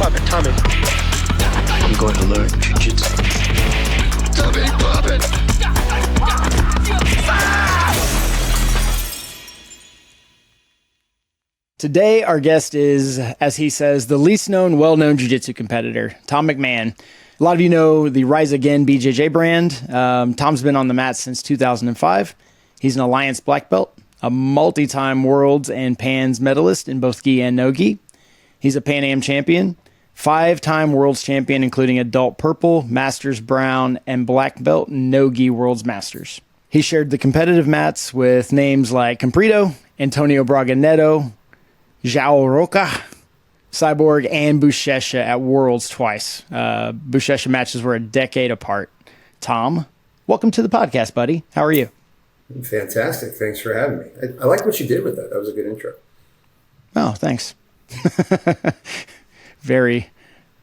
Pop it, Tommy. I'm going to learn Jiu-Jitsu. Tommy, pop it. Today, our guest is, as he says, the least known, well-known Jiu-Jitsu competitor, Tom McMahon. A lot of you know the Again BJJ brand. Tom's been on the mat since 2005. He's an Alliance black belt, a multi-time Worlds and Pans medalist in both gi and no gi. He's a Pan Am champion, 5-time Worlds champion, including adult purple, masters brown, and black belt no gi Worlds masters. He shared the competitive mats with names like Comprito, Antonio Braga Neto, João Roca, Cyborg, and Buchecha at Worlds twice. Buchecha matches were a decade apart. Tom, welcome to the podcast, buddy. How are you? Fantastic. Thanks for having me. I like what you did with that. That was a good intro. Oh, thanks. Very,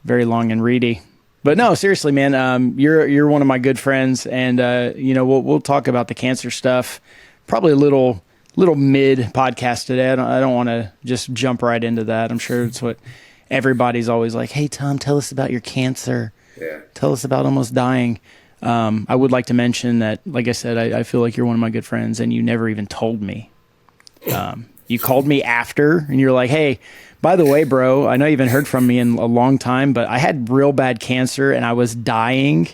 very long and reedy. But no, seriously, man, you're one of my good friends, and we'll talk about the cancer stuff. Probably a little mid podcast today. I don't want to just jump right into that. I'm sure it's what everybody's always like. Hey, Tom, tell us about your cancer. Yeah. Tell us about almost dying. I would like to mention that, like I said, I feel like you're one of my good friends, and you never even told me. You called me after, and you're like, hey, by the way, bro, I know you haven't heard from me in a long time, but I had real bad cancer, and I was dying.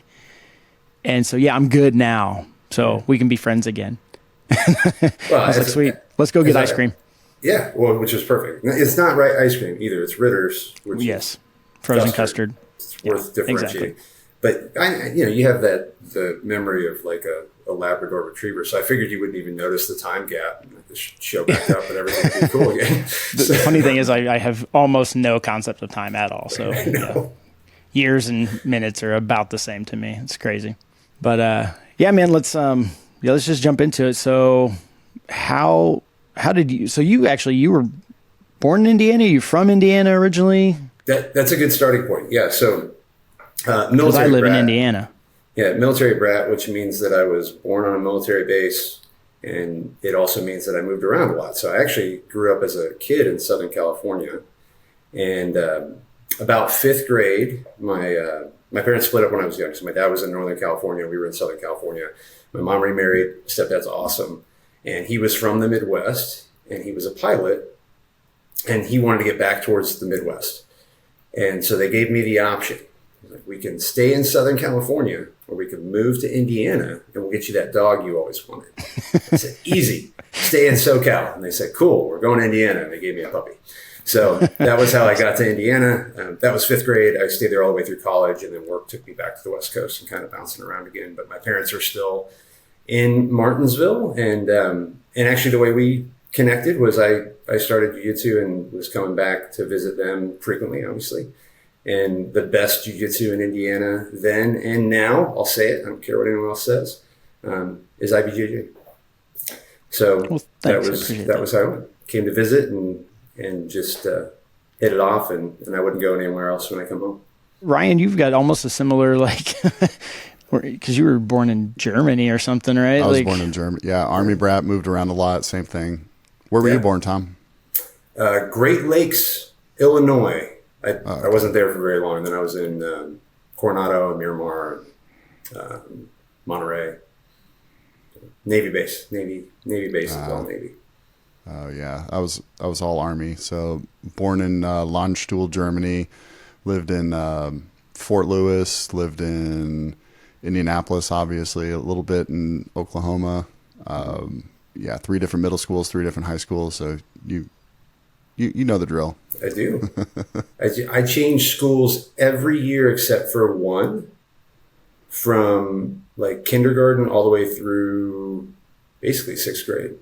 And so, yeah, I'm good now. So we can be friends again. Well, I was like, sweet. Let's go get ice cream. Yeah, well, which is perfect. It's not right ice cream either. It's Ritter's. Which yes, frozen custard. It's worth differentiating. Exactly. But you have the memory of like a Labrador Retriever. So I figured you wouldn't even notice the time gap. And the show back up and everything would be cool again. The funny thing is, I have almost no concept of time at all. So years and minutes are about the same to me. It's crazy. But yeah, man, let's just jump into it. So how did you? So you were born in Indiana. Are you from Indiana originally? That's a good starting point. Yeah. So military. Because I live brat. in Indiana. Yeah, military brat, which means that I was born on a military base, and it also means that I moved around a lot. So I actually grew up as a kid in Southern California, and about 5th grade, my parents split up when I was young. So my dad was in Northern California, we were in Southern California. My mom remarried. Stepdad's awesome, and he was from the Midwest, and he was a pilot, and he wanted to get back towards the Midwest, and so they gave me the option. Like, we can stay in Southern California, or we can move to Indiana, and we'll get you that dog you always wanted. I said, easy, stay in SoCal. And they said, cool, we're going to Indiana. And they gave me a puppy. So that was how I got to Indiana. That was 5th grade. I stayed there all the way through college, and then work took me back to the West Coast and kind of bouncing around again. But my parents are still in Martinsville. And actually the way we connected was I started Jiu-Jitsu and was coming back to visit them frequently, obviously. And the best jiu-jitsu in Indiana then and now, I'll say it, I don't care what anyone else says, is IBJJ. So that was how I went. Came to visit and just hit it off, and I wouldn't go anywhere else when I come home. Ryan, you've got almost a similar, because you were born in Germany or something, right? I was born in Germany. Yeah, Army brat, moved around a lot, same thing. Where were you born, Tom? Great Lakes, Illinois. I wasn't there for very long. Then I was in Coronado, Miramar, Monterey, Navy base. Navy base is all Navy. Oh yeah, I was all Army. So born in Landstuhl, Germany, lived in Fort Lewis, lived in Indianapolis, obviously a little bit in Oklahoma. 3 different middle schools, 3 different high schools. So you know the drill. I do. I changed schools every year except for one, from like kindergarten all the way through basically 6th grade.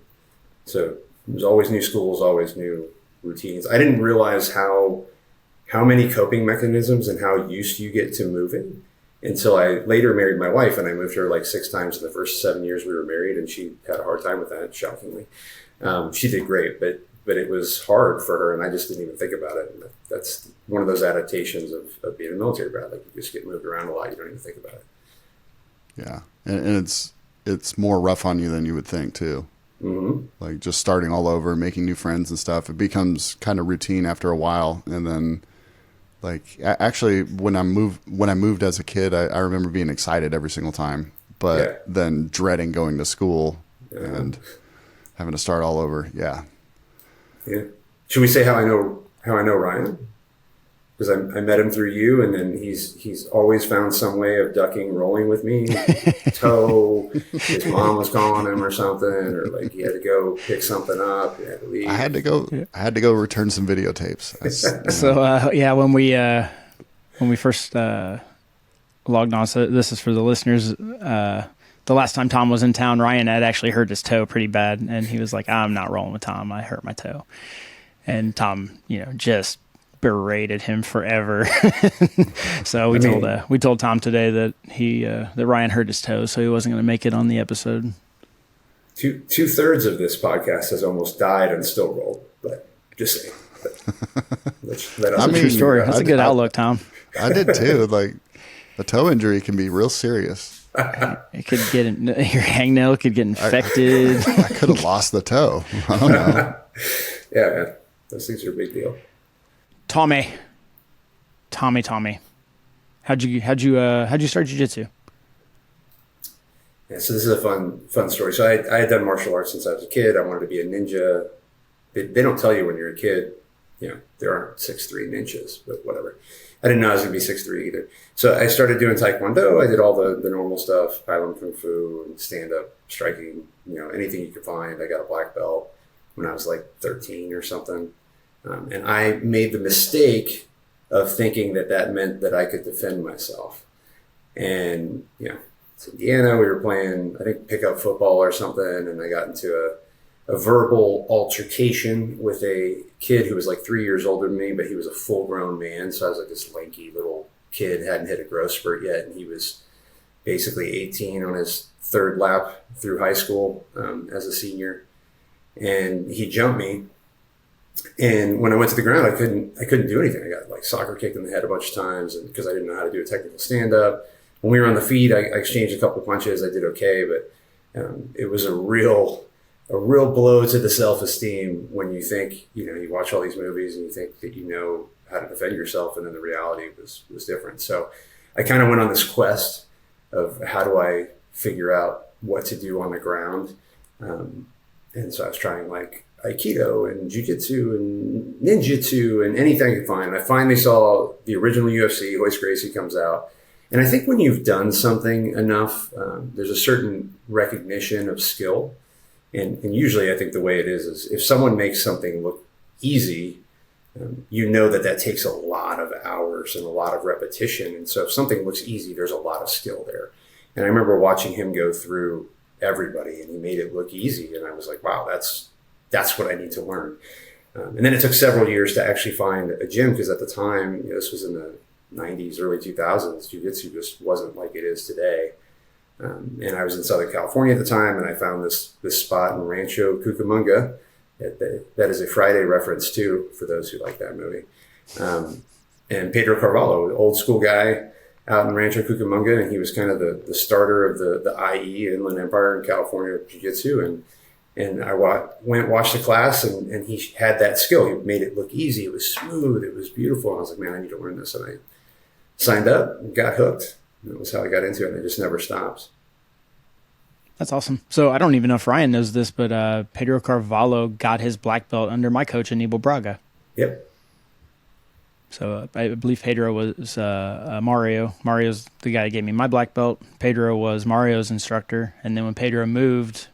So there's always new schools, always new routines. I didn't realize how many coping mechanisms and how used you get to moving until I later married my wife, and I moved her like 6 times in the first 7 years we were married, and she had a hard time with that, shockingly. She did great, but it was hard for her, and I just didn't even think about it. And that's one of those adaptations of being a military brat. Like, you just get moved around a lot. You don't even think about it. Yeah. And it's more rough on you than you would think too. Mm-hmm. Like just starting all over, making new friends and stuff. It becomes kind of routine after a while. And then Like actually, when I moved as a kid, I remember being excited every single time, but then dreading going to school and having to start all over. Yeah. Yeah. Should we say how I know Ryan? Because I met him through you, and then he's always found some way of ducking, rolling with me. Toe, his mom was calling him or something, or like he had to go pick something up. He had to leave. I had to go return some videotapes. When we first logged on, so this is for the listeners. The last time Tom was in town, Ryan had actually hurt his toe pretty bad, and he was like, "I'm not rolling with Tom. I hurt my toe," and Tom, just berated him forever. So we told Tom today that that Ryan hurt his toe, so he wasn't going to make it on the episode. 2/3 of this podcast has almost died and still rolled, but just saying. That's a true story. That's a good outlook, Tom. I did too. Like a toe injury can be real serious. It could get your hangnail could get infected. I could have lost the toe. I don't know. Yeah, man. Those things are a big deal. Tommy. How'd you start jiu-jitsu? Yeah, so this is a fun story. So I had done martial arts since I was a kid. I wanted to be a ninja. They don't tell you when you're a kid, there aren't 6'3" ninjas, but whatever. I didn't know I was going to be 6'3" either. So I started doing Taekwondo. I did all the normal stuff, Highland Kung Fu and stand-up striking, anything you could find. I got a black belt when I was like 13 or something. And I made the mistake of thinking that meant that I could defend myself. And, it's Indiana, we were playing, I think, pickup football or something, and I got into a verbal altercation with a kid who was like 3 years older than me, but he was a full-grown man. So I was like this lanky little kid, hadn't hit a growth spurt yet, and he was basically 18 on his third lap through high school as a senior. And he jumped me. And when I went to the ground, I couldn't do anything. I got like soccer kicked in the head a bunch of times, and because I didn't know how to do a technical stand-up. When we were on the feet, I exchanged a couple of punches. I did okay, but it was a real blow to the self-esteem when you think, you watch all these movies and you think that you know how to defend yourself, and then the reality was different. So I kind of went on this quest of how do I figure out what to do on the ground. And so I was trying like Aikido and Jiu-Jitsu and Ninjutsu and anything I could find. And I finally saw the original UFC, Royce Gracie comes out. And I think when you've done something enough, there's a certain recognition of skill. And usually I think the way it is if someone makes something look easy, that takes a lot of hours and a lot of repetition. And so if something looks easy, there's a lot of skill there. And I remember watching him go through everybody, and he made it look easy. And I was like, wow, that's what I need to learn. And then it took several years to actually find a gym, because at the time, this was in the 90s, early 2000s, Jiu-Jitsu just wasn't like it is today. And I was in Southern California at the time, and I found this spot in Rancho Cucamonga. That is a Friday reference too, for those who like that movie. And Pedro Carvalho, old school guy out in Rancho Cucamonga, and he was kind of the starter of the IE, Inland Empire in California Jiu-Jitsu. And I went watched the class, and he had that skill. He made it look easy. It was smooth. It was beautiful. And I was like, man, I need to learn this. And I signed up and got hooked. And that was how I got into it. And it just never stops. That's awesome. So I don't even know if Ryan knows this, but Pedro Carvalho got his black belt under my coach, Aníbal Braga. Yep. So I believe Pedro was Mario. Mario's the guy that gave me my black belt. Pedro was Mario's instructor. And then when Pedro moved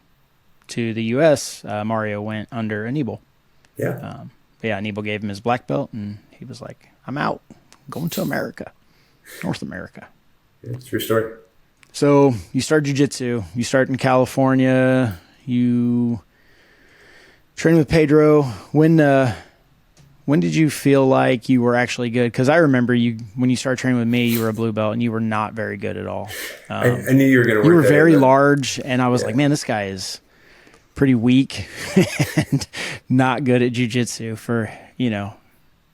to the U.S., Mario went under Aníbal. Yeah. Aníbal gave him his black belt, and he was like, I'm out. I'm going to America, North America. Yeah, true story. So you start jiu-jitsu. You start in California. You train with Pedro. When did you feel like you were actually good? Because I remember when you started training with me, you were a blue belt, and you were not very good at all. I knew you were going to work. You were very large, and I was like, man, this guy is pretty weak and not good at jiu-jitsu for,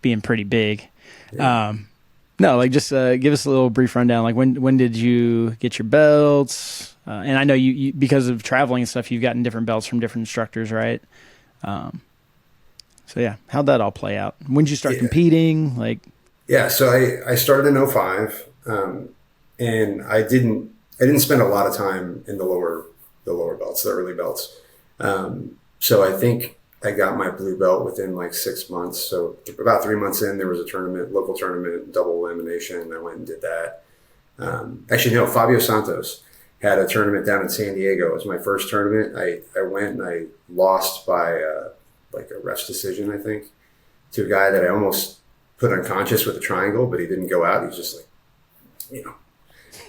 being pretty big. Yeah. Just give us a little brief rundown. Like when did you get your belts? And I know you because of traveling and stuff, you've gotten different belts from different instructors, right? So yeah, how'd that all play out? When did you start competing? Like, Yeah, so I started in '05, and I didn't spend a lot of time in the lower belts, the early belts. So I think I got my blue belt within like 6 months. So about 3 months in, there was a tournament, local tournament, double elimination. I went and did that. Actually, no, Fabio Santos had a tournament down in San Diego. It was my first tournament. I went and I lost by like a ref's decision, I think, to a guy that I almost put unconscious with a triangle, but he didn't go out. He was just like,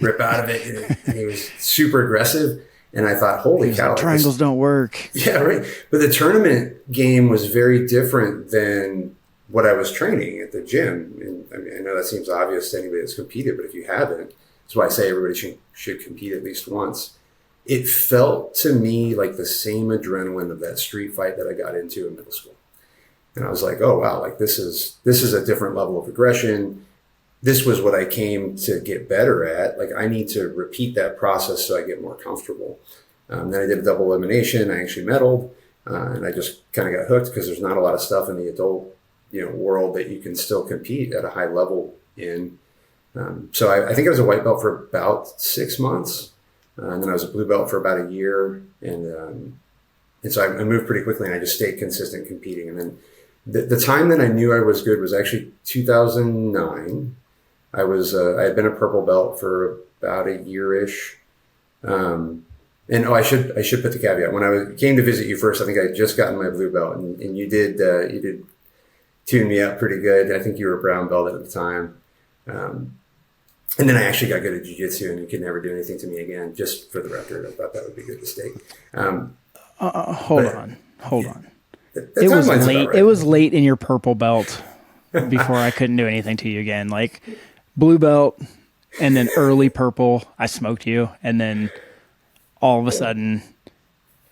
rip out of it. And he was super aggressive. And I thought, holy cow. Triangles don't work. Yeah, right. But the tournament game was very different than what I was training at the gym. And I mean, I know that seems obvious to anybody that's competed, but if you haven't, that's why I say everybody should compete at least once. It felt to me like the same adrenaline of that street fight that I got into in middle school. And I was like, oh, wow, like this is a different level of aggression. This was what I came to get better at. Like I need to repeat that process so I get more comfortable. Then I did a double elimination. I actually medaled, and I just kind of got hooked because there's not a lot of stuff in the adult, world that you can still compete at a high level in. So I think I was a white belt for about 6 months, and then I was a blue belt for about a year, and so I moved pretty quickly, and I just stayed consistent competing. And then the time that I knew I was good was actually 2009. I had been a purple belt for about a year-ish. And I should put the caveat. When I came to visit you first, I think I had just gotten my blue belt, and you did tune me up pretty good. I think you were a brown belt at the time. And then I actually got good at jiu-jitsu, and you could never do anything to me again, just for the record. I thought that would be a good mistake. Hold on. It was late. Right. It was late in your purple belt before I couldn't do anything to you again. Like blue belt and then early purple, I smoked you. And then all of a sudden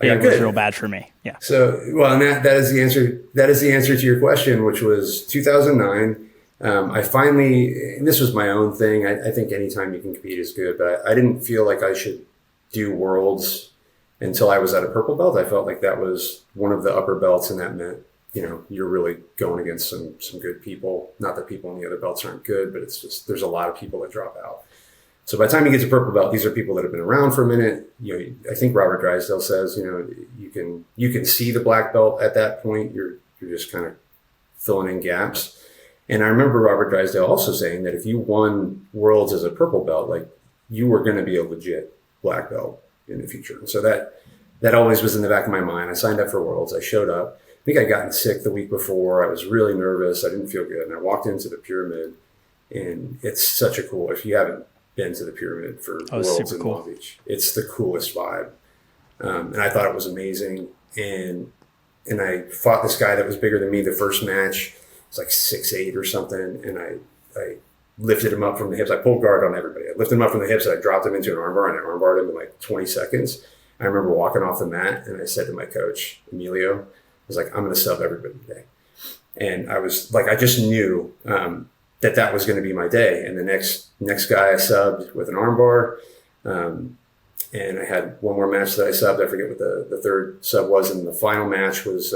it was real bad for me. Yeah. So, well, and that is the answer. That is the answer to your question, which was 2009. I finally, and this was my own thing. I think anytime you can compete is good, but I didn't feel like I should do worlds until I was at a purple belt. I felt like that was one of the upper belts, and that meant, you're really going against some good people. Not that people in the other belts aren't good, but it's just, there's a lot of people that drop out. So by the time you get to purple belt, these are people that have been around for a minute. I think Robert Drysdale says, you can see the black belt at that point. You're just kind of filling in gaps. And I remember Robert Drysdale also saying that if you won worlds as a purple belt, like you were going to be a legit black belt in the future. And so that always was in the back of my mind. I signed up for worlds. I showed up. I think I'd gotten sick the week before. I was really nervous. I didn't feel good. And I walked into the pyramid, and it's such a cool, if you haven't been to the pyramid for worlds in Long Beach, it's the coolest vibe. And I thought it was amazing. And I fought this guy that was bigger than me the first match. It's like 6'8" or something. And I lifted him up from the hips. I pulled guard on everybody. I lifted him up from the hips, and I dropped him into an armbar, and I armbarred him in like 20 seconds. I remember walking off the mat, and I said to my coach, Emilio, I was like, I'm going to sub everybody today. And I was like, I just knew that was going to be my day. And the next guy I subbed with an armbar. And I had one more match that I subbed. I forget what the third sub was. And the final match was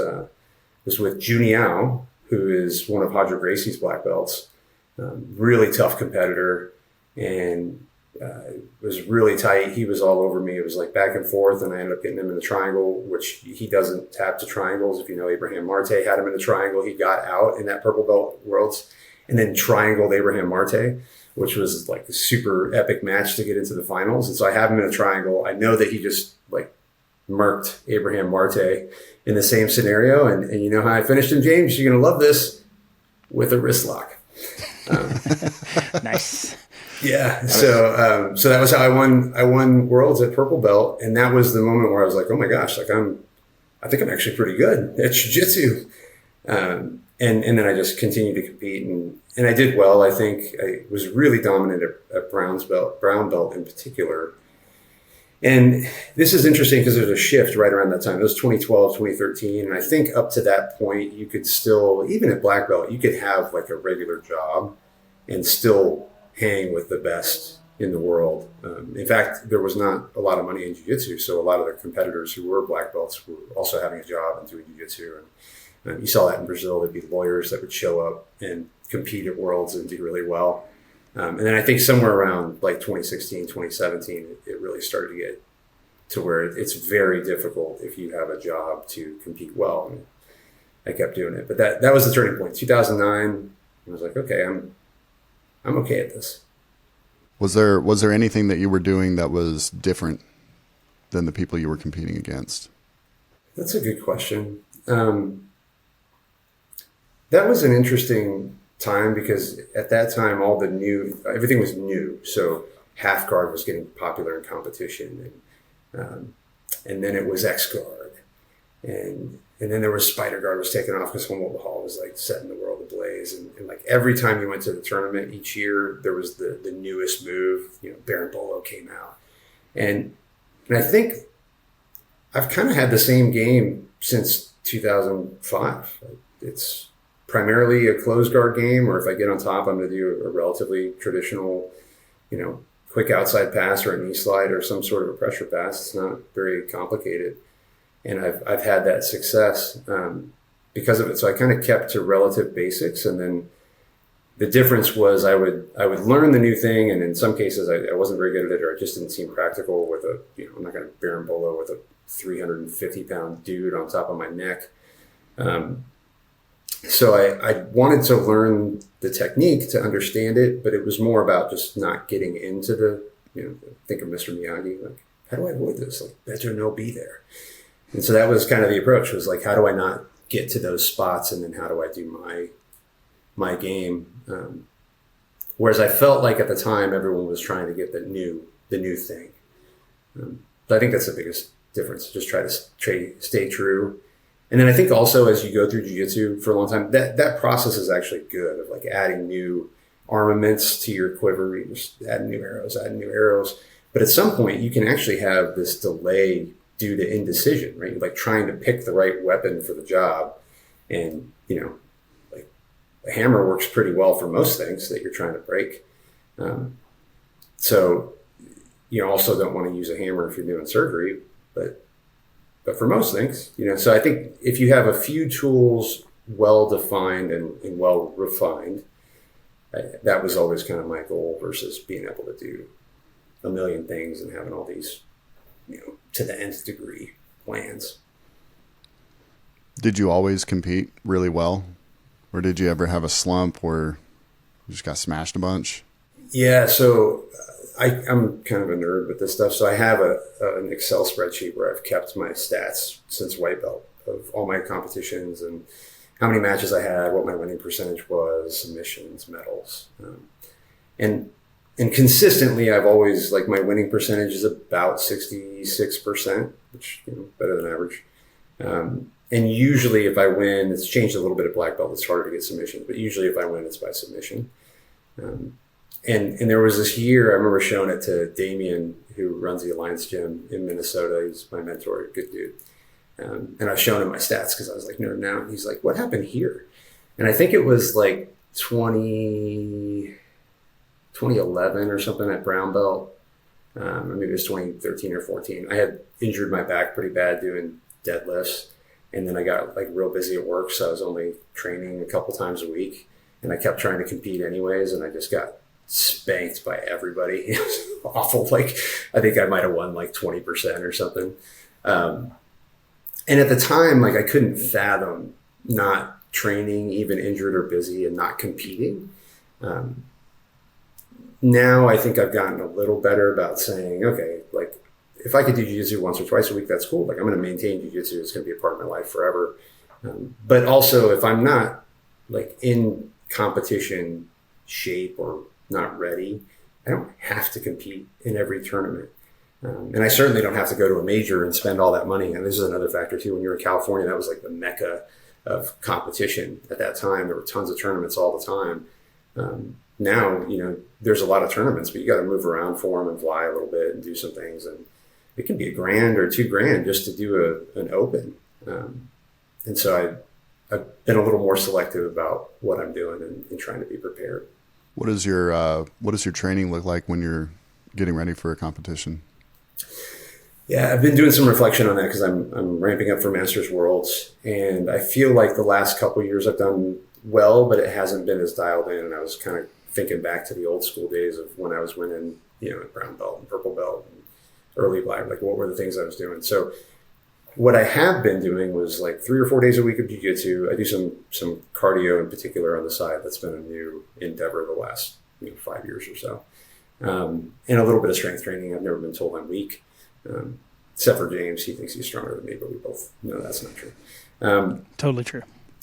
with Juniao, who is one of Hadra Gracie's black belts. Really tough competitor, and it was really tight. He was all over me. It was like back and forth, and I ended up getting him in the triangle, which he doesn't tap to triangles. If you know, Abraham Marte had him in the triangle. He got out in that purple belt worlds and then triangled Abraham Marte, which was like a super epic match to get into the finals. And so I have him in a triangle. I know that he just like murked Abraham Marte in the same scenario. And you know how I finished him, James? You're going to love this, with a wrist lock. Nice. Yeah. So that was how I won worlds at purple belt. And that was the moment where I was like, oh my gosh, like I think I'm actually pretty good at jiu-jitsu. And then I just continued to compete, and I did well. I think I was really dominant at brown belt in particular. And this is interesting because there's a shift right around that time. It was 2012, 2013. And I think up to that point, you could still, even at black belt, you could have like a regular job and still hang with the best in the world. In fact, there was not a lot of money in jiu-jitsu. So a lot of the competitors who were black belts were also having a job and doing jiu-jitsu. You saw that in Brazil. There'd be lawyers that would show up and compete at Worlds and do really well. And then I think somewhere around like 2016, 2017, it really started to get to where it's very difficult if you have a job to compete well. And I kept doing it. But that was the turning point. 2009, I was like, okay, I'm okay at this. Was there anything that you were doing that was different than the people you were competing against? That's a good question. That was an interesting time because at that time, everything was new. So half guard was getting popular in competition, and then it was X guard, and then there was spider guard was taken off because Humboldt Hall was like setting the world ablaze, and like every time you went to the tournament each year, there was the newest move. Baron Bolo came out, and I think I've kind of had the same game since 2005. It's primarily a closed guard game, or if I get on top, I'm going to do a relatively traditional, quick outside pass or a knee slide or some sort of a pressure pass. It's not very complicated. And I've had that success because of it. So I kind of kept to relative basics. And then the difference was I would learn the new thing. And in some cases I wasn't very good at it, or it just didn't seem practical with I'm not going to Baron Bolo with a 350 pound dude on top of my neck. So I wanted to learn the technique to understand it, but it was more about just not getting into think of Mr. Miyagi, like, how do I avoid this? Like, better no be there. And so that was kind of the approach, was like, how do I not get to those spots? And then how do I do my game? Whereas I felt like at the time, everyone was trying to get the new thing. But I think that's the biggest difference. Just try to stay true. And then I think also as you go through jiu-jitsu for a long time, that process is actually good, of like adding new armaments to your quiver. You just add new arrows. But at some point you can actually have this delay due to indecision, right? You're like trying to pick the right weapon for the job. And, like a hammer works pretty well for most things that you're trying to break. So you also don't want to use a hammer if you're doing surgery, but for most things, so I think if you have a few tools well-defined and well-refined, that was always kind of my goal, versus being able to do a million things and having all these, to the nth degree plans. Did you always compete really well? Or did you ever have a slump where you just got smashed a bunch? Yeah, so I'm kind of a nerd with this stuff. So I have an Excel spreadsheet where I've kept my stats since white belt of all my competitions and how many matches I had, what my winning percentage was, submissions, medals. And consistently, I've always, like, my winning percentage is about 66%, which, better than average. And usually if I win, it's changed a little bit at black belt. It's harder to get submissions, but usually if I win, it's by submission. And there was this year, I remember showing it to Damien, who runs the Alliance Gym in Minnesota. He's my mentor, good dude. And I was showing him my stats because I was like, no, now. And he's like, what happened here? And I think it was like 2011 or something at brown belt. Maybe it was 2013 or 14. I had injured my back pretty bad doing deadlifts. And then I got like real busy at work. So I was only training a couple times a week. And I kept trying to compete anyways. And I just got spanked by everybody. It was awful. Like, I think I might have won like 20% or something. And at the time, like, I couldn't fathom not training, even injured or busy, and not competing. Now I think I've gotten a little better about saying, okay, like, if I could do jiu-jitsu once or twice a week, that's cool. Like, I'm going to maintain jiu-jitsu. It's going to be a part of my life forever. But also, if I'm not like in competition shape or not ready, I don't have to compete in every tournament. And I certainly don't have to go to a major and spend all that money. And this is another factor too. When you're in California, that was like the mecca of competition at that time. There were tons of tournaments all the time. Now, there's a lot of tournaments, but you got to move around for them and fly a little bit and do some things. And it can be $1,000 or $2,000 just to do an open. And so I've been a little more selective about what I'm doing and trying to be prepared. What does your training look like when you're getting ready for a competition? Yeah, I've been doing some reflection on that because I'm ramping up for Masters Worlds, and I feel like the last couple of years I've done well, but it hasn't been as dialed in. And I was kind of thinking back to the old school days of when I was winning, brown belt and purple belt and early black. Like, what were the things I was doing? So what I have been doing was like 3 or 4 days a week of jiu-jitsu. I do some cardio in particular on the side. That's been a new endeavor the last 5 years or so, and a little bit of strength training. I've never been told I'm weak. Except for James, he thinks he's stronger than me, but we both know that's not true. Totally true.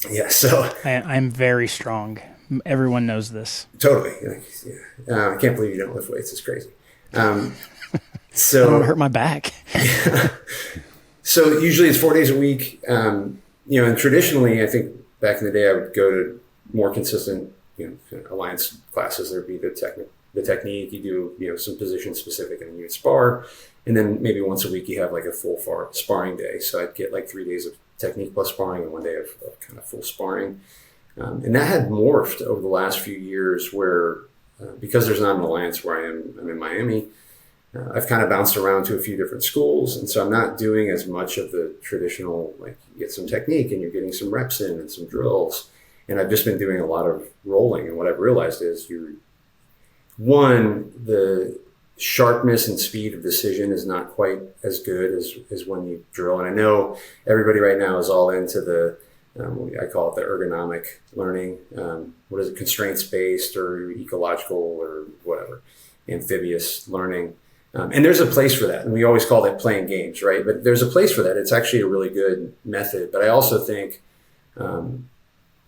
Yeah, so I'm very strong. Everyone knows this. Totally. I can't believe you don't lift weights. It's crazy. So I don't hurt my back. So usually it's 4 days a week. And traditionally, I think back in the day, I would go to more consistent, alliance classes. There'd be the technique. You do, some position specific, and then you would spar. And then maybe once a week you have like a full sparring day. So I'd get like 3 days of technique plus sparring and 1 day of kind of full sparring. And that had morphed over the last few years where, because there's not an alliance where I'm in Miami, I've kind of bounced around to a few different schools. And so I'm not doing as much of the traditional, like you get some technique and you're getting some reps in and some drills. And I've just been doing a lot of rolling. And what I've realized is the sharpness and speed of decision is not quite as good as when you drill. And I know everybody right now is all into the, I call it the ergonomic learning. What is it? Constraints based or ecological or whatever, amphibious learning. And there's a place for that. And we always call that playing games, right? But there's a place for that. It's actually a really good method. But I also think,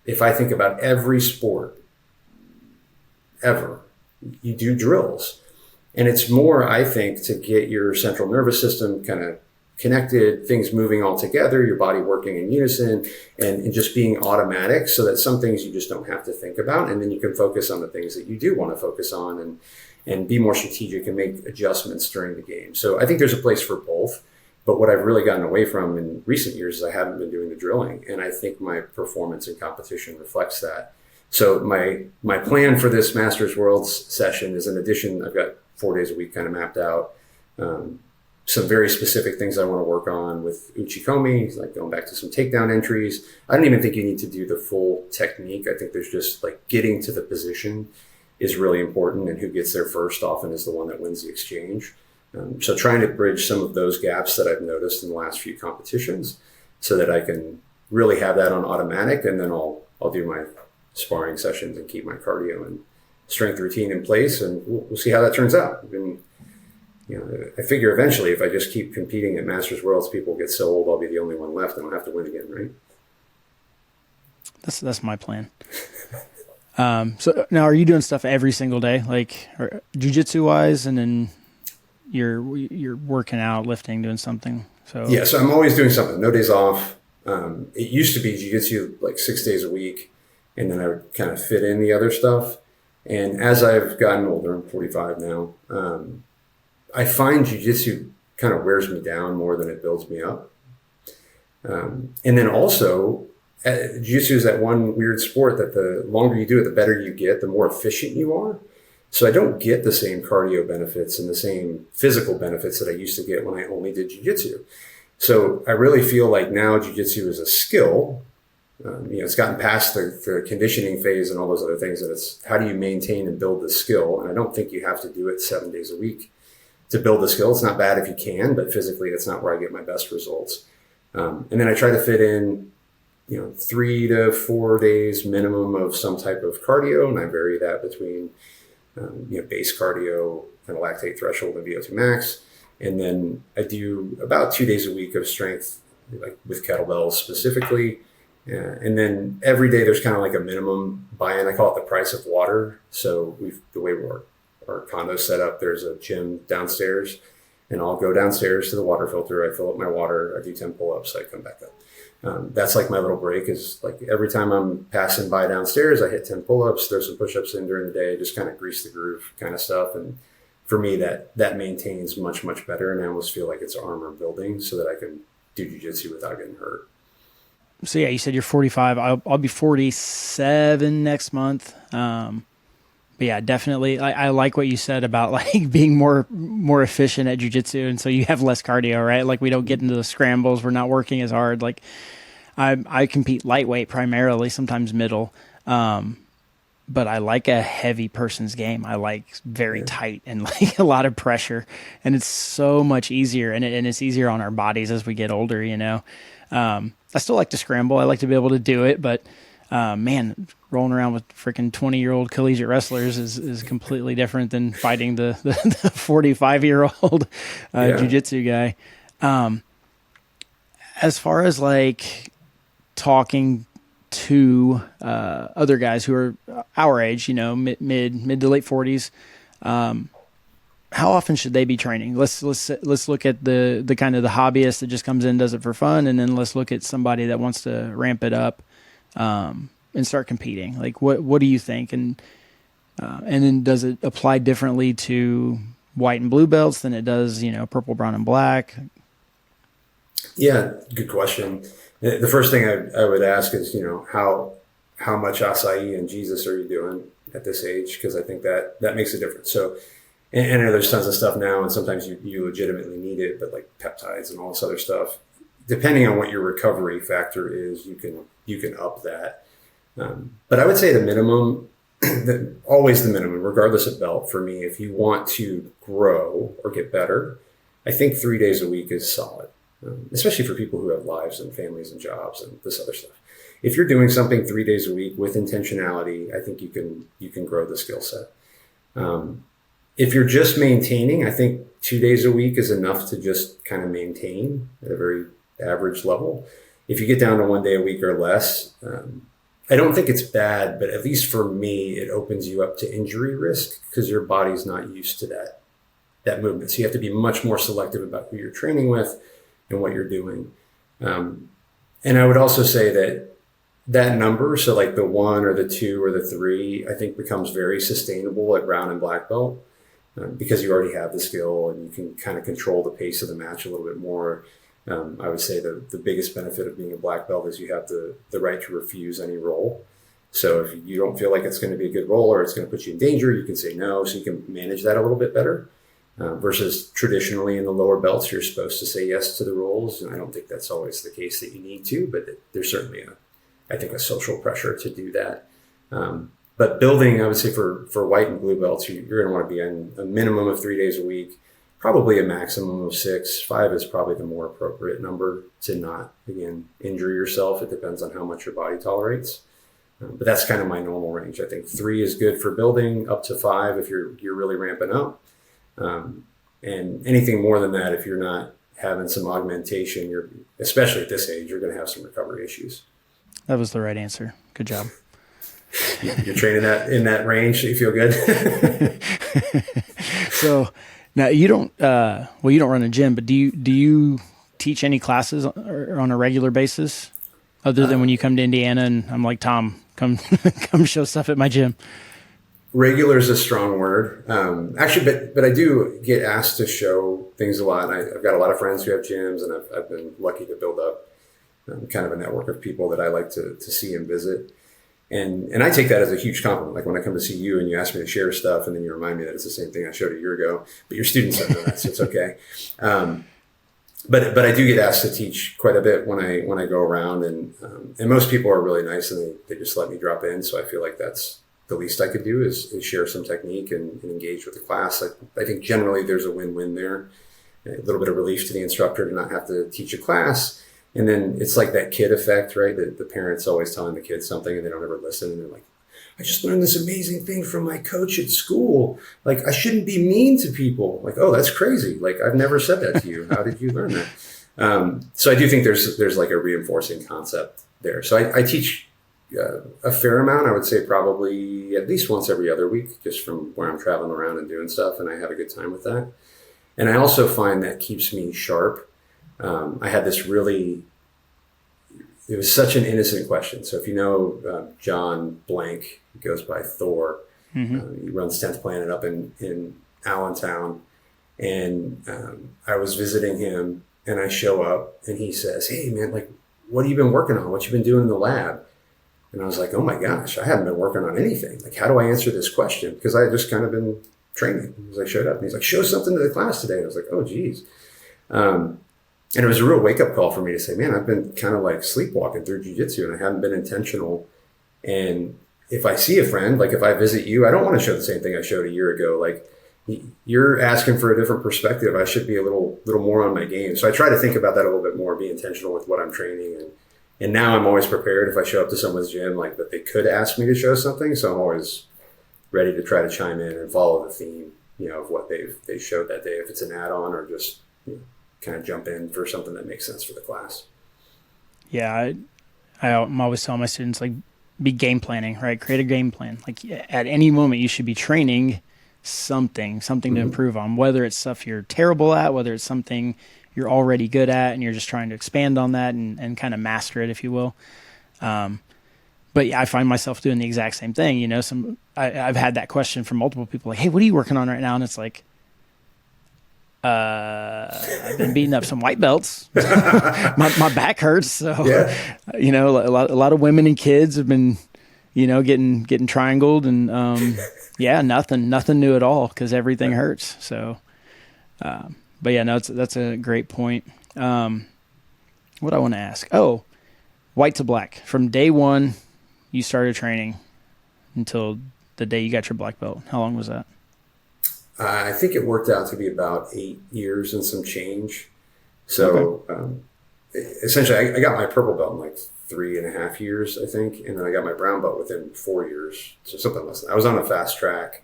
if I think about every sport ever, you do drills. And it's more, I think, to get your central nervous system kind of connected, things moving all together, your body working in unison, and just being automatic so that some things you just don't have to think about. And then you can focus on the things that you do want to focus on and be more strategic and make adjustments during the game. So I think there's a place for both. But what I've really gotten away from in recent years is I haven't been doing the drilling. And I think my performance in competition reflects that. So my plan for this Masters Worlds session is, in addition, I've got 4 days a week kind of mapped out, some very specific things I want to work on with uchikomi, like going back to some takedown entries. I don't even think you need to do the full technique. I think there's just like getting to the position is really important, and who gets there first often is the one that wins the exchange. So trying to bridge some of those gaps that I've noticed in the last few competitions so that I can really have that on automatic, and then I'll do my sparring sessions and keep my cardio and strength routine in place, and we'll see how that turns out. I figure eventually if I just keep competing at Masters Worlds, people get so old I'll be the only one left and I'll have to win again, right? That's my plan. So now, are you doing stuff every single day, like jiu-jitsu wise, and then you're working out, lifting, doing something? So yeah, so I'm always doing something. No days off. It used to be jiu-jitsu like 6 days a week, and then I would kind of fit in the other stuff. And as I've gotten older, I'm 45 now, I find jiu-jitsu kind of wears me down more than it builds me up. And then also, jiu-jitsu is that one weird sport that the longer you do it, the better you get, the more efficient you are. So I don't get the same cardio benefits and the same physical benefits that I used to get when I only did jiu-jitsu. So I really feel like now jiu-jitsu is a skill. It's gotten past the conditioning phase and all those other things, and it's how do you maintain and build the skill? And I don't think you have to do it 7 days a week to build the skill. It's not bad if you can, but physically that's not where I get my best results. And then I try to fit in, 3 to 4 days minimum of some type of cardio, and I vary that between, base cardio, kind of lactate threshold and VO2 max. And then I do about 2 days a week of strength, like with kettlebells specifically. And then every day there's kind of like a minimum buy-in. I call it the price of water. So the way our condo's set up, there's a gym downstairs, and I'll go downstairs to the water filter. I fill up my water. I do 10 pull-ups. I come back up. That's like my little break, is like every time I'm passing by downstairs, I hit 10 pull-ups, throw some push-ups in during the day, just kind of grease the groove kind of stuff. And for me, that maintains much, much better. And I almost feel like it's armor building so that I can do jiu-jitsu without getting hurt. So yeah, you said you're 45. I'll be 47 next month. But But yeah, definitely. I like what you said about like being more efficient at jiu-jitsu. And so you have less cardio, right? Like we don't get into the scrambles. We're not working as hard. Like I compete lightweight primarily, sometimes middle. But I like a heavy person's game. I like very tight and like a lot of pressure, and it's so much easier, and it's easier on our bodies as we get older, you know. I still like to scramble. I like to be able to do it, but man, rolling around with freaking 20-year-old collegiate wrestlers is completely different than fighting the 45-year-old jiu-jitsu guy. As far as like talking to other guys who are our age, you know, mid to late 40s, how often should they be training? Let's look at the kind of the hobbyist that just comes in, does it for fun, and then let's look at somebody that wants to ramp it up and start competing. Like what do you think? And then does it apply differently to white and blue belts than it does, you know, purple, brown, and black? Yeah, good question. The first thing I would ask is, you know, how much acai and Jesus are you doing at this age? Because I think that makes a difference. So, and I know there's tons of stuff now, and sometimes you legitimately need it, but like peptides and all this other stuff, depending on what your recovery factor is, you can up that. But I would say the minimum, always the minimum, regardless of belt for me, if you want to grow or get better, I think 3 days a week is solid. Especially for people who have lives and families and jobs and this other stuff. If you're doing something 3 days a week with intentionality, I think you can grow the skill set. If you're just maintaining, I think 2 days a week is enough to just kind of maintain at a very average level. If you get down to 1 day a week or less, I don't think it's bad, but at least for me, it opens you up to injury risk because your body's not used to that movement. So you have to be much more selective about who you're training with and what you're doing. And I would also say that number, so like the 1 or the 2 or the 3, I think becomes very sustainable at brown and black belt because you already have the skill and you can kind of control the pace of the match a little bit more. I would say the biggest benefit of being a black belt is you have the right to refuse any role. So if you don't feel like it's going to be a good role or it's going to put you in danger, you can say no, so you can manage that a little bit better. Versus traditionally in the lower belts, you're supposed to say yes to the roles. And I don't think that's always the case that you need to, but there's certainly I think a social pressure to do that. But building, I would say for white and blue belts, you're going to want to be in a minimum of 3 days a week, probably a maximum of 6. 5 is probably the more appropriate number to not, again, injure yourself. It depends on how much your body tolerates. But that's kind of my normal range. I think 3 is good for building, up to 5 if you're really ramping up. And anything more than that, if you're not having some augmentation, especially at this age, you're going to have some recovery issues. That was the right answer. Good job. You're training that in that range, so you feel good. So now you don't run a gym, but do you teach any classes on a regular basis other than when you come to Indiana and I'm like, Tom, come show stuff at my gym? Regular is a strong word. Actually, but I do get asked to show things a lot. I've got a lot of friends who have gyms, and I've been lucky to build up kind of a network of people that I like to see and visit. And I take that as a huge compliment. Like when I come to see you and you ask me to share stuff, and then you remind me that it's the same thing I showed a year ago, but your students don't know that, so it's okay. But I do get asked to teach quite a bit when I go around, and most people are really nice and they just let me drop in. So I feel like that's the least I could do is share some technique and engage with the class. I think generally there's a win-win there. A little bit of relief to the instructor to not have to teach a class. And then it's like that kid effect, right? The parents always telling the kids something and they don't ever listen. And they're like, I just learned this amazing thing from my coach at school. Like, I shouldn't be mean to people. Like, oh, that's crazy. Like, I've never said that to you. How did you learn that? So I do think there's like a reinforcing concept there. So I teach a fair amount. I would say probably at least once every other week, just from where I'm traveling around and doing stuff. And I have a good time with that. And I also find that keeps me sharp. I had this it was such an innocent question. So if you know John Blank, he goes by Thor. Mm-hmm. He runs 10th Planet up in Allentown. And I was visiting him and I show up and he says, hey man, like, what have you been working on? What you been doing in the lab? And I was like, oh my gosh, I haven't been working on anything. Like, how do I answer this question? Because I had just kind of been training as I showed up. And he's like, show something to the class today. And I was like, oh, geez. And it was a real wake-up call for me to say, man, I've been kind of like sleepwalking through jiu-jitsu and I haven't been intentional. And if I see a friend, like if I visit you, I don't want to show the same thing I showed a year ago. Like, you're asking for a different perspective. I should be a little more on my game. So I try to think about that a little bit more, be intentional with what I'm training. And now I'm always prepared if I show up to someone's gym, like that they could ask me to show something. So I'm always ready to try to chime in and follow the theme, of what they showed that day, if it's an add-on or just kind of jump in for something that makes sense for the class. Yeah, I'm always telling my students, like, be game planning, right? Create a game plan. Like, at any moment you should be training something to improve on, whether it's stuff you're terrible at, whether it's something you're already good at and you're just trying to expand on that and kind of master it, if you will. But yeah, I find myself doing the exact same thing. I've had that question from multiple people, like, hey, what are you working on right now? And it's like, I've been beating up some white belts. my back hurts. So, a lot of women and kids have been, getting triangled and, nothing new at all, 'cause everything hurts. So, but yeah, no, that's a great point. What I want to ask, white to black, from day one you started training until the day you got your black belt, how long was that? I think it worked out to be about 8 years and some change. So essentially I got my purple belt in like 3.5 years, I think. And then I got my brown belt within 4 years. So something less than that. I was on a fast track.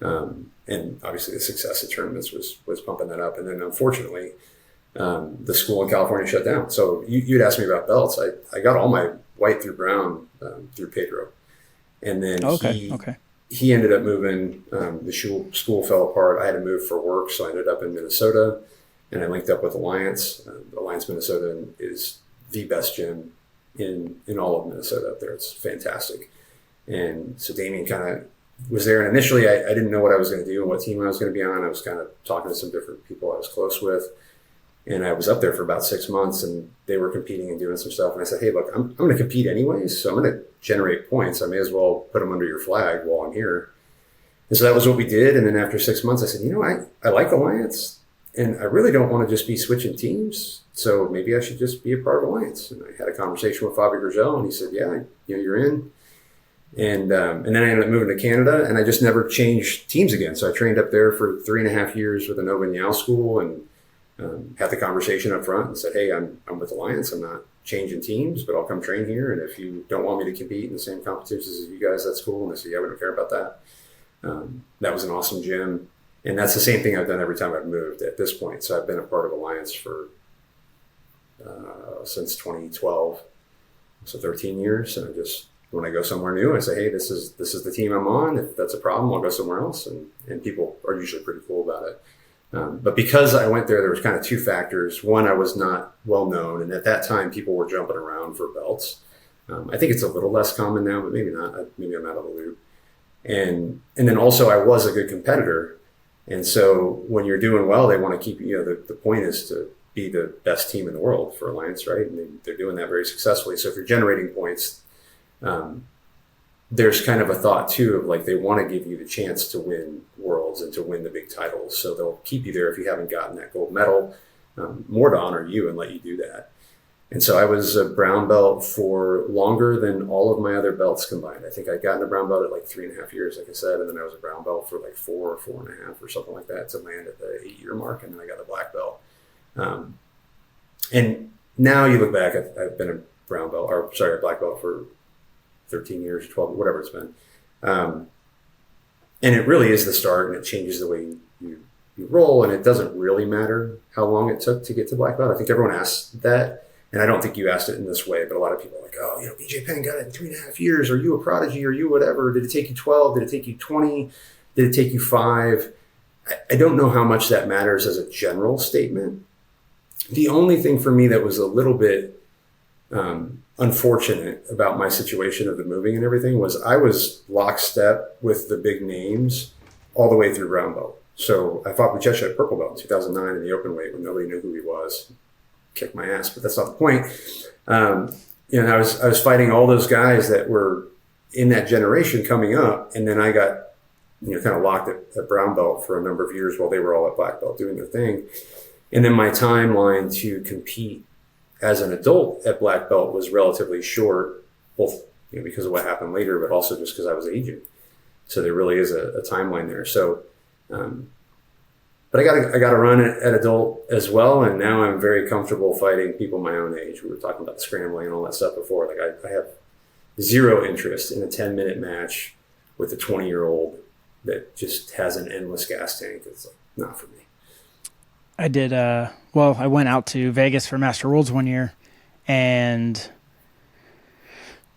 And obviously the success at tournaments was pumping that up. And then unfortunately, the school in California shut down. So you'd asked me about belts. I got all my white through brown through Pedro. And then he ended up moving. The school fell apart. I had to move for work, so I ended up in Minnesota, and I linked up with Alliance. Alliance Minnesota is the best gym in all of Minnesota up there. It's fantastic. And so Damien kind of was there. And initially, I didn't know what I was going to do and what team I was going to be on. I was kind of talking to some different people I was close with. And I was up there for about 6 months, and they were competing and doing some stuff. And I said, hey, look, I'm going to compete anyways, so I'm going to generate points. I may as well put them under your flag while I'm here. And so that was what we did. And then after 6 months, I said, I like Alliance, and I really don't want to just be switching teams. So maybe I should just be a part of Alliance. And I had a conversation with Fabi Gurgel, and he said, yeah, you're in. And then I ended up moving to Canada, and I just never changed teams again. So I trained up there for 3.5 years with the Nova Niao school, and had the conversation up front and said, hey, I'm with Alliance. I'm not changing teams, but I'll come train here. And if you don't want me to compete in the same competitions as you guys, that's cool. And they said, yeah, we don't care about that. That was an awesome gym. And that's the same thing I've done every time I've moved at this point. So I've been a part of Alliance for since 2012. So 13 years. And when I go somewhere new, I say, hey, this is the team I'm on. If that's a problem, I'll go somewhere else. And people are usually pretty cool about it. But because I went there was kind of two factors. One, I was not well known. And at that time, people were jumping around for belts. I think it's a little less common now, but maybe not. Maybe I'm out of the loop. And then also I was a good competitor. And so when you're doing well, they want to keep, the point is to be the best team in the world for Alliance, right? And they're doing that very successfully. So if you're generating points, there's kind of a thought too of like they want to give you the chance to win worlds and to win the big titles. So they'll keep you there if you haven't gotten that gold medal, more to honor you and let you do that. And so I was a brown belt for longer than all of my other belts combined. I think I got in a brown belt at like 3.5 years, like I said, and then I was a brown belt for like 4 or 4.5 or something like that to land at the 8-year mark. And then I got a black belt. And now you look back, I've been a black belt for 13 years, 12, whatever it's been. And it really is the start, and it changes the way you roll, and it doesn't really matter how long it took to get to black belt. I think everyone asks that, and I don't think you asked it in this way, but a lot of people are like, oh, BJ Penn got it in 3.5 years. Are you a prodigy? Are you whatever? Did it take you 12? Did it take you 20? Did it take you 5? I don't know how much that matters as a general statement. The only thing for me that was a little bit unfortunate about my situation of the moving and everything was I was lockstep with the big names all the way through brown belt. So I fought Buchecha at purple belt in 2009 in the open weight when nobody knew who he was. Kicked my ass, but that's not the point. you know, I was fighting all those guys that were in that generation coming up, and then I got, you know, kind of locked at brown belt for a number of years while they were all at black belt doing their thing. And then my timeline to compete as an adult at black belt was relatively short, both, you know, because of what happened later, but also just because I was aging. So there really is a timeline there. So, but I got to run at adult as well, and now I'm very comfortable fighting people my own age. We were talking about scrambling and all that stuff before. Like I have zero interest in a 10-minute match with a 20-year-old that just has an endless gas tank. It's like, not for me. I did. Well, I went out to Vegas for Master Worlds one year and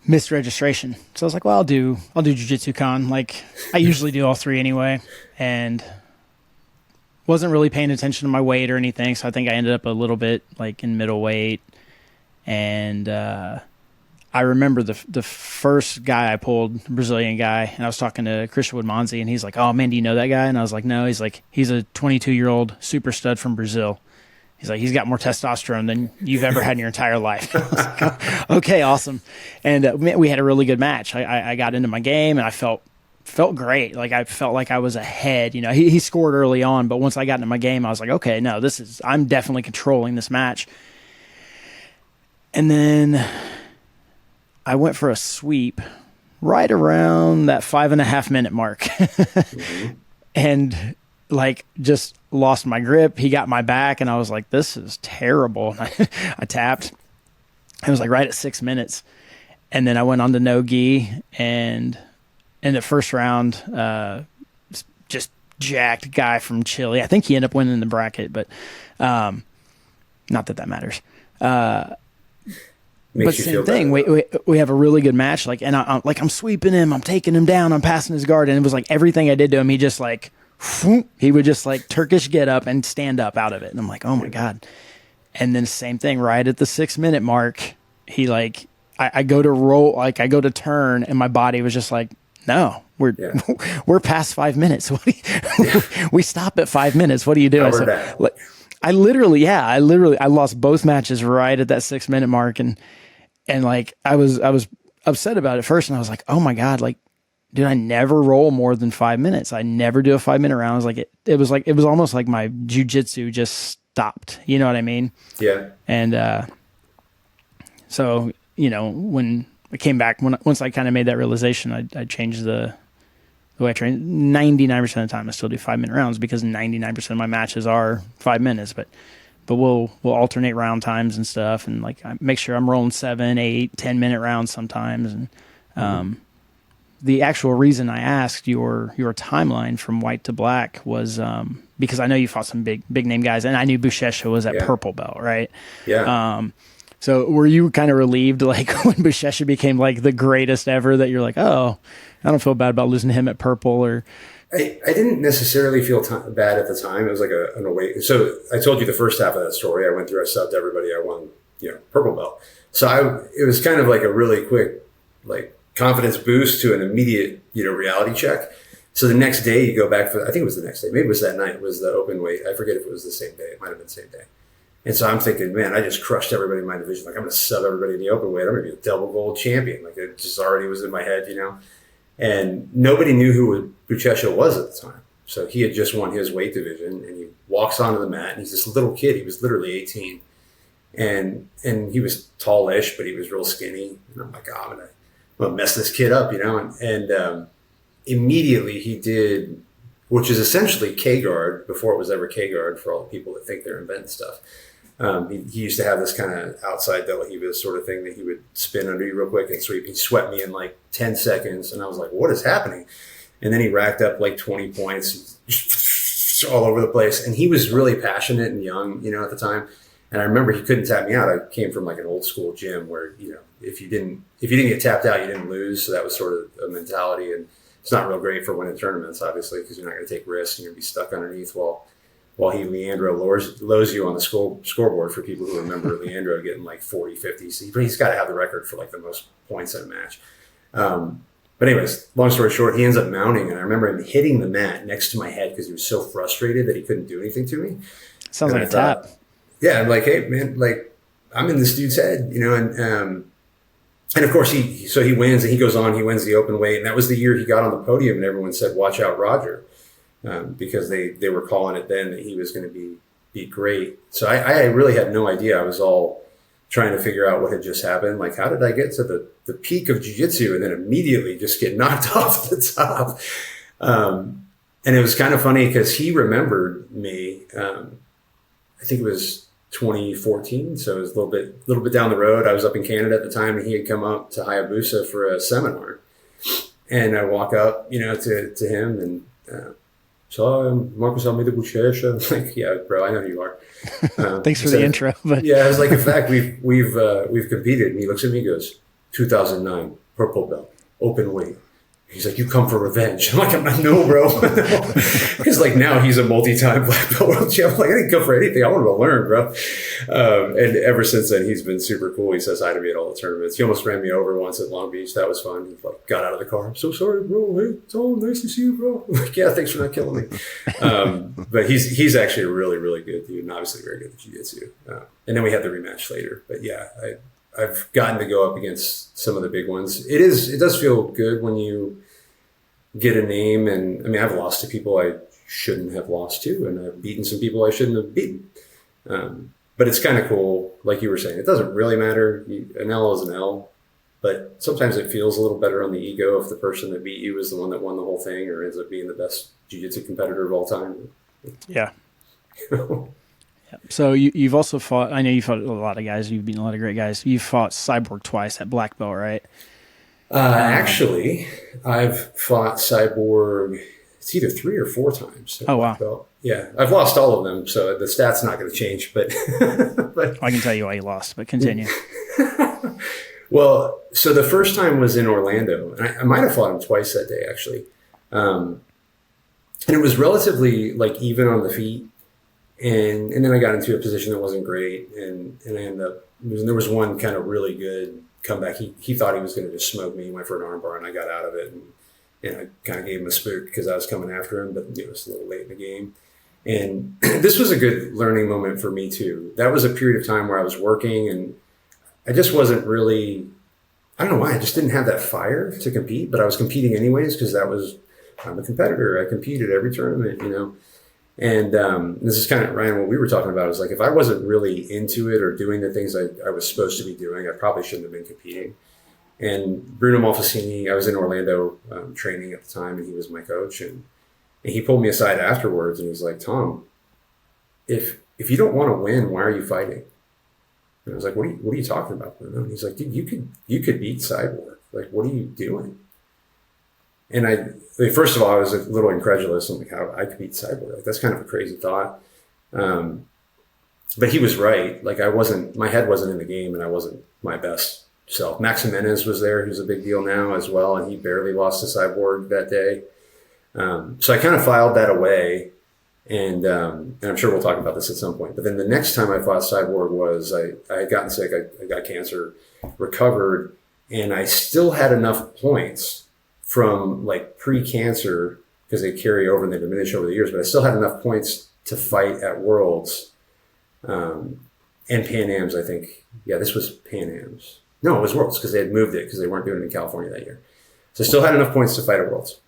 missed registration. So I was like, well, I'll do Jiu-Jitsu Con. Like I usually do all three anyway, and wasn't really paying attention to my weight or anything. So I think I ended up a little bit like in middleweight. And I remember the first guy I pulled, Brazilian guy, and I was talking to Christian Woodmanzi, and he's like, oh man, do you know that guy? And I was like, no. He's like, he's a 22-year-old super stud from Brazil. He's like, he's got more testosterone than you've ever had in your entire life. I was like, okay, awesome. And we had a really good match. I got into my game, and I felt great. Like I felt like I was ahead. You know, he scored early on, but once I got into my game, I was like, okay, no, I'm definitely controlling this match. And then I went for a sweep right around that 5.5 minute mark mm-hmm. and like just lost my grip. He got my back and I was like, this is terrible. I tapped. It was like right at 6 minutes. And then I went on to no gi, and in the first round, just jacked guy from Chile. I think he ended up winning the bracket, but not that matters. But same thing. We have a really good match. Like, and I'm sweeping him. I'm taking him down. I'm passing his guard. And it was like everything I did to him, he just like, he would just like Turkish get up and stand up out of it. And I'm like, oh my God. And then same thing, right at the 6 minute mark, he like, I go to roll, like I go to turn, and my body was just like, no, we're past 5 minutes. We stop at 5 minutes. What do you do? I lost both matches right at that 6 minute mark. And like, I was upset about it first, and I was like, oh my God, like, dude, I never roll more than 5 minutes. I never do a 5 minute round. I was like, it was almost like my jiu-jitsu just stopped. You know what I mean? Yeah. And, so, you know, when I came back, once I kind of made that realization, I changed the way I train. 99% of the time I still do 5 minute rounds, because 99% of my matches are 5 minutes, but we'll alternate round times and stuff. And like, I make sure I'm rolling 7, 8, 10 minute rounds sometimes. And, the actual reason I asked your timeline from white to black was, because I know you fought some big name guys, and I knew Buchecha was at purple belt, right? Yeah. So were you kind of relieved, like when Buchecha became like the greatest ever, that you're like, oh, I don't feel bad about losing to him at purple? Or I didn't necessarily feel bad at the time. It was like an away. So I told you the first half of that story. I went through, I subbed everybody. I won, purple belt. So it was kind of like a really quick, like, confidence boost to an immediate, reality check. So the next day you go back I think it was the next day. Maybe it was that night, was the open weight. I forget if it was the same day. It might've been the same day. And so I'm thinking, man, I just crushed everybody in my division. Like, I'm going to sub everybody in the open weight. I'm going to be a double gold champion. Like, it just already was in my head, And nobody knew who Buchecha was at the time. So he had just won his weight division, and he walks onto the mat, and he's this little kid. He was literally 18. And he was tallish, but he was real skinny. And I'm like, oh, I'm going to mess this kid up, And immediately he did, which is essentially K-guard before it was ever K-guard, for all the people that think they're inventing stuff. He used to have this kind of outside del Hivas sort of thing that he would spin under you real quick and sweep. He swept me in like 10 seconds, and I was like, what is happening? And then he racked up like 20 points all over the place. And he was really passionate and young, at the time. And I remember he couldn't tap me out. I came from like an old school gym where, if you didn't get tapped out, you didn't lose. So that was sort of a mentality. And it's not real great for winning tournaments, obviously, because you're not going to take risks, and you're going to be stuck underneath while he Leandro lows you on the scoreboard, for people who remember Leandro getting like 40, 50. So he's got to have the record for like the most points in a match. But anyways, long story short, he ends up mounting, and I remember him hitting the mat next to my head because he was so frustrated that he couldn't do anything to me. Sounds like a tap. Yeah, I'm like, hey man, like, I'm in this dude's head, And of course he wins and he goes on, he wins the open weight. And that was the year he got on the podium and everyone said, watch out, Roger. Because they were calling it then that he was going to be great. So I really had no idea. I was all trying to figure out what had just happened. Like, how did I get to the peak of jiu-jitsu and then immediately just get knocked off the top? And it was kind of funny because he remembered me. I think it was 2014. So it was a little bit down the road. I was up in Canada at the time and he had come up to Hayabusa for a seminar. And I walk up, to him and, so I'm Marcus Almeida Buchecha. I'm like, yeah, bro, I know who you are. Thanks for the intro. But yeah, I was like, in fact, we've competed. And he looks at me and goes, 2009, purple belt, open weight. He's like, you come for revenge. I'm like, no, bro. Because like now he's a multi-time black belt world champion. Like, I didn't come for anything. I wanted to learn, bro. And ever since then, he's been super cool. He says hi to me at all the tournaments. He almost ran me over once at Long Beach. That was fun. He like got out of the car. I'm so sorry, bro. Hey, Tom, nice to see you, bro. I'm like, yeah, thanks for not killing me. But he's actually a really, really good dude and obviously very good at jiu-jitsu. And then we had the rematch later. But yeah, I've gotten to go up against some of the big ones. It does feel good when you get a name, and I mean, I've lost to people I shouldn't have lost to, and I've beaten some people I shouldn't have beaten. But it's kind of cool, like you were saying. It doesn't really matter. An L is an L, but sometimes it feels a little better on the ego if the person that beat you is the one that won the whole thing or ends up being the best jiu-jitsu competitor of all time. Yeah. So you've also fought, I know you fought a lot of guys, you've beaten a lot of great guys. You've fought Cyborg twice at black belt, right? Actually, I've fought Cyborg, it's either 3 or 4 times. Oh, wow. Belt. Yeah, I've lost all of them, so the stat's not going to change, but I can tell you why you lost, but continue. Well, so the first time was in Orlando, and I might have fought him twice that day, actually. And it was relatively like even on the feet. And then I got into a position that wasn't great, and I ended up, there was one kind of really good comeback. He thought he was going to just smoke me. He went for an armbar, and I got out of it, and I kind of gave him a spook because I was coming after him, but it was a little late in the game. And this was a good learning moment for me too. That was a period of time where I was working, and I just wasn't really, I don't know why, I just didn't have that fire to compete, but I was competing anyways because I'm a competitor. I compete at every tournament, And this is kind of, Ryan, what we were talking about is like, if I wasn't really into it or doing the things I was supposed to be doing, I probably shouldn't have been competing. And Bruno Malfacini, I was in Orlando training at the time, and he was my coach. And he pulled me aside afterwards and he's like, Tom, if you don't want to win, why are you fighting? And I was like, what are you talking about, Bruno? And he's like, dude, you could beat Cyborg. Like, what are you doing? And first of all, I was a little incredulous. I'm like, how I could beat Cyborg? Like, that's kind of a crazy thought. But he was right. Like, my head wasn't in the game, and I wasn't my best self. Max Jimenez was there, who's a big deal now as well, and he barely lost to Cyborg that day. So I kind of filed that away, and I'm sure we'll talk about this at some point. But then the next time I fought Cyborg was I had gotten sick. I got cancer, recovered, and I still had enough points from like pre-cancer, because they carry over and they diminish over the years, but I still had enough points to fight at Worlds and Pan Ams, I think. Yeah, this was Pan Ams. No, it was Worlds because they had moved it because they weren't doing it in California that year. So I still had enough points to fight at Worlds.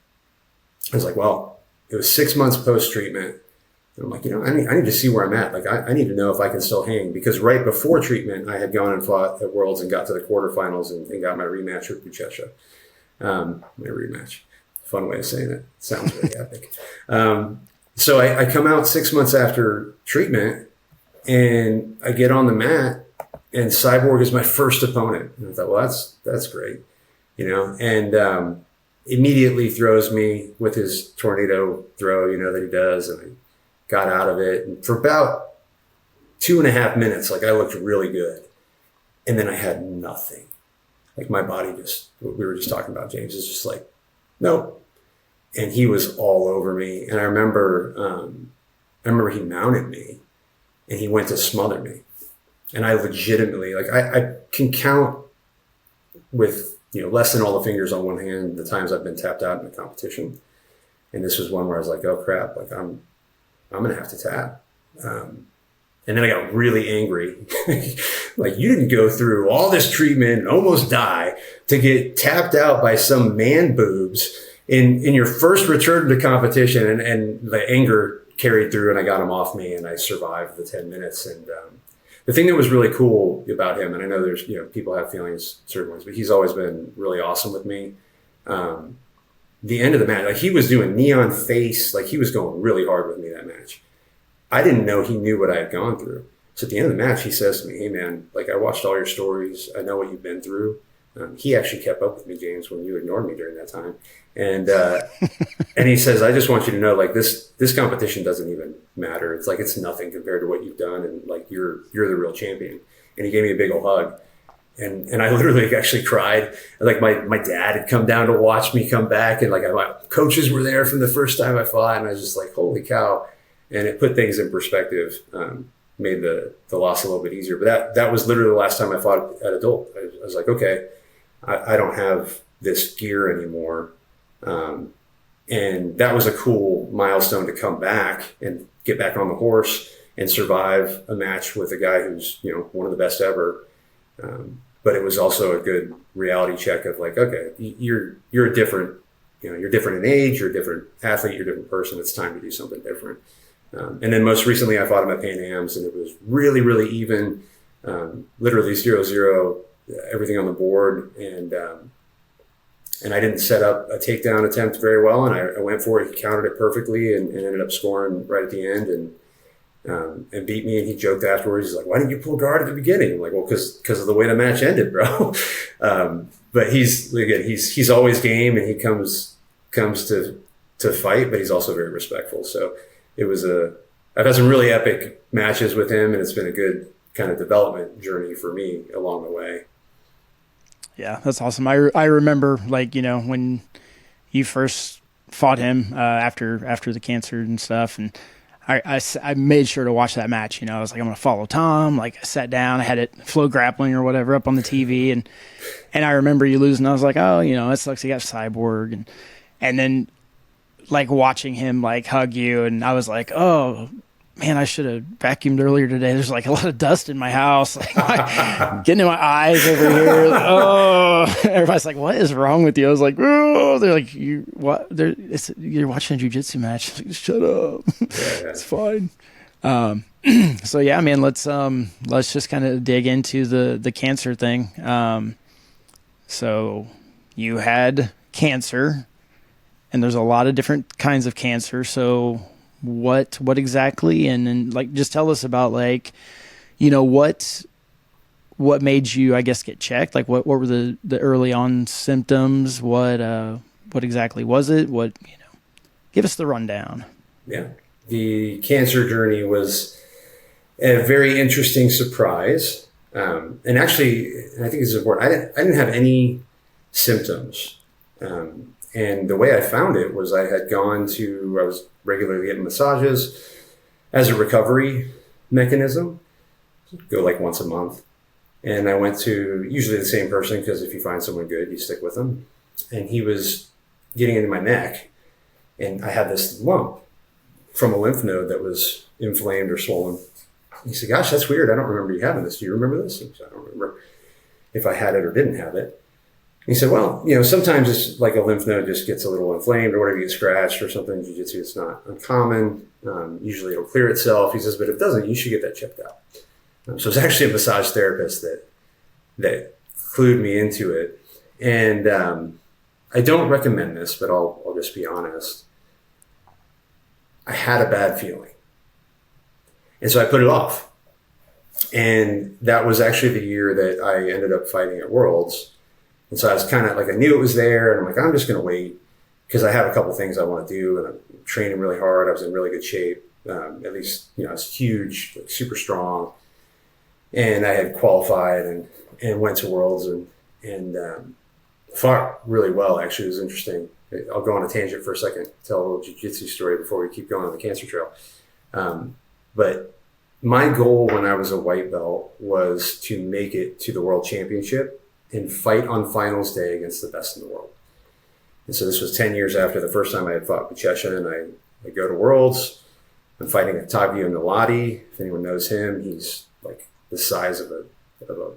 I was like, well, it was 6 months post-treatment. And I'm like, I need to see where I'm at. Like, I need to know if I can still hang, because right before treatment, I had gone and fought at Worlds and got to the quarterfinals and got my rematch with Buchecha. My rematch. Fun way of saying it. Sounds really epic. So I come out 6 months after treatment, and I get on the mat, and Cyborg is my first opponent. And I thought, well, that's great, and immediately throws me with his tornado throw, that he does, and I got out of it. And for about 2.5 minutes, like, I looked really good, and then I had nothing. Like, my body just, what we were just talking about, James, is just like, nope. And he was all over me. And I remember he mounted me and he went to smother me. And I legitimately, like, I can count with, less than all the fingers on one hand, the times I've been tapped out in a competition. And this was one where I was like, oh crap, like, I'm going to have to tap. And then I got really angry. Like, you didn't go through all this treatment and almost die to get tapped out by some man boobs in your first return to competition. And the anger carried through, and I got him off me, and I survived the 10 minutes. And the thing that was really cool about him, and I know there's, people have feelings, certain ones, but he's always been really awesome with me. The end of the match, like, he was doing neon face, like, he was going really hard with me that match. I didn't know he knew what I had gone through. So at the end of the match, he says to me, "Hey man, like, I watched all your stories. I know what you've been through." He actually kept up with me, James, when you ignored me during that time. And and he says, "I just want you to know, like, this competition doesn't even matter. It's like, it's nothing compared to what you've done, and like, you're the real champion." And he gave me a big old hug. And I literally actually cried. Like, my dad had come down to watch me come back, and like, my coaches were there from the first time I fought, and I was just like, holy cow. And it put things in perspective, made the loss a little bit easier. But that was literally the last time I fought at adult. I was like, okay, I don't have this gear anymore. And that was a cool milestone to come back and get back on the horse and survive a match with a guy who's, one of the best ever. But it was also a good reality check of like, okay, you're a different, you're different in age, you're a different athlete, you're a different person. It's time to do something different. And then most recently I fought him at Pan Am's, and it was really, really even, literally 0-0, everything on the board. And I didn't set up a takedown attempt very well. And I went for it. He countered it perfectly and ended up scoring right at the end. And beat me, and he joked afterwards. He's like, "Why didn't you pull guard at the beginning?" I'm like, "Well, because of the way the match ended, bro." But he's always game, and he comes to fight, but he's also very respectful. So I've had some really epic matches with him, and it's been a good kind of development journey for me along the way. Yeah, that's awesome. I remember, like, when you first fought him after the cancer and stuff, and I made sure to watch that match. I was like, I'm going to follow Tom. Like, I sat down, I had it Flow Grappling or whatever up on the TV. And I remember you losing. I was like, oh, it sucks. You got Cyborg. And then like watching him like hug you. And I was like, oh man, I should have vacuumed earlier today. There's like a lot of dust in my house, like, getting in my eyes over here. Like, oh, everybody's like, what is wrong with you? I was like, oh, they're like, you're watching a jiu-jitsu match. Like, shut up. Yeah. It's fine. So yeah, man, let's just kind of dig into the cancer thing. So you had cancer, and there's a lot of different kinds of cancer. So what exactly, and like, just tell us about, like, what made you, I guess, get checked? Like, what were the early on symptoms? What exactly was it? Give us the rundown. Yeah. The cancer journey was a very interesting surprise. And actually, I think it's important. I didn't have any symptoms. And the way I found it was I was regularly getting massages as a recovery mechanism, go like once a month. And I went to usually the same person, because if you find someone good, you stick with them. And he was getting into my neck, and I had this lump from a lymph node that was inflamed or swollen. He said, "Gosh, that's weird. I don't remember you having this. Do you remember this?" I said, "I don't remember if I had it or didn't have it." He said, "Well, sometimes it's like a lymph node just gets a little inflamed, or whatever, you get scratched or something. Jiu-jitsu, it's not uncommon. Usually it'll clear itself." He says, "But if it doesn't, you should get that checked out." So it's actually a massage therapist that clued me into it. And I don't recommend this, but I'll just be honest. I had a bad feeling. And so I put it off. And that was actually the year that I ended up fighting at Worlds. And so I was kind of like, I knew it was there, and I'm like, I'm just going to wait, because I have a couple things I want to do, and I'm training really hard. I was in really good shape. At least, I was huge, like, super strong. And I had qualified and went to Worlds and fought really well, actually. It was interesting. I'll go on a tangent for a second, tell a little jiu-jitsu story before we keep going on the cancer trail. But my goal when I was a white belt was to make it to the World Championship and fight on finals day against the best in the world. And so this was 10 years after the first time I had fought Buchecha, and I go to Worlds. I'm fighting Abreu and Marcus. If anyone knows him, he's like the size of a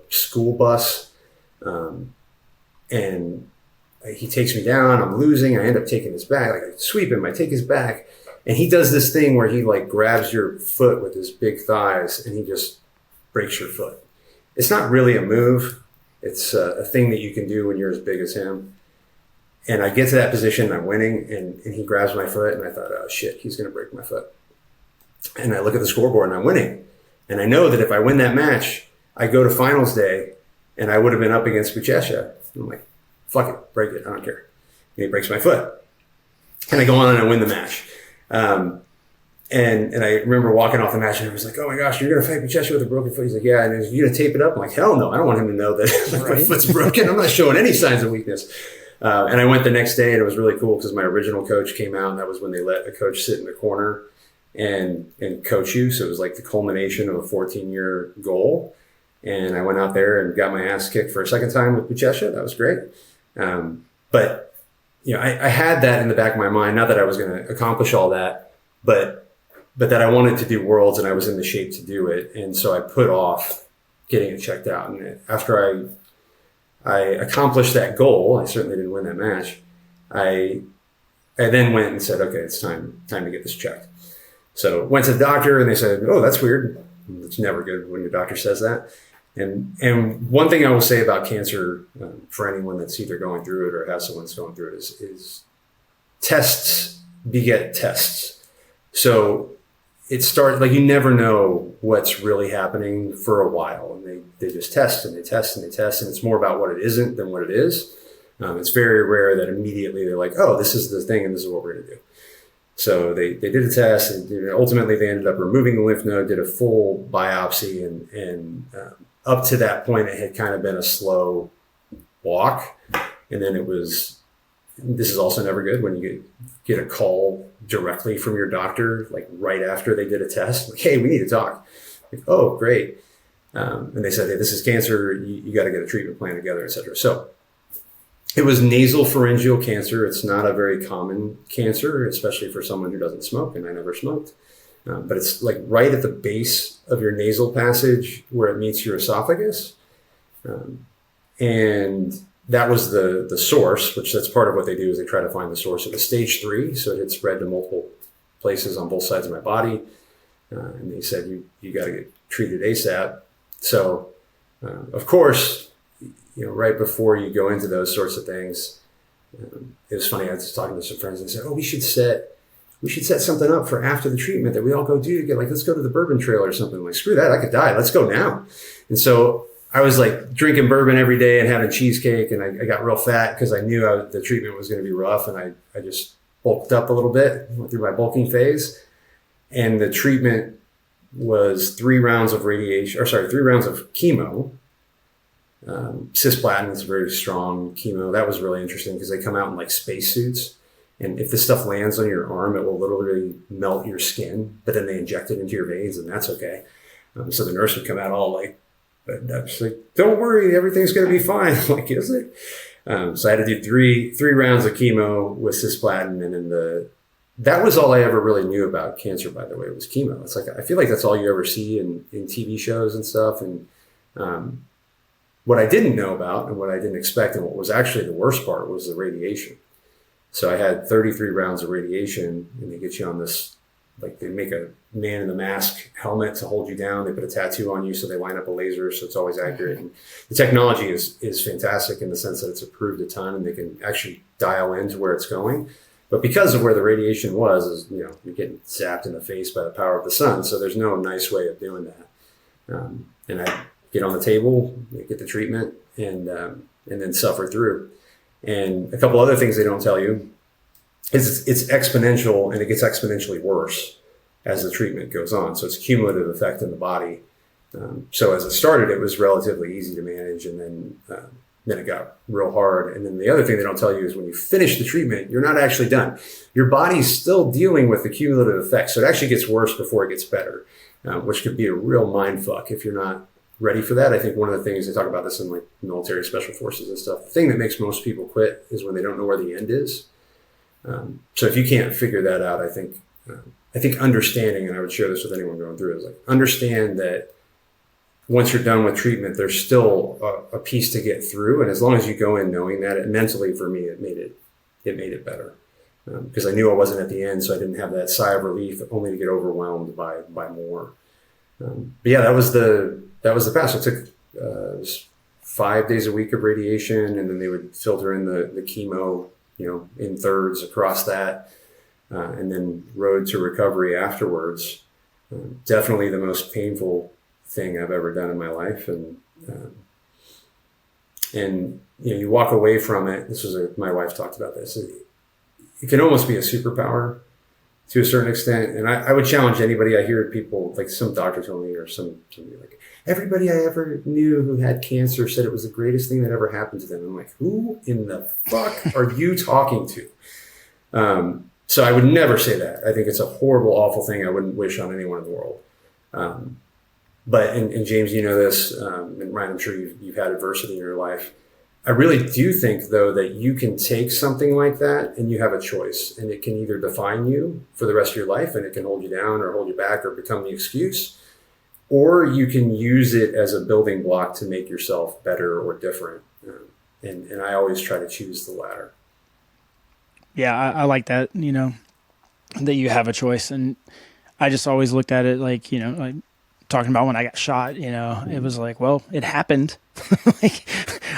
school bus. And he takes me down, I'm losing. I end up taking his back. Like I sweep him, I take his back. And he does this thing where he like grabs your foot with his big thighs and he just breaks your foot. It's not really a move. It's a thing that you can do when you're as big as him. And I get to that position, I'm winning, and he grabs my foot, and I thought, oh shit, he's going to break my foot. And I look at the scoreboard, and I'm winning. And I know that if I win that match, I go to finals day, and I would have been up against Buchecha. I'm like, fuck it, break it, I don't care. And he breaks my foot. And I go on and I win the match. And I remember walking off the match, and I was like, oh my gosh, you're going to fight Buchecha with a broken foot? He's like, yeah. And you're going to tape it up? I'm like, hell no, I don't want him to know that my foot's broken. I'm not showing any signs of weakness. And I went the next day, and it was really cool because my original coach came out, and that was when they let a coach sit in the corner and coach you. So it was like the culmination of a 14-year goal. And I went out there and got my ass kicked for a second time with Buchecha. That was great. But, you know, I had that in the back of my mind, not that I was going to accomplish all that, but that I wanted to do Worlds and I was in the shape to do it. And so I put off getting it checked out. And after I accomplished that goal, I certainly didn't win that match, I then went and said, okay, it's time to get this checked. So went to the doctor and they said, oh, that's weird. It's never good when your doctor says that. And one thing I will say about cancer for anyone that's either going through it or has someone that's going through it is tests beget tests. So it started, like, you never know what's really happening for a while. And they just test and they test and they test. And it's more about what it isn't than what it is. It's very rare that immediately they're like, oh, this is the thing and this is what we're going to do. So they did a test, and ultimately they ended up removing the lymph node, did a full biopsy, and up to that point it had kind of been a slow walk. And then this is also never good when you get a call directly from your doctor, like right after they did a test, like, hey, we need to talk. Like, oh, great. And they said, hey, this is cancer. You got to get a treatment plan together, et cetera. So it was nasal pharyngeal cancer. It's not a very common cancer, especially for someone who doesn't smoke, and I never smoked. But it's like right at the base of your nasal passage where it meets your esophagus. And that was the source, which that's part of what they do is they try to find the source. It was stage 3, so it had spread to multiple places on both sides of my body. And they said, you got to get treated ASAP. So, of course, you know, right before you go into those sorts of things, it was funny. I was talking to some friends and they said, oh, we should set something up for after the treatment that we all go do. Let's go to the bourbon trail or something. Like, screw that, I could die. Let's go now. And so I was like drinking bourbon every day and having cheesecake, and I got real fat because I knew the treatment was going to be rough, and I just bulked up a little bit, went through my bulking phase. And the treatment was 3 rounds of chemo. Cisplatin is very strong chemo. That was really interesting because they come out in like spacesuits. And if this stuff lands on your arm, it will literally melt your skin, but then they inject it into your veins, and that's okay. So the nurse would come out all like, she's like, don't worry, everything's going to be fine. I'm like, is it? So I had to do three rounds of chemo with cisplatin. And then that was all I ever really knew about cancer, by the way, was chemo. It's like, I feel like that's all you ever see in TV shows and stuff. And what I didn't know about and what I didn't expect, and what was actually the worst part, was the radiation. So I had 33 rounds of radiation, and they get you on this, like, they make a man in the mask helmet to hold you down. They put a tattoo on you, so they line up a laser, so it's always accurate. And the technology is fantastic in the sense that it's approved a ton, and they can actually dial into where it's going. But because of where the radiation was, you're getting zapped in the face by the power of the sun. So there's no nice way of doing that. And I get on the table, get the treatment, and then suffer through. And a couple other things they don't tell you is it's exponential, and it gets exponentially worse as the treatment goes on. So it's a cumulative effect in the body. So as it started, it was relatively easy to manage, and then it got real hard. And then the other thing they don't tell you is when you finish the treatment, you're not actually done. Your body's still dealing with the cumulative effects. So it actually gets worse before it gets better, which could be a real mind fuck if you're not ready for that. I think one of the things they talk about this in like military special forces and stuff, the thing that makes most people quit is when they don't know where the end is. So if you can't figure that out, I think understanding, and I would share this with anyone going through, is like, understand that once you're done with treatment, there's still a piece to get through. And as long as you go in knowing that, mentally for me, it made it better. Because I knew I wasn't at the end, so I didn't have that sigh of relief, only to get overwhelmed by more. But yeah, that was the pass. I took it was 5 days a week of radiation, and then they would filter in the chemo, in thirds across that, and then road to recovery afterwards. Definitely the most painful thing I've ever done in my life, and you walk away from it. My wife talked about this. It can almost be a superpower to a certain extent. And I would challenge anybody. I hear people, like some doctor told me, or somebody like, everybody I ever knew who had cancer said it was the greatest thing that ever happened to them. I'm like, who in the fuck are you talking to? So I would never say that. I think it's a horrible, awful thing I wouldn't wish on anyone in the world. But, and James, you know this, and Ryan, I'm sure you've had adversity in your life. I really do think, though, that you can take something like that and you have a choice, and it can either define you for the rest of your life and it can hold you down or hold you back or become the excuse, or you can use it as a building block to make yourself better or different. And I always try to choose the latter. Yeah, I like that, that you have a choice. And I just always looked at it like, like talking about when I got shot, it was like, well, it happened. Like,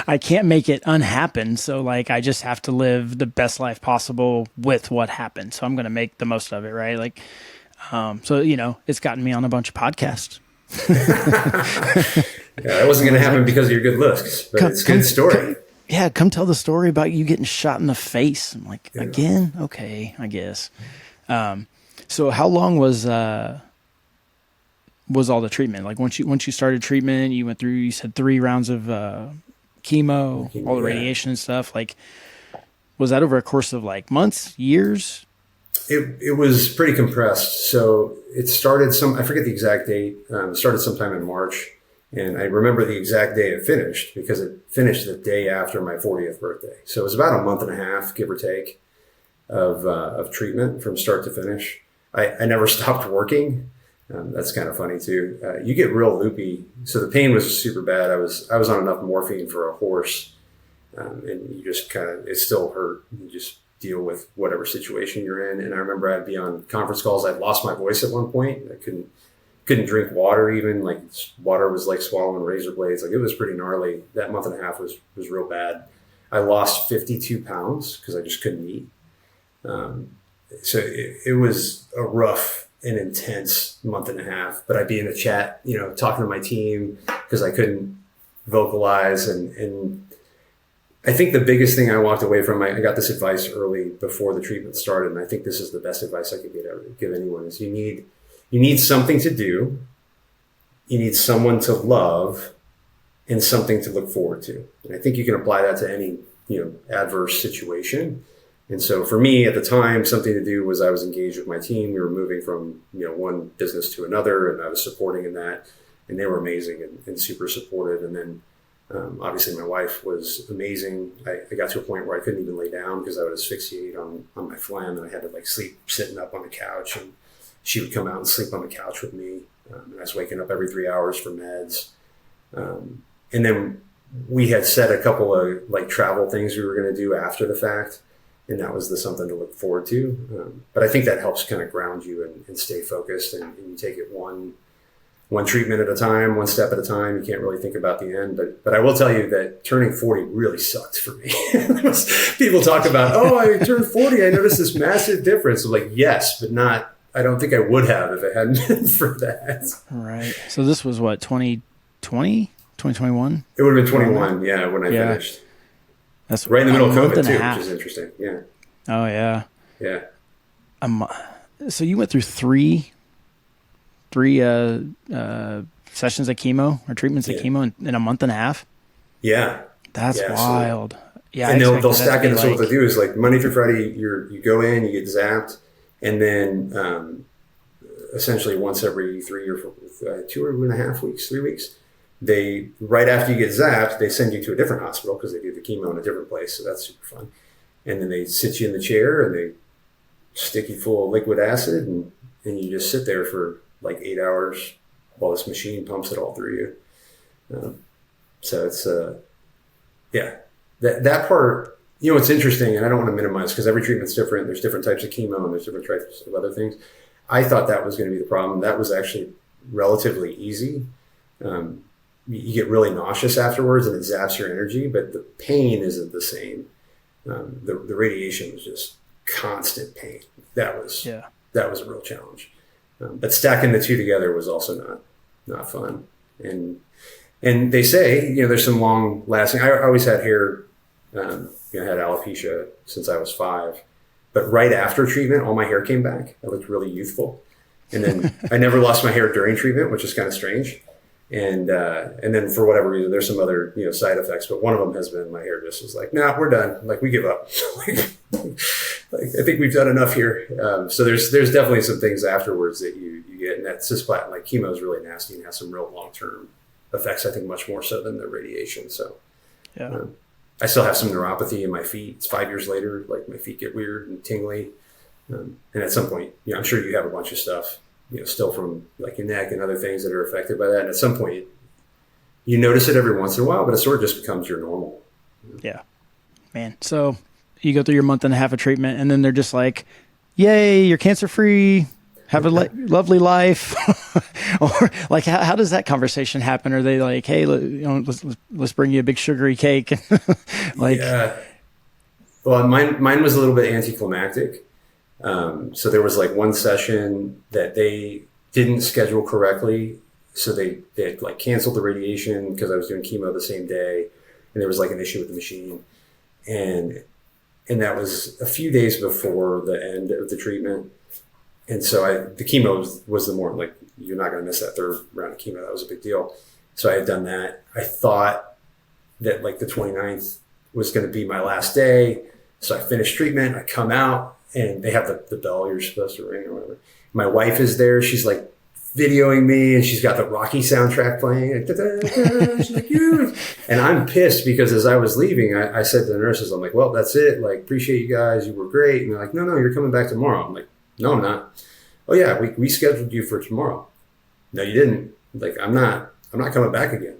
I can't make it unhappen. So like, I just have to live the best life possible with what happened. So I'm going to make the most of it. Right. Like, so, it's gotten me on a bunch of podcasts. Yeah, that wasn't going to happen because of your good looks, but it's a good story. Come tell the story about you getting shot in the face. I'm like, again? Okay, I guess. So how long was all the treatment? Like once you started treatment, you went through, you said 3 rounds of chemo, all the radiation and stuff. Like, was that over a course of like months, years? It was pretty compressed. So it started I forget the exact date. It started sometime in March. And I remember the exact day it finished because it finished the day after my 40th birthday. So it was about a month and a half, give or take, of treatment from start to finish. I never stopped working. That's kind of funny too. You get real loopy. So the pain was super bad. I was on enough morphine for a horse, and you just it still hurt. You just deal with whatever situation you're in. And I remember I'd be on conference calls. I'd lost my voice at one point. I couldn't drink water even. Like, water was like swallowing razor blades. Like, it was pretty gnarly. That month and a half was real bad. I lost 52 pounds because I just couldn't eat. So it was a rough and intense month and a half, but I'd be in the chat, talking to my team because I couldn't vocalize. And I think the biggest thing I walked away from, I got this advice early before the treatment started. And I think this is the best advice I could give anyone, is you need something to do. You need someone to love and something to look forward to. And I think you can apply that to any, adverse situation. And so for me at the time, something to do was I was engaged with my team. We were moving from, one business to another, and I was supporting in that, and they were amazing and super supportive. And then obviously my wife was amazing. I got to a point where I couldn't even lay down because I would asphyxiate on my phlegm, and I had to like sleep sitting up on the couch, and she would come out and sleep on the couch with me. And I was waking up every 3 hours for meds. And then we had set a couple of like travel things we were going to do after the fact. And that was something to look forward to. But I think that helps kind of ground you and stay focused. And you take it one treatment at a time, one step at a time. You can't really think about the end. But I will tell you that turning 40 really sucked for me. People talk about, I turned 40. I noticed this massive difference. I'm like, yes, but not. I don't think I would have if it hadn't been for that. Right. So this was what, 2020, 2021? It would have been 21, when I finished. That's right in the middle of COVID too, which is interesting. Yeah. Oh yeah. Yeah. So you went through three sessions of chemo or treatments of chemo in a month and a half. Yeah. That's wild. Yeah. And they'll stack it. So what they do is like Monday through Friday, you go in, you get zapped. And then essentially once every 3 or 2.5 weeks, 3 weeks, right after you get zapped, they send you to a different hospital because they do the chemo in a different place. So that's super fun. And then they sit you in the chair and they stick you full of liquid acid and you just sit there for like 8 hours while this machine pumps it all through you. So it's, that part, it's interesting, and I don't want to minimize because every treatment's different. There's different types of chemo and there's different types of other things. I thought that was going to be the problem. That was actually relatively easy. You get really nauseous afterwards and it zaps your energy, but the pain isn't the same. The radiation was just constant pain. That was a real challenge. But stacking the two together was also not fun. And they say, there's some long lasting, I always had hair, I had alopecia since I was 5, but right after treatment, all my hair came back. I looked really youthful. And then I never lost my hair during treatment, which is kind of strange. And then for whatever reason, there's some other, side effects, but one of them has been my hair just was like, nah, we're done. Like we give up. I think we've done enough here. So there's definitely some things afterwards that you get, and that cisplatin, like chemo is really nasty and has some real long-term effects, I think much more so than the radiation. So I still have some neuropathy in my feet. It's 5 years later, like my feet get weird and tingly. And at some point, I'm sure you have a bunch of stuff, still from like your neck and other things that are affected by that. And at some point, you notice it every once in a while, but it sort of just becomes your normal. Yeah, man. So you go through your month and a half of treatment, and then they're just like, yay, you're cancer free. Have a lovely life. Or like, how does that conversation happen? Are they like, hey, let's bring you a big sugary cake? Well, mine was a little bit anticlimactic. So there was like one session that they didn't schedule correctly. So they had like canceled the radiation because I was doing chemo the same day, and there was like an issue with the machine. And that was a few days before the end of the treatment. And so the chemo was the more like, you're not going to miss that third round of chemo. That was a big deal. So I had done that. I thought that like the 29th was going to be my last day. So I finished treatment. I come out and they have the bell you're supposed to ring or whatever. My wife is there. She's like videoing me and she's got the Rocky soundtrack playing. She's like, yeah. And I'm pissed because as I was leaving, I said to the nurses, I'm like, well, that's it. Like, appreciate you guys. You were great. And they're like, no, you're coming back tomorrow. I'm like, no, I'm not. Oh yeah, we scheduled you for tomorrow. No, you didn't. Like, I'm not coming back again.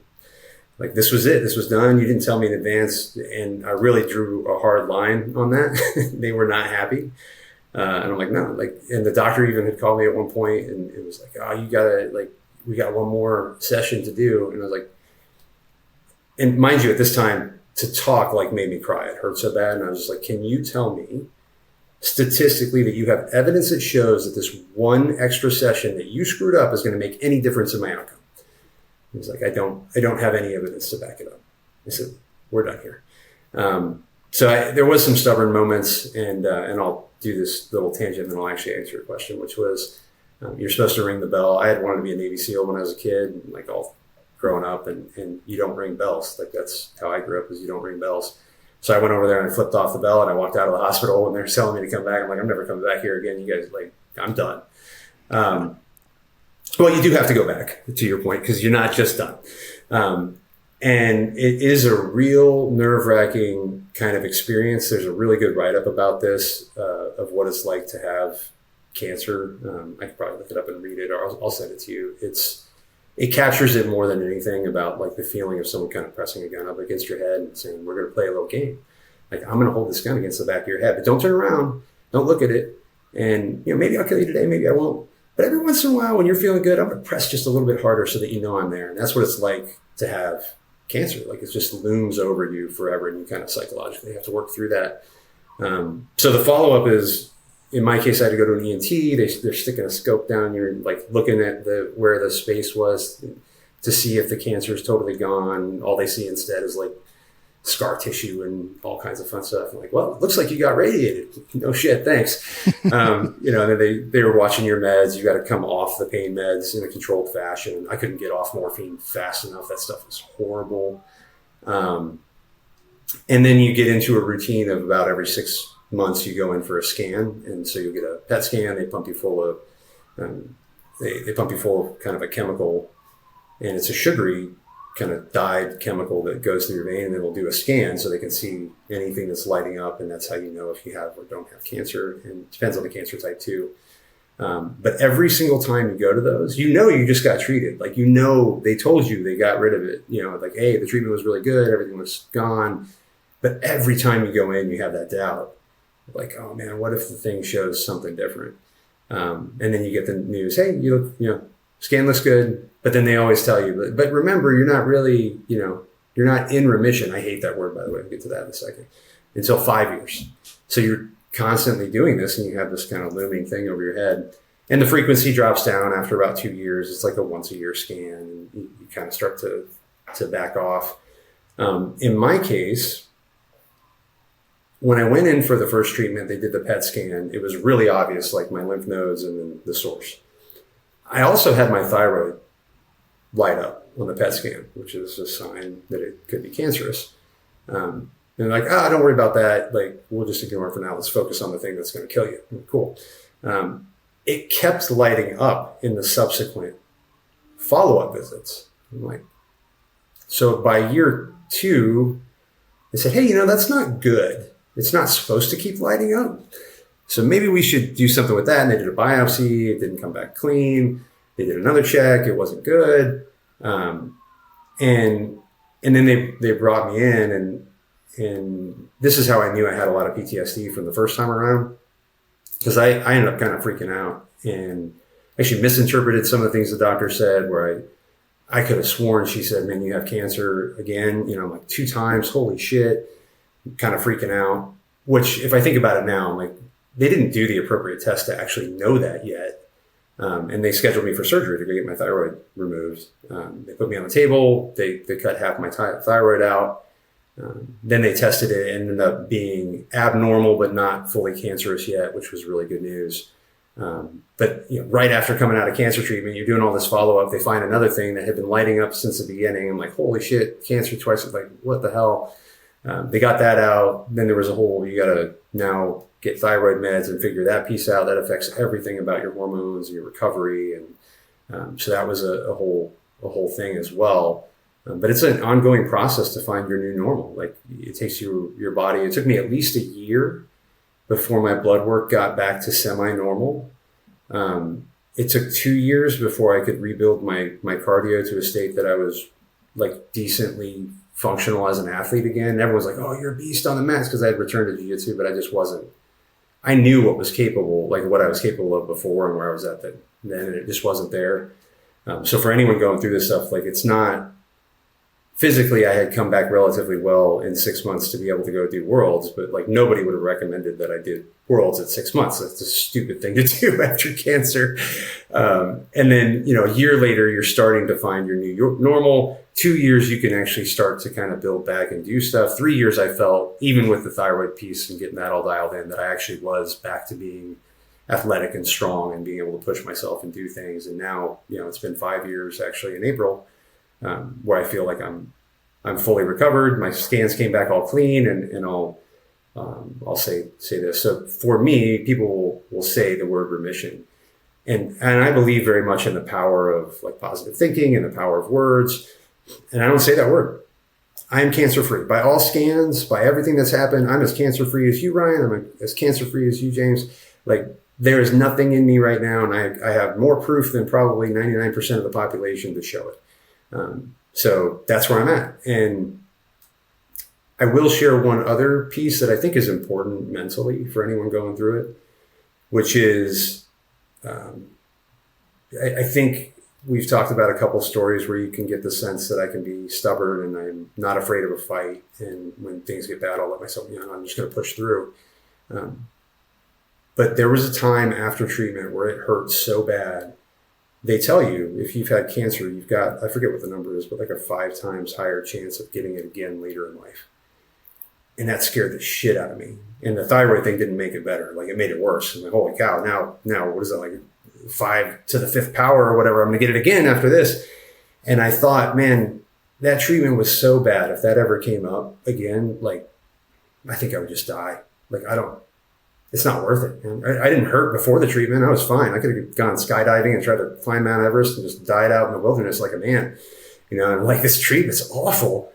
Like, this was it. This was done. You didn't tell me in advance. And I really drew a hard line on that. They were not happy. And I'm like, no, like, and the doctor even had called me at one point and it was like, oh, you gotta, like, we got one more session to do. And I was like, and mind you, at this time to talk like made me cry. It hurt so bad. And I was just like, can you tell me statistically that you have evidence that shows that this one extra session that you screwed up is going to make any difference in my outcome? He was like, I don't have any evidence to back it up. I said, we're done here. So there was some stubborn moments, and I'll do this little tangent and I'll actually answer your question, which was, you're supposed to ring the bell. I had wanted to be a Navy SEAL when I was a kid, like all growing up, and you don't ring bells. Like that's how I grew up, is you don't ring bells. So I went over there and I flipped off the bell and I walked out of the hospital and they're telling me to come back. I'm like, I'm never coming back here again. You guys, like, I'm done. Well, you do have to go back, to your point, because you're not just done. And it is a real nerve-wracking kind of experience. There's a really good write-up about this, of what it's like to have cancer. I could probably look it up and read it, or I'll send it to you. It captures it more than anything about like the feeling of someone kind of pressing a gun up against your head and saying, we're going to play a little game. Like, I'm going to hold this gun against the back of your head, but don't turn around. Don't look at it. And, maybe I'll kill you today. Maybe I won't. But every once in a while, when you're feeling good, I'm going to press just a little bit harder so that you know I'm there. And that's what it's like to have cancer. Like, it just looms over you forever and you kind of psychologically have to work through that. So the follow-up is, in my case, I had to go to an ENT. They're sticking a scope down. You're like looking at where the space was to see if the cancer is totally gone. All they see instead is like scar tissue and all kinds of fun stuff. I'm like, well, it looks like you got radiated. No shit, thanks. And then they were watching your meds. You got to come off the pain meds in a controlled fashion. I couldn't get off morphine fast enough. That stuff was horrible. And then you get into a routine of about every 6 months you go in for a scan, and so you get a PET scan. They pump you full of they pump you full of kind of a chemical, and it's a sugary kind of dyed chemical that goes through your vein, and then they'll do a scan so they can see anything that's lighting up, and that's how you know if you have or don't have cancer. And it depends on the cancer type too. But every single time you go to those, you just got treated. Like, they told you they got rid of it. Like, hey, the treatment was really good. Everything was gone. But every time you go in, you have that doubt. Like, oh man, what if the thing shows something different? And then you get the news, hey, you look, scan looks good. But then they always tell you, but remember, you're not really, you're not in remission. I hate that word, by the way. We'll get to that in a second. Until 5 years. So you're constantly doing this, and you have this kind of looming thing over your head. And the frequency drops down after about 2 years. It's like a once a year scan, and you kind of start to back off. In my case, when I went in for the first treatment, they did the PET scan. It was really obvious, like my lymph nodes and then the source. I also had my thyroid light up on the PET scan, which is a sign that it could be cancerous. And like, don't worry about that. Like, we'll just ignore it for now. Let's focus on the thing that's going to kill you. Cool. It kept lighting up in the subsequent follow-up visits. I'm like, so by year 2, they said, hey, that's not good. It's not supposed to keep lighting up. So maybe we should do something with that. And they did a biopsy. It didn't come back clean. They did another check. It wasn't good. And then they brought me in, and this is how I knew I had a lot of PTSD from the first time around, because I ended up kind of freaking out and actually misinterpreted some of the things the doctor said, where I could have sworn she said, man, you have cancer again. I'm like, 2 times. Holy shit. I'm kind of freaking out, which if I think about it now, I'm like, they didn't do the appropriate test to actually know that yet. And they scheduled me for surgery to go get my thyroid removed. They put me on the table. They cut half my thyroid out. Then they tested it. It ended up being abnormal, but not fully cancerous yet, which was really good news. But right after coming out of cancer treatment, you're doing all this follow-up. They find another thing that had been lighting up since the beginning. I'm like, holy shit, cancer twice. I'm like, what the hell? They got that out. Then there was you got to now get thyroid meds and figure that piece out. That affects everything about your hormones and your recovery. And so that was a whole thing as well. But it's an ongoing process to find your new normal. Like, it takes your body. It took me at least a year before my blood work got back to semi-normal. It took 2 years before I could rebuild my cardio to a state that I was like decently functional as an athlete again. Everyone's like, oh, you're a beast on the mats, because I had returned to jiu-jitsu, but I just wasn't. I knew what I was capable of before and where I was at then, and it just wasn't there. So for anyone going through this stuff, like, it's not physically, I had come back relatively well in 6 months to be able to go do Worlds, but like, nobody would have recommended that I did Worlds at 6 months. That's a stupid thing to do after cancer. And then, a year later, you're starting to find your new normal. 2 years, you can actually start to kind of build back and do stuff. 3 years, I felt, even with the thyroid piece and getting that all dialed in, that I actually was back to being athletic and strong and being able to push myself and do things. And now, it's been 5 years actually in April, where I feel like I'm fully recovered. My scans came back all clean, and I'll say this. So for me, people will say the word remission. And I believe very much in the power of like positive thinking and the power of words. And I don't say that word. I am cancer-free by all scans, by everything that's happened. I'm as cancer-free as you, Ryan. I'm as cancer-free as you, James. Like, there is nothing in me right now. And I have more proof than probably 99% of the population to show it. So that's where I'm at. And I will share one other piece that I think is important mentally for anyone going through it, which is, I think we've talked about a couple stories where you can get the sense that I can be stubborn and I'm not afraid of a fight. And when things get bad, I'll let myself, I'm just going to push through. But there was a time after treatment where it hurt so bad. They tell you if you've had cancer, you've got, I forget what the number is, but like a 5 times higher chance of getting it again later in life. And that scared the shit out of me. And the thyroid thing didn't make it better. Like, it made it worse. I'm like, holy cow, now what is that, like 5 to the 5th power or whatever? I'm going to get it again after this. And I thought, man, that treatment was so bad. If that ever came up again, like, I think I would just die. Like, it's not worth it. I didn't hurt before the treatment. I was fine. I could have gone skydiving and tried to climb Mount Everest and just died out in the wilderness like a man, and like, this treatment's awful.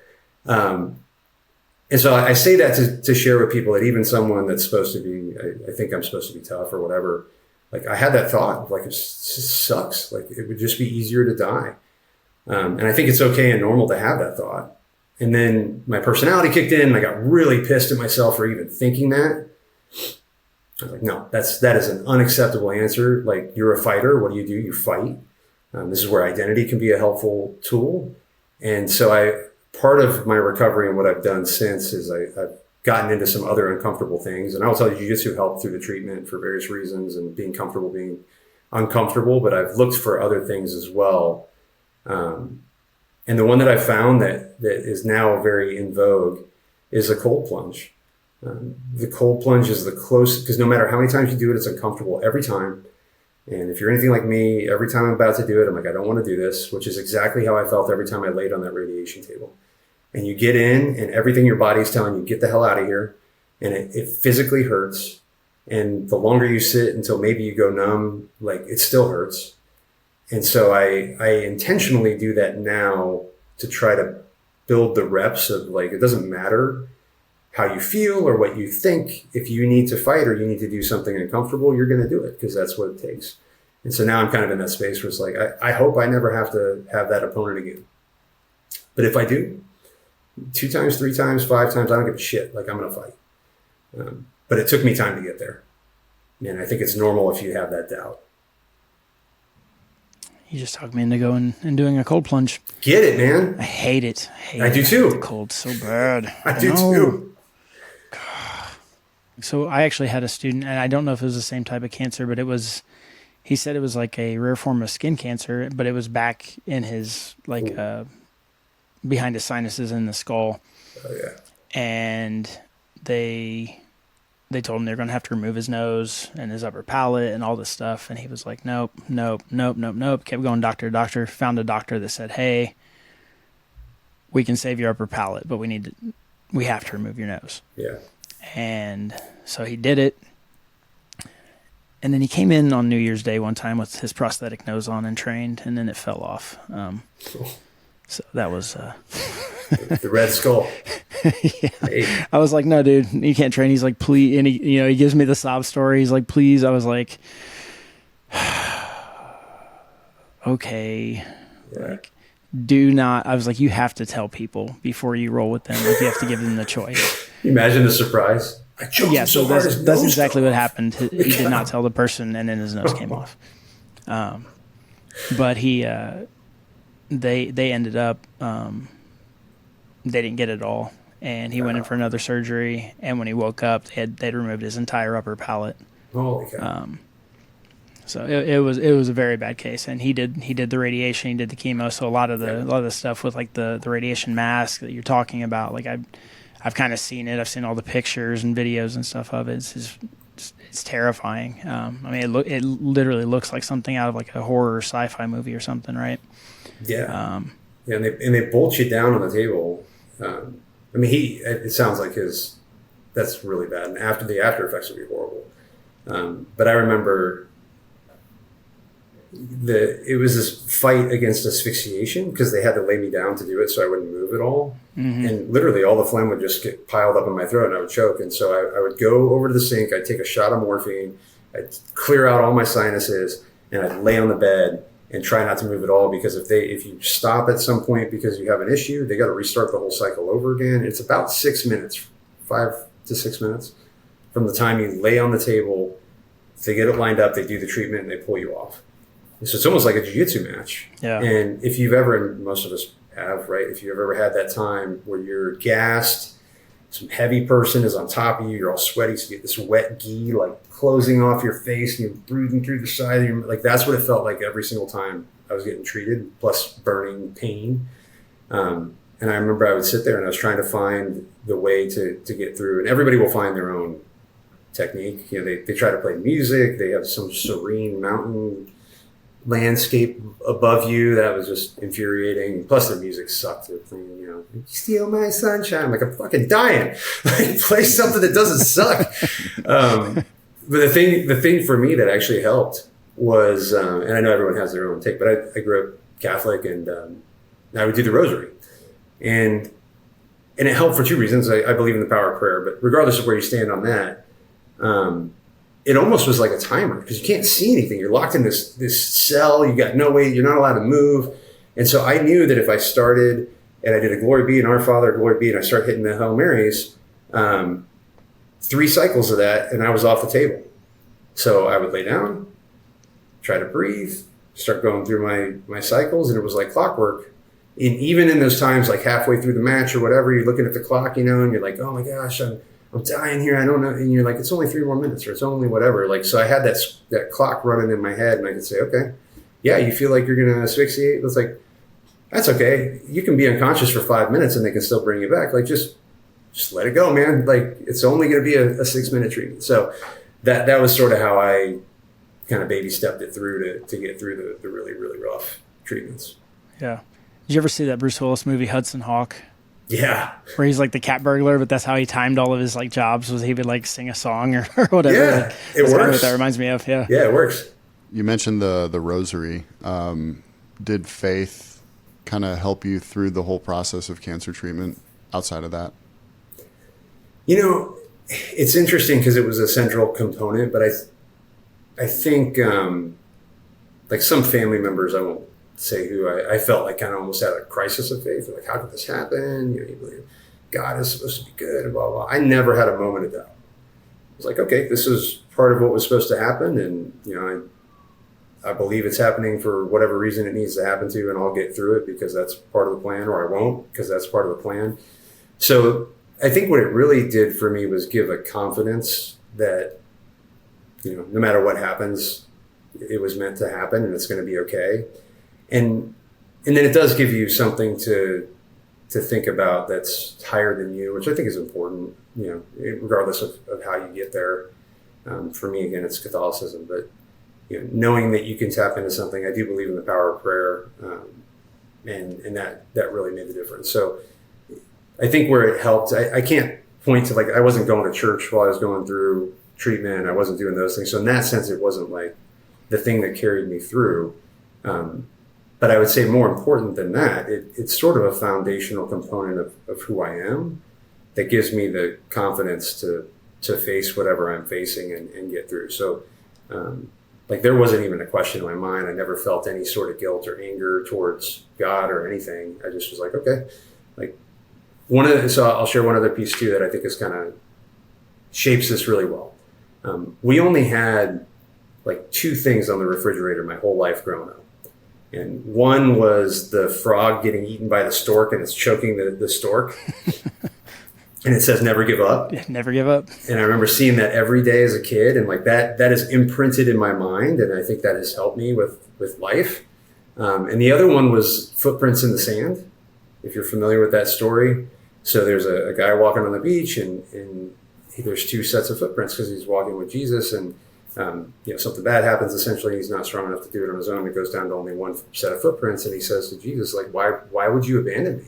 And so I say that to share with people that even someone that's supposed to be, I think I'm supposed to be tough or whatever, Like I had that thought, like it just sucks. Like it would just be easier to die. And I think it's okay and normal to have that thought. And then my personality kicked in and I got really pissed at myself for even thinking that. I was like, no, that is an unacceptable answer. Like you're a fighter. What do? You fight. This is where identity can be a helpful tool. And so part of my recovery and what I've done since is I've gotten into some other uncomfortable things. And I will tell you, jiu-jitsu helped through the treatment for various reasons and being comfortable, being uncomfortable, but I've looked for other things as well. And the one that I found that is now very in vogue is a cold plunge. The cold plunge is the closest, because no matter how many times you do it, it's uncomfortable every time. And if you're anything like me, every time I'm about to do it, I'm like, I don't want to do this, which is exactly how I felt every time I laid on that radiation table. And you get in and everything your body's telling you, get the hell out of here. And it physically hurts. And the longer you sit until maybe you go numb, like it still hurts. And so I intentionally do that now to try to build the reps of like, it doesn't matter how you feel or what you think. If you need to fight or you need to do something uncomfortable, you're going to do it because that's what it takes. And so now I'm kind of in that space where it's like, I hope I never have to have that opponent again. But if I do, 2 times, 3 times, 5 times, I don't give a shit. Like I'm going to fight. But it took me time to get there. And I think it's normal if you have that doubt. You just talked me into going and doing a cold plunge. Get it, man. I hate it. I do too. The cold so bad. I do too. So I actually had a student, and I don't know if it was the same type of cancer, but he said it was like a rare form of skin cancer, but it was back in his, like, behind his sinuses in the skull. Oh, yeah. And they told him they were going to have to remove his nose and his upper palate and all this stuff. And he was like, nope. Kept going doctor to doctor, found a doctor that said, hey, we can save your upper palate, but we have to remove your nose. Yeah. And so he did it. And then he came in on New Year's Day one time with his prosthetic nose on and trained, and then it fell off. So that was the red skull. Yeah. Hey. I was like, no, dude, you can't train. He's like, please. And he gives me the sob story. He's like, please. I was like, okay. Yeah. Like, do not. I was like, you have to tell people before you roll with them. Like, you have to give them the choice. Imagine the surprise. Yeah, so that's exactly what happened. He did not tell the person, and then his nose came off. But they ended up, they didn't get it all, and he went in for another surgery. And when he woke up, they'd removed his entire upper palate. Holy cow. So it was a very bad case, and he did the radiation, he did the chemo. So a lot of the stuff with like the radiation mask that you're talking about, like I've kind of seen it. I've seen all the pictures and videos and stuff of it. It's terrifying. I mean, it literally looks like something out of like a horror sci-fi movie or something, right? Yeah. And they bolt you down on the table. I mean, it sounds like that's really bad, and the after effects would be horrible. But I remember it was this fight against asphyxiation because they had to lay me down to do it so I wouldn't move at all. Mm-hmm. And literally all the phlegm would just get piled up in my throat and I would choke. And so I would go over to the sink, I'd take a shot of morphine, I'd clear out all my sinuses, and I'd lay on the bed and try not to move at all, because if you stop at some point because you have an issue, they got to restart the whole cycle over again. It's about 6 minutes, 5 to 6 minutes from the time you lay on the table. They get it lined up, they do the treatment, and they pull you off. So it's almost like a jiu-jitsu match. Yeah. And if you've ever, and most of us have, right? If you've ever had that time where you're gassed, some heavy person is on top of you, you're all sweaty, so you get this wet gi like closing off your face, and you're breathing through the side of your, like that's what it felt like every single time I was getting treated, plus burning pain. And I remember I would sit there and I was trying to find the way to get through, and everybody will find their own technique. They try to play music, they have some serene mountain landscape above you that was just infuriating. Plus the music sucked. They're playing, you steal my sunshine. I'm like, I'm fucking dying. Like, play something that doesn't suck. But the thing for me that actually helped was, and I know everyone has their own take, but I grew up Catholic, and I would do the rosary, and it helped for 2 reasons. I believe in the power of prayer, but regardless of where you stand on that, it almost was like a timer because you can't see anything. You're locked in this cell. You got no way. You're not allowed to move. And so I knew that if I started and I did a Glory Be and Our Father, Glory Be, and I started hitting the Hail Marys, 3 cycles of that, and I was off the table. So I would lay down, try to breathe, start going through my cycles, and it was like clockwork. And even in those times, like halfway through the match or whatever, you're looking at the clock, and you're like, oh my gosh, I'm dying here. I don't know. And you're like, it's only 3 more minutes, or it's only whatever. Like, so I had that clock running in my head, and I could say, okay, yeah, you feel like you're going to asphyxiate. It's like, that's okay. You can be unconscious for 5 minutes and they can still bring you back. Like, just let it go, man. Like, it's only going to be a 6-minute treatment. So that was sort of how I kind of baby stepped it through to get through the really, really rough treatments. Yeah. Did you ever see that Bruce Willis movie, Hudson Hawk? Yeah. Where he's like the cat burglar, but that's how he timed all of his like jobs, was he would like sing a song or whatever. Yeah, like, it works. Kind of what that reminds me of. Yeah. Yeah, it works. You mentioned the rosary. Did faith kind of help you through the whole process of cancer treatment outside of that? You know, it's interesting because it was a central component, but I think like some family members, I won't say who, I felt like kind of almost had a crisis of faith. Like, how could this happen? You know, you believe God is supposed to be good and blah, blah. I never had a moment of doubt. I was like, okay, this is part of what was supposed to happen. And, you know, I believe it's happening for whatever reason it needs to happen to, and I'll get through it because that's part of the plan, or I won't because that's part of the plan. So I think what it really did for me was give a confidence that, you know, no matter what happens, it was meant to happen and it's going to be okay. And then it does give you something to think about that's higher than you, which I think is important, you know, regardless of how you get there. For me, again, it's Catholicism, but you know, knowing that you can tap into something. I do believe in the power of prayer, and that really made the difference. So I think where it helped, I can't point to, like, I wasn't going to church while I was going through treatment. I wasn't doing those things. So in that sense, it wasn't like the thing that carried me through. But I would say more important than that, it's sort of a foundational component of who I am that gives me the confidence to face whatever I'm facing and get through. So, like, there wasn't even a question in my mind. I never felt any sort of guilt or anger towards God or anything. I just was like, okay, like so I'll share one other piece too that I think is kind of shapes this really well. We only had like 2 things on the refrigerator my whole life growing up. And one was the frog getting eaten by the stork and it's choking the stork. And it says, never give up. Yeah, never give up. And I remember seeing that every day as a kid. And like that is imprinted in my mind. And I think that has helped me with life. And the other one was footprints in the sand, if you're familiar with that story. So there's a guy walking on the beach and there's 2 sets of footprints because he's walking with Jesus. And you know, something bad happens. Essentially, he's not strong enough to do it on his own. It goes down to only 1 set of footprints. And he says to Jesus, like, why would you abandon me?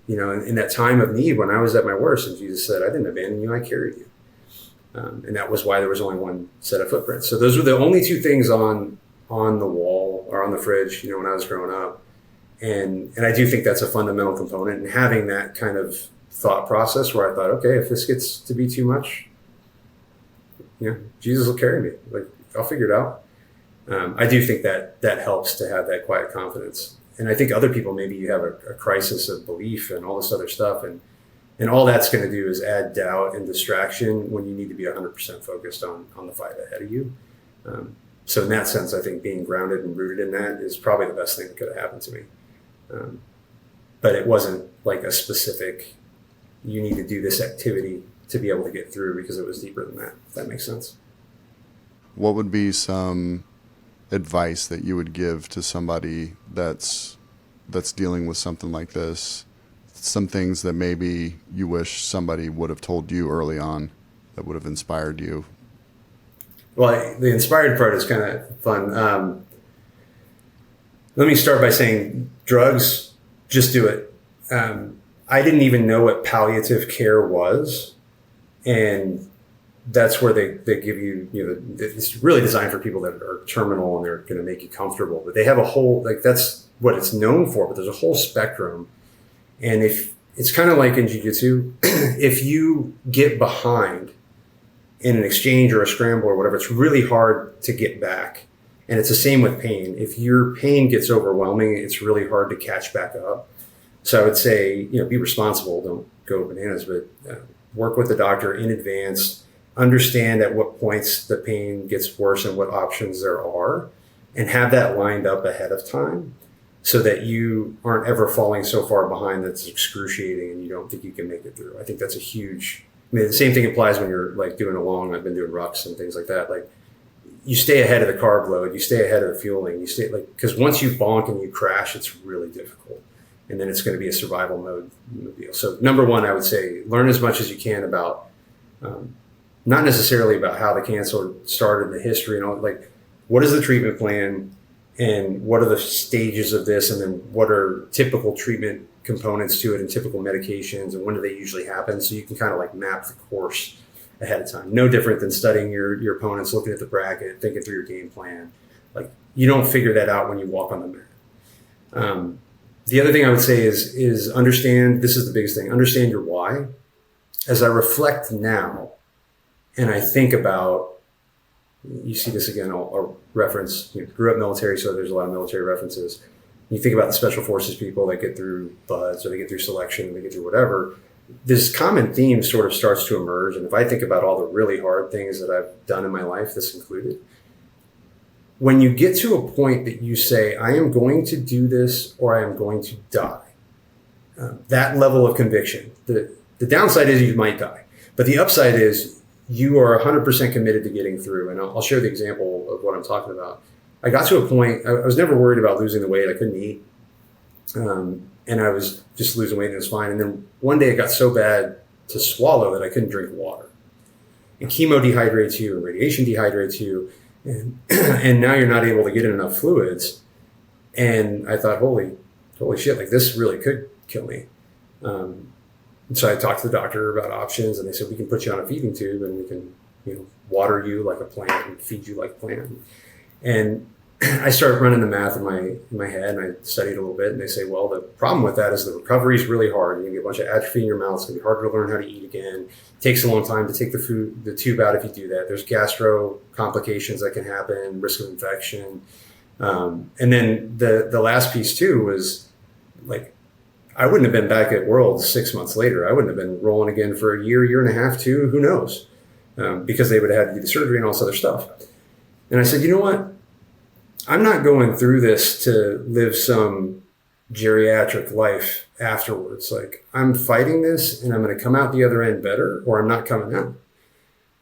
You know, in that time of need when I was at my worst, and Jesus said, I didn't abandon you, I carried you. And that was why there was only 1 set of footprints. So those were the only 2 things on the wall or on the fridge, you know, when I was growing up. And I do think that's a fundamental component. And having that kind of thought process where I thought, okay, if this gets to be too much, you know, Jesus will carry me. Like, I'll figure it out. I do think that helps to have that quiet confidence. And I think other people, maybe you have a crisis of belief and all this other stuff. And all that's going to do is add doubt and distraction when you need to be 100% focused on the fight ahead of you. So in that sense, I think being grounded and rooted in that is probably the best thing that could have happened to me. But it wasn't like a specific, you need to do this activity to be able to get through, because it was deeper than that, if that makes sense. What would be some advice that you would give to somebody that's dealing with something like this? Some things that maybe you wish somebody would have told you early on that would have inspired you? Well, the inspired part is kind of fun. Let me start by saying drugs, just do it. I didn't even know what palliative care was. And that's where they give you, you know, it's really designed for people that are terminal and they're going to make you comfortable. But they have a whole, like, that's what it's known for, but there's a whole spectrum. And if it's kind of like in jiu-jitsu, if you get behind in an exchange or a scramble or whatever, it's really hard to get back. And it's the same with pain. If your pain gets overwhelming, it's really hard to catch back up. So I would say, be responsible. Don't go bananas, but work with the doctor in advance. Understand at what points the pain gets worse and what options there are, and have that lined up ahead of time so that you aren't ever falling so far behind that's excruciating and you don't think you can make it through. I think that's a huge, the same thing applies when you're like doing I've been doing rucks and things like that. Like, you stay ahead of the carb load, you stay ahead of the fueling, because once you bonk and you crash, it's really difficult. And then it's going to be a survival mode deal. So number one, I would say learn as much as you can about, not necessarily about how the cancer started, the history and all, like what is the treatment plan and what are the stages of this? And then what are typical treatment components to it and typical medications and when do they usually happen? So you can kind of like map the course ahead of time. No different than studying your opponents, looking at the bracket, thinking through your game plan. Like, you don't figure that out when you walk on the mat. The other thing I would say is understand, this is the biggest thing, understand your why. As I reflect now and I think about, you see this again, I'll reference, grew up military, so there's a lot of military references. You think about the special forces people that get through BUDS or they get through selection, they get through whatever. This common theme sort of starts to emerge. And if I think about all the really hard things that I've done in my life, this included, when you get to a point that you say, I am going to do this or I am going to die, that level of conviction, the downside is you might die, but the upside is you are 100% committed to getting through. And I'll share the example of what I'm talking about. I got to a point, I was never worried about losing the weight. I couldn't eat. And I was just losing weight and it was fine. And then one day it got so bad to swallow that I couldn't drink water. And chemo dehydrates you and radiation dehydrates you. And now you're not able to get in enough fluids. And I thought, holy shit, like this really could kill me. And so I talked to the doctor about options and they said, we can put you on a feeding tube and we can, water you like a plant and feed you like a plant. And I started running the math in my head and I studied a little bit and they say, well, the problem with that is the recovery is really hard. You're gonna get a bunch of atrophy in your mouth. It's gonna be harder to learn how to eat again. It takes a long time to take the tube out if you do that. There's gastro complications that can happen, risk of infection. And then the last piece too was like, I wouldn't have been back at Worlds 6 months later. I wouldn't have been rolling again for a year and a half, too. Who knows? Because they would have had to do the surgery and all this other stuff. And I said, you know what? I'm not going through this to live some geriatric life afterwards. Like, I'm fighting this and I'm going to come out the other end better or I'm not coming out.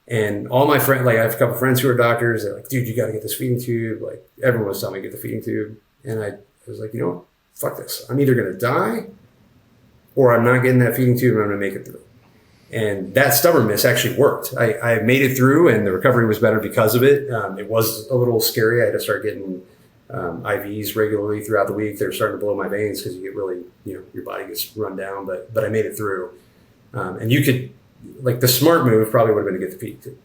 And all my friends, like I have a couple of friends who are doctors. They're like, dude, you got to get this feeding tube. Like everyone was telling me to get the feeding tube. And I was like, you know what? Fuck this. I'm either going to die or I'm not getting that feeding tube and I'm going to make it through. And that stubbornness actually worked. I made it through and the recovery was better because of it. It was a little scary. I had to start getting IVs regularly throughout the week. They're starting to blow my veins because you get really, your body gets run down, but I made it through. And you could, like the smart move probably would have been to get the feeding tube.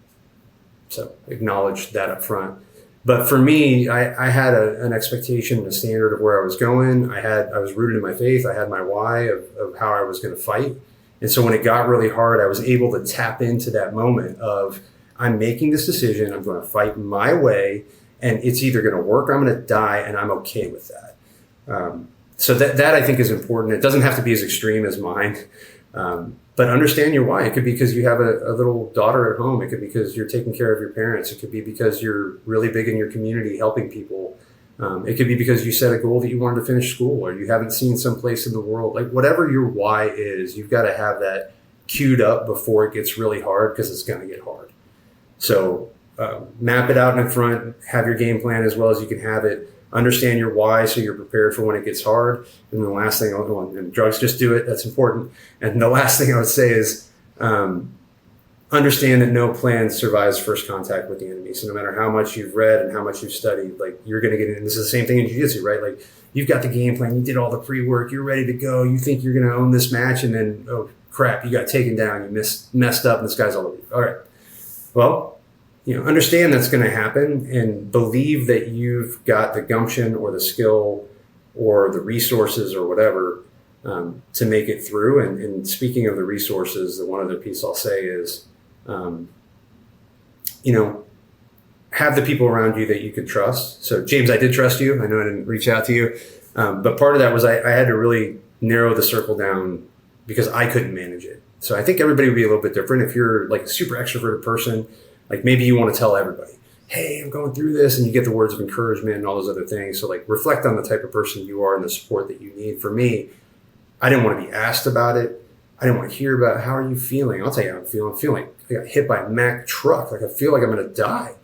So acknowledge that up front. But for me, I had an expectation, a standard of where I was going. I was rooted in my faith. I had my why of how I was going to fight. And so when it got really hard, I was able to tap into that moment of I'm making this decision. I'm going to fight my way and it's either going to work or I'm going to die. And I'm okay with that. So that I think is important. It doesn't have to be as extreme as mine. But understand your why. It could be because you have a little daughter at home. It could be because you're taking care of your parents. It could be because you're really big in your community, helping people. It could be because you set a goal that you wanted to finish school or you haven't seen some place in the world. Like whatever your why is, you've got to have that queued up before it gets really hard because it's going to get hard. So map it out in front, have your game plan as well as you can have it. Understand your why so you're prepared for when it gets hard. And the last thing, and drugs just do it, that's important. And the last thing I would say is understand that no plan survives first contact with the enemy. So no matter how much you've read and how much you've studied, like you're going to get in. This is the same thing in jiu-jitsu, right? Like you've got the game plan, you did all the pre-work, you're ready to go. You think you're going to own this match and then, oh crap, you got taken down, you messed up and this guy's all over you. All right. Well, understand that's going to happen and believe that you've got the gumption or the skill or the resources or whatever to make it through. And speaking of the resources, the one other piece I'll say is have the people around you that you could trust. So James, I did trust you. I know I didn't reach out to you. But part of that was I had to really narrow the circle down because I couldn't manage it. So I think everybody would be a little bit different. If you're like a super extroverted person, like maybe you want to tell everybody, hey, I'm going through this, and you get the words of encouragement and all those other things. So like reflect on the type of person you are and the support that you need. For me, I didn't want to be asked about it. I didn't want to hear about how are you feeling. I'll tell you how I'm feeling. I'm feeling like I got hit by a Mack truck. Like I feel like I'm going to die.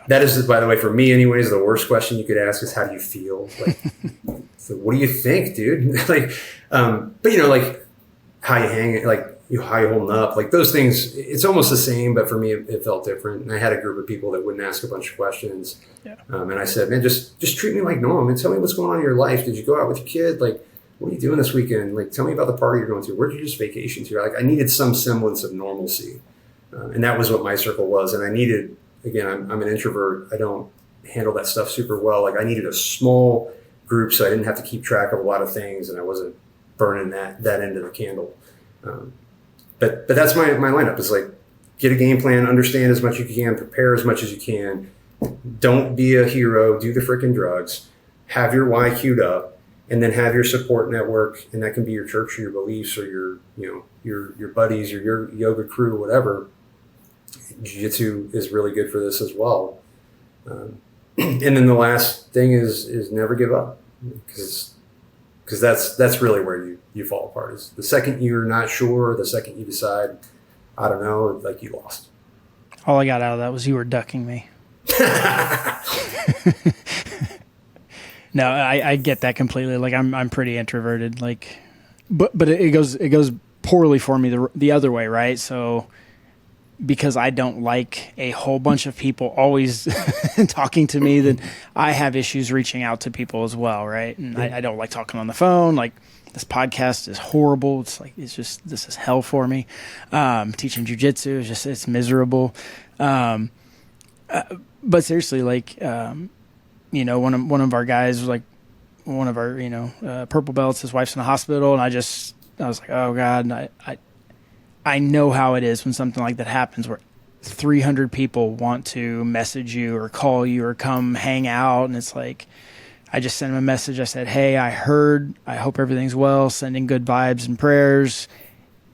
That is, by the way, for me anyways, the worst question you could ask is how do you feel? Like, so what do you think, dude? Like, but like how you hang it, like how you holding up, like those things, it's almost the same, but for me, it felt different. And I had a group of people that wouldn't ask a bunch of questions. Yeah. And I said, man, just treat me like normal. And tell me what's going on in your life. Did you go out with your kid? Like, what are you doing this weekend? Like, tell me about the party you're going to. Where'd you just vacation to? Like, I needed some semblance of normalcy. And that was what my circle was. And I needed, again, I'm an introvert. I don't handle that stuff super well. Like I needed a small group so I didn't have to keep track of a lot of things and I wasn't burning that end of the candle. But that's my lineup is like, get a game plan, understand as much as you can, prepare as much as you can. Don't be a hero, do the freaking drugs, have your why queued up, and then have your support network. And that can be your church or your beliefs or your buddies or your yoga crew, whatever. Jiu-jitsu is really good for this as well. And then the last thing is never give up because that's really where you fall apart. Is the second you're not sure, the second you decide, I don't know, like you lost. All I got out of that was you were ducking me. No, I get that completely. Like I'm pretty introverted. Like, but it goes poorly for me the other way, right? So because I don't like a whole bunch of people always talking to me, then I have issues reaching out to people as well, right? And I don't like talking on the phone. Like this podcast is horrible. This is hell for me. Teaching jiu-jitsu is it's miserable. But seriously, like one of our guys was like one of our purple belts. His wife's in the hospital, and I was like, oh God, and I know how it is when something like that happens where 300 people want to message you or call you or come hang out. And it's like, I just sent him a message. I said, hey, I heard, I hope everything's well, sending good vibes and prayers.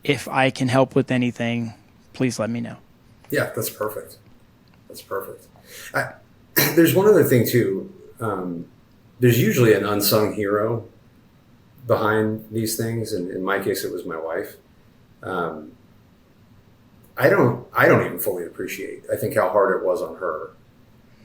If I can help with anything, please let me know. Yeah, that's perfect. That's perfect. There's one other thing too. There's usually an unsung hero behind these things. And in my case, it was my wife. I don't even fully appreciate, I think, how hard it was on her.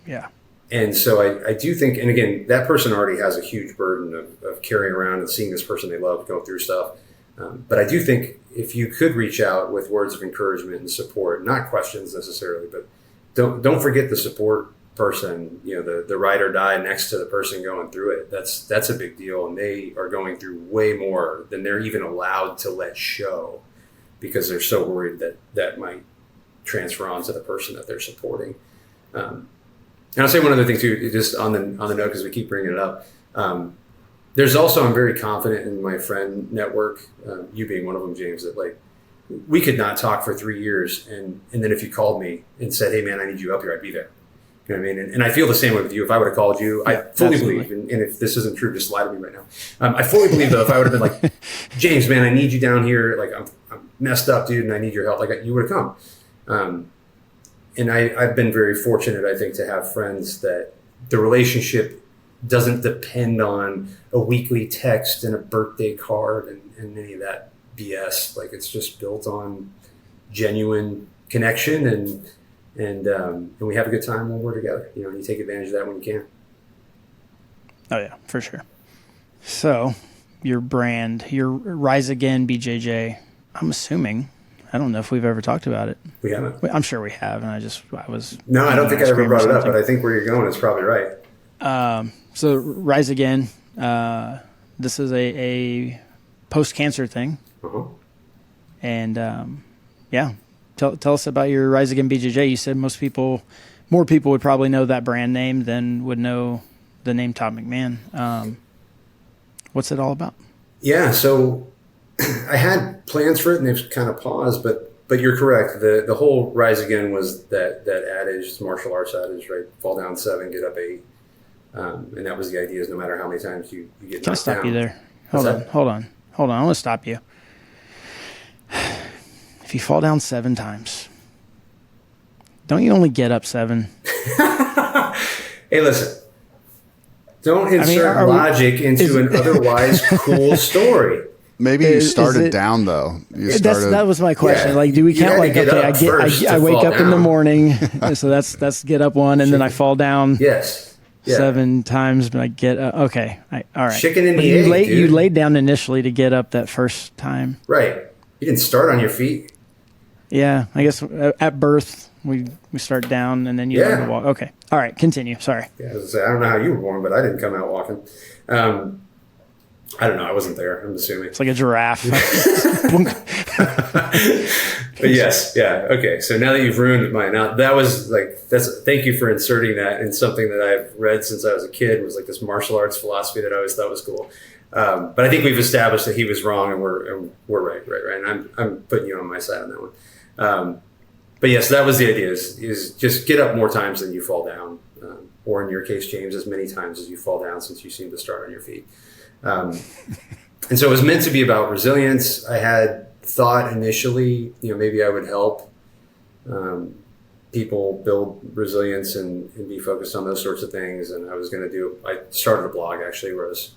Yeah. And so I do think, and again, that person already has a huge burden of carrying around and seeing this person they love go through stuff. But I do think if you could reach out with words of encouragement and support, not questions necessarily, but don't forget the support person, the ride or die next to the person going through it. That's a big deal. And they are going through way more than they're even allowed to let show, because they're so worried that might transfer on to the person that they're supporting. And I'll say one other thing too, just on the note, because we keep bringing it up. There's also, I'm very confident in my friend network, you being one of them, James, that like we could not talk for 3 years, and then if you called me and said, hey man, I need you up here, I'd be there. You know what I mean? And I feel the same way with you. If I would have called you, I fully believe, and if this isn't true, just lie to me right now. I fully believe though, if I would have been like, James, man, I need you down here. Like I'm messed up, dude, and I need your help. Like you would have come. And I've been very fortunate, I think, to have friends that the relationship doesn't depend on a weekly text and a birthday card and any of that BS. Like it's just built on genuine connection and we have a good time when we're together. You take advantage of that when you can. Oh yeah, for sure. So your brand, your Rise Again BJJ, I'm assuming, I don't know if we've ever talked about it. We haven't. I'm sure we have. And I was. No, I don't think I ever brought it up, but I think where you're going is probably right. So Rise Again, this is a post-cancer thing. Uh-huh. And yeah. Tell us about your Rise Again BJJ. You said more people would probably know that brand name than would know the name Tom McMahon. What's it all about? Yeah, so I had plans for it and they've kind of paused, but but you're correct. The whole rise again was that adage, martial arts adage, right? Fall down 7, get up 8. And that was the idea, is no matter how many times you get knocked down. Can I stop you there? Hold on. I want to stop you. If you fall down 7 times, don't you only get up 7? Hey, listen. Don't insert logic into an otherwise cool story. Maybe you started down though. That was my question. Yeah. Like, do we count like, okay, I wake up in the morning, so that's get up 1, and then I fall down. Yes. Yeah. 7 times, but I get up. Okay, all right. Chicken and the egg, you laid down initially to get up that first time. Right. You didn't start on your feet. Yeah, I guess at birth we start down and then you learn to walk. Okay, all right, continue. Sorry. Yeah, I don't know how you were born, but I didn't come out walking. I don't know. I wasn't there. I'm assuming it's like a giraffe. But yes, yeah, okay. So now that you've ruined mine, now that was like thank you for inserting that in something that I've read since I was a kid. Was like this martial arts philosophy that I always thought was cool. But I think we've established that he was wrong and we're right. And I'm putting you on my side on that one. But yes, that was the idea: is just get up more times than you fall down, or in your case, James, as many times as you fall down, since you seem to start on your feet. And so it was meant to be about resilience. I had thought initially, maybe I would help people build resilience and be focused on those sorts of things. And I started a blog actually where I was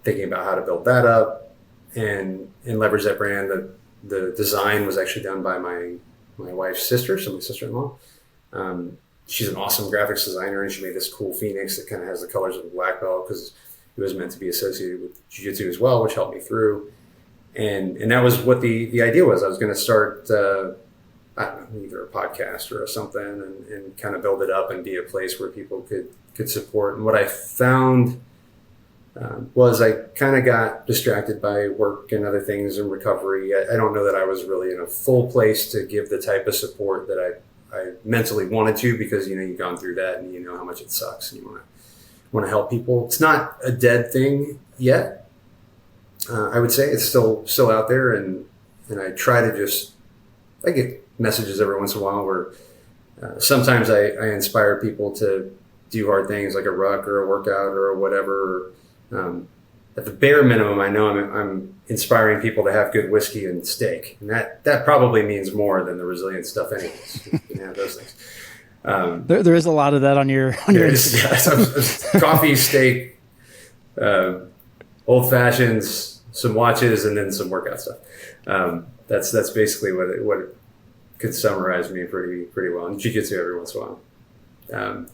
thinking about how to build that up and leverage that brand. The design was actually done by my wife's sister, so my sister-in-law. She's an awesome graphics designer, and she made this cool phoenix that kind of has the colors of a black belt because it was meant to be associated with jiu-jitsu as well, which helped me through. And that was what the idea was. I was going to start, I don't know, either a podcast or something and kind of build it up and be a place where people could support. And what I found was I kind of got distracted by work and other things and recovery. I don't know that I was really in a full place to give the type of support that I mentally wanted to, because, you've gone through that and you know how much it sucks and you want to help people. It's not a dead thing yet. I would say it's still out there, and I try to I get messages every once in a while where sometimes I inspire people to do hard things like a ruck or a workout or whatever. At the bare minimum, I know I'm inspiring people to have good whiskey and steak, and that probably means more than the resilient stuff anyways. You can have those things. There is a lot of that on your Instagram. Coffee, steak, old fashions, some watches, and then some workout stuff. That's basically what it could summarize me pretty well. And jiu-jitsu every once in a while.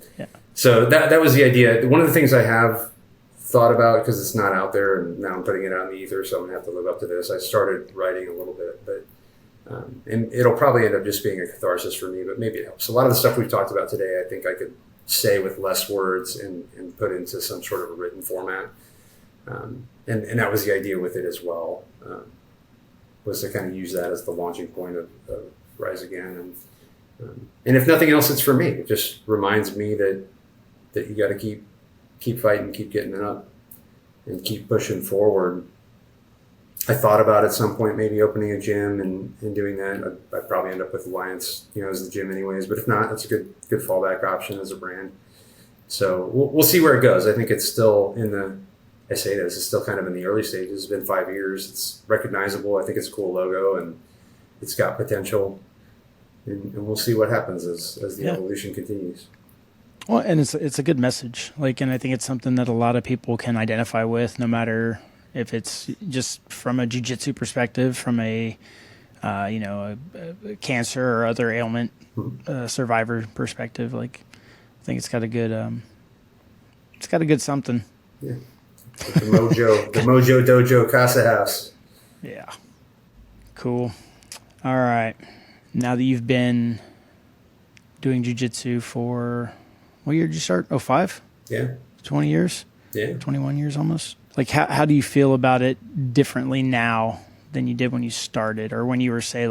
So that was the idea. One of the things I have thought about, because it's not out there and now I'm putting it out in the ether, so I'm gonna have to live up to this. I started writing a little bit, but and it'll probably end up just being a catharsis for me, but maybe it helps. A lot of the stuff we've talked about today, I think I could say with less words and put into some sort of a written format. And that was the idea with it as well, was to kind of use that as the launching point of Rise Again. And if nothing else, it's for me. It just reminds me that you got to keep fighting, keep getting it up, and keep pushing forward. I thought about at some point maybe opening a gym and doing that. I'd probably end up with Alliance, as the gym anyways. But if not, that's a good fallback option as a brand. So we'll see where it goes. I think it's still it's still kind of in the early stages. It's been 5 years. It's recognizable. I think it's a cool logo and it's got potential. And we'll see what happens as the evolution continues. Well, and it's a good message. And I think it's something that a lot of people can identify with, no matter if it's just from a jiu-jitsu perspective, from a cancer or other ailment survivor perspective. I think it's got a good something. Yeah. The Mojo Dojo Casa House. Yeah. Cool. All right. Now that you've been doing jiu-jitsu for, what year did you start? 05? Yeah. 20 years? Yeah. 21 years almost? How do you feel about it differently now than you did when you started, or when you were, say,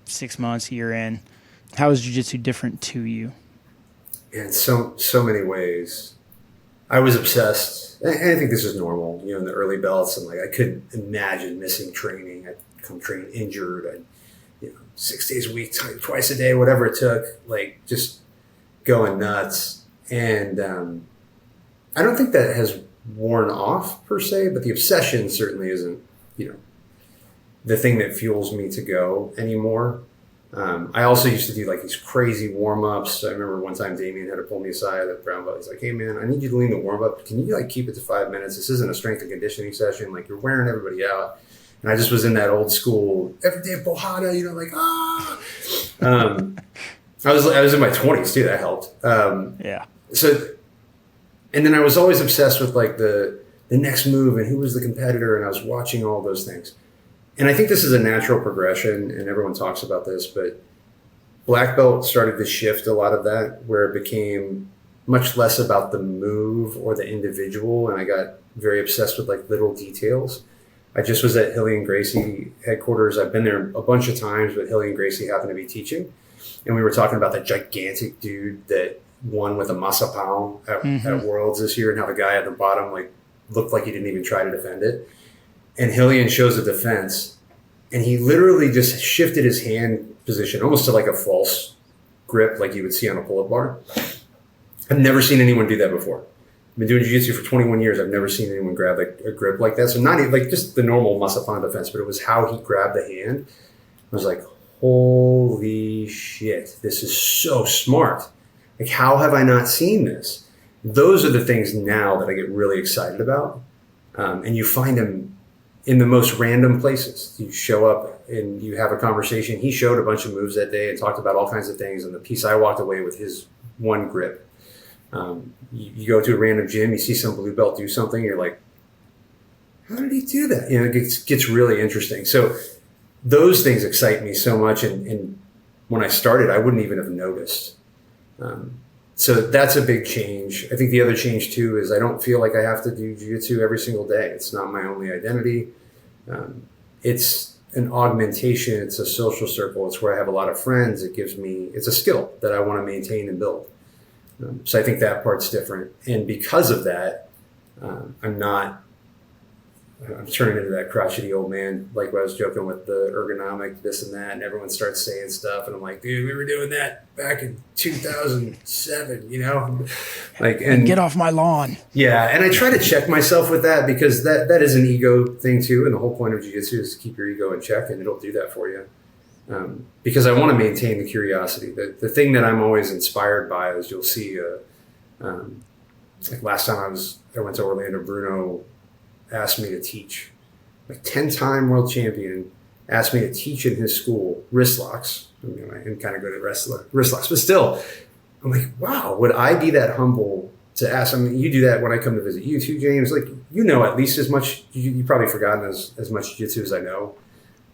6 months, a year in? How is jiu-jitsu different to you? In so many ways. I was obsessed. And I think this is normal, you know, in the early belts. And like, I couldn't imagine missing training. I'd come train injured. I'd, you know, 6 days a week, twice a day, whatever it took, like just going nuts. And I don't think that has worn off per se, but the obsession certainly isn't, you know, the thing that fuels me to go anymore. I also used to do like these crazy warm-ups. I remember one time Damien had to pull me aside at brown belt. He's like, hey man, I need you to lean the warm-up. Can you like keep it to 5 minutes? This isn't a strength and conditioning session. Like you're wearing everybody out. And I just was in that old school, everyday bojada, you know, like, I was in my 20s too. That helped. Yeah. So, and then I was always obsessed with like the next move and who was the competitor. And I was watching all those things. And I think this is a natural progression, and everyone talks about this, but black belt started to shift a lot of that, where it became much less about the move or the individual, and I got very obsessed with like little details. I just was at Hilly and Gracie headquarters. I've been there a bunch of times, but Hilly and Gracie happened to be teaching, and we were talking about that gigantic dude that won with a Masapao at Worlds this year, and how the guy at the bottom like looked like he didn't even try to defend it. And Hillian shows a defense, and he literally just shifted his hand position almost to like a false grip, like you would see on a pull-up bar. I've never seen anyone do that before. I've been doing jiu-jitsu for 21 years. I've never seen anyone grab like a grip like that. So not even like just the normal Masapan defense, but it was how he grabbed the hand. I was like, holy shit, this is so smart. Like, how have I not seen this? Those are the things now that I get really excited about. And you find them in the most random places. You show up and you have a conversation. He showed a bunch of moves that day and talked about all kinds of things. And the piece I walked away with his one grip. You go to a random gym, you see some blue belt do something, you're like, how did he do that? You know, it gets really interesting. So those things excite me so much. And when I started, I wouldn't even have noticed. So that's a big change. I think the other change too is I don't feel like I have to do jiu-jitsu every single day. It's not my only identity. It's an augmentation. It's a social circle. It's where I have a lot of friends. It's a skill that I want to maintain and build. So I think that part's different. And because of that, I'm turning into that crotchety old man, like I was joking with the ergonomic, this and that, and everyone starts saying stuff. And I'm like, dude, we were doing that back in 2007, you know? Like, and get off my lawn. Yeah. And I try to check myself with that because that is an ego thing too. And the whole point of jiu-jitsu is to keep your ego in check, and it'll do that for you. Because I want to maintain the curiosity. The thing that I'm always inspired by is you'll see, like last time I went to Orlando, Bruno asked me to teach. Like 10-time world champion asked me to teach in his school wrist locks. I mean, I'm kind of good at wrist locks, but still, I'm like, wow, would I be that humble to ask? I mean, you do that when I come to visit you too, James. Like, you know, at least as much. You've probably forgotten as much jiu-jitsu as I know.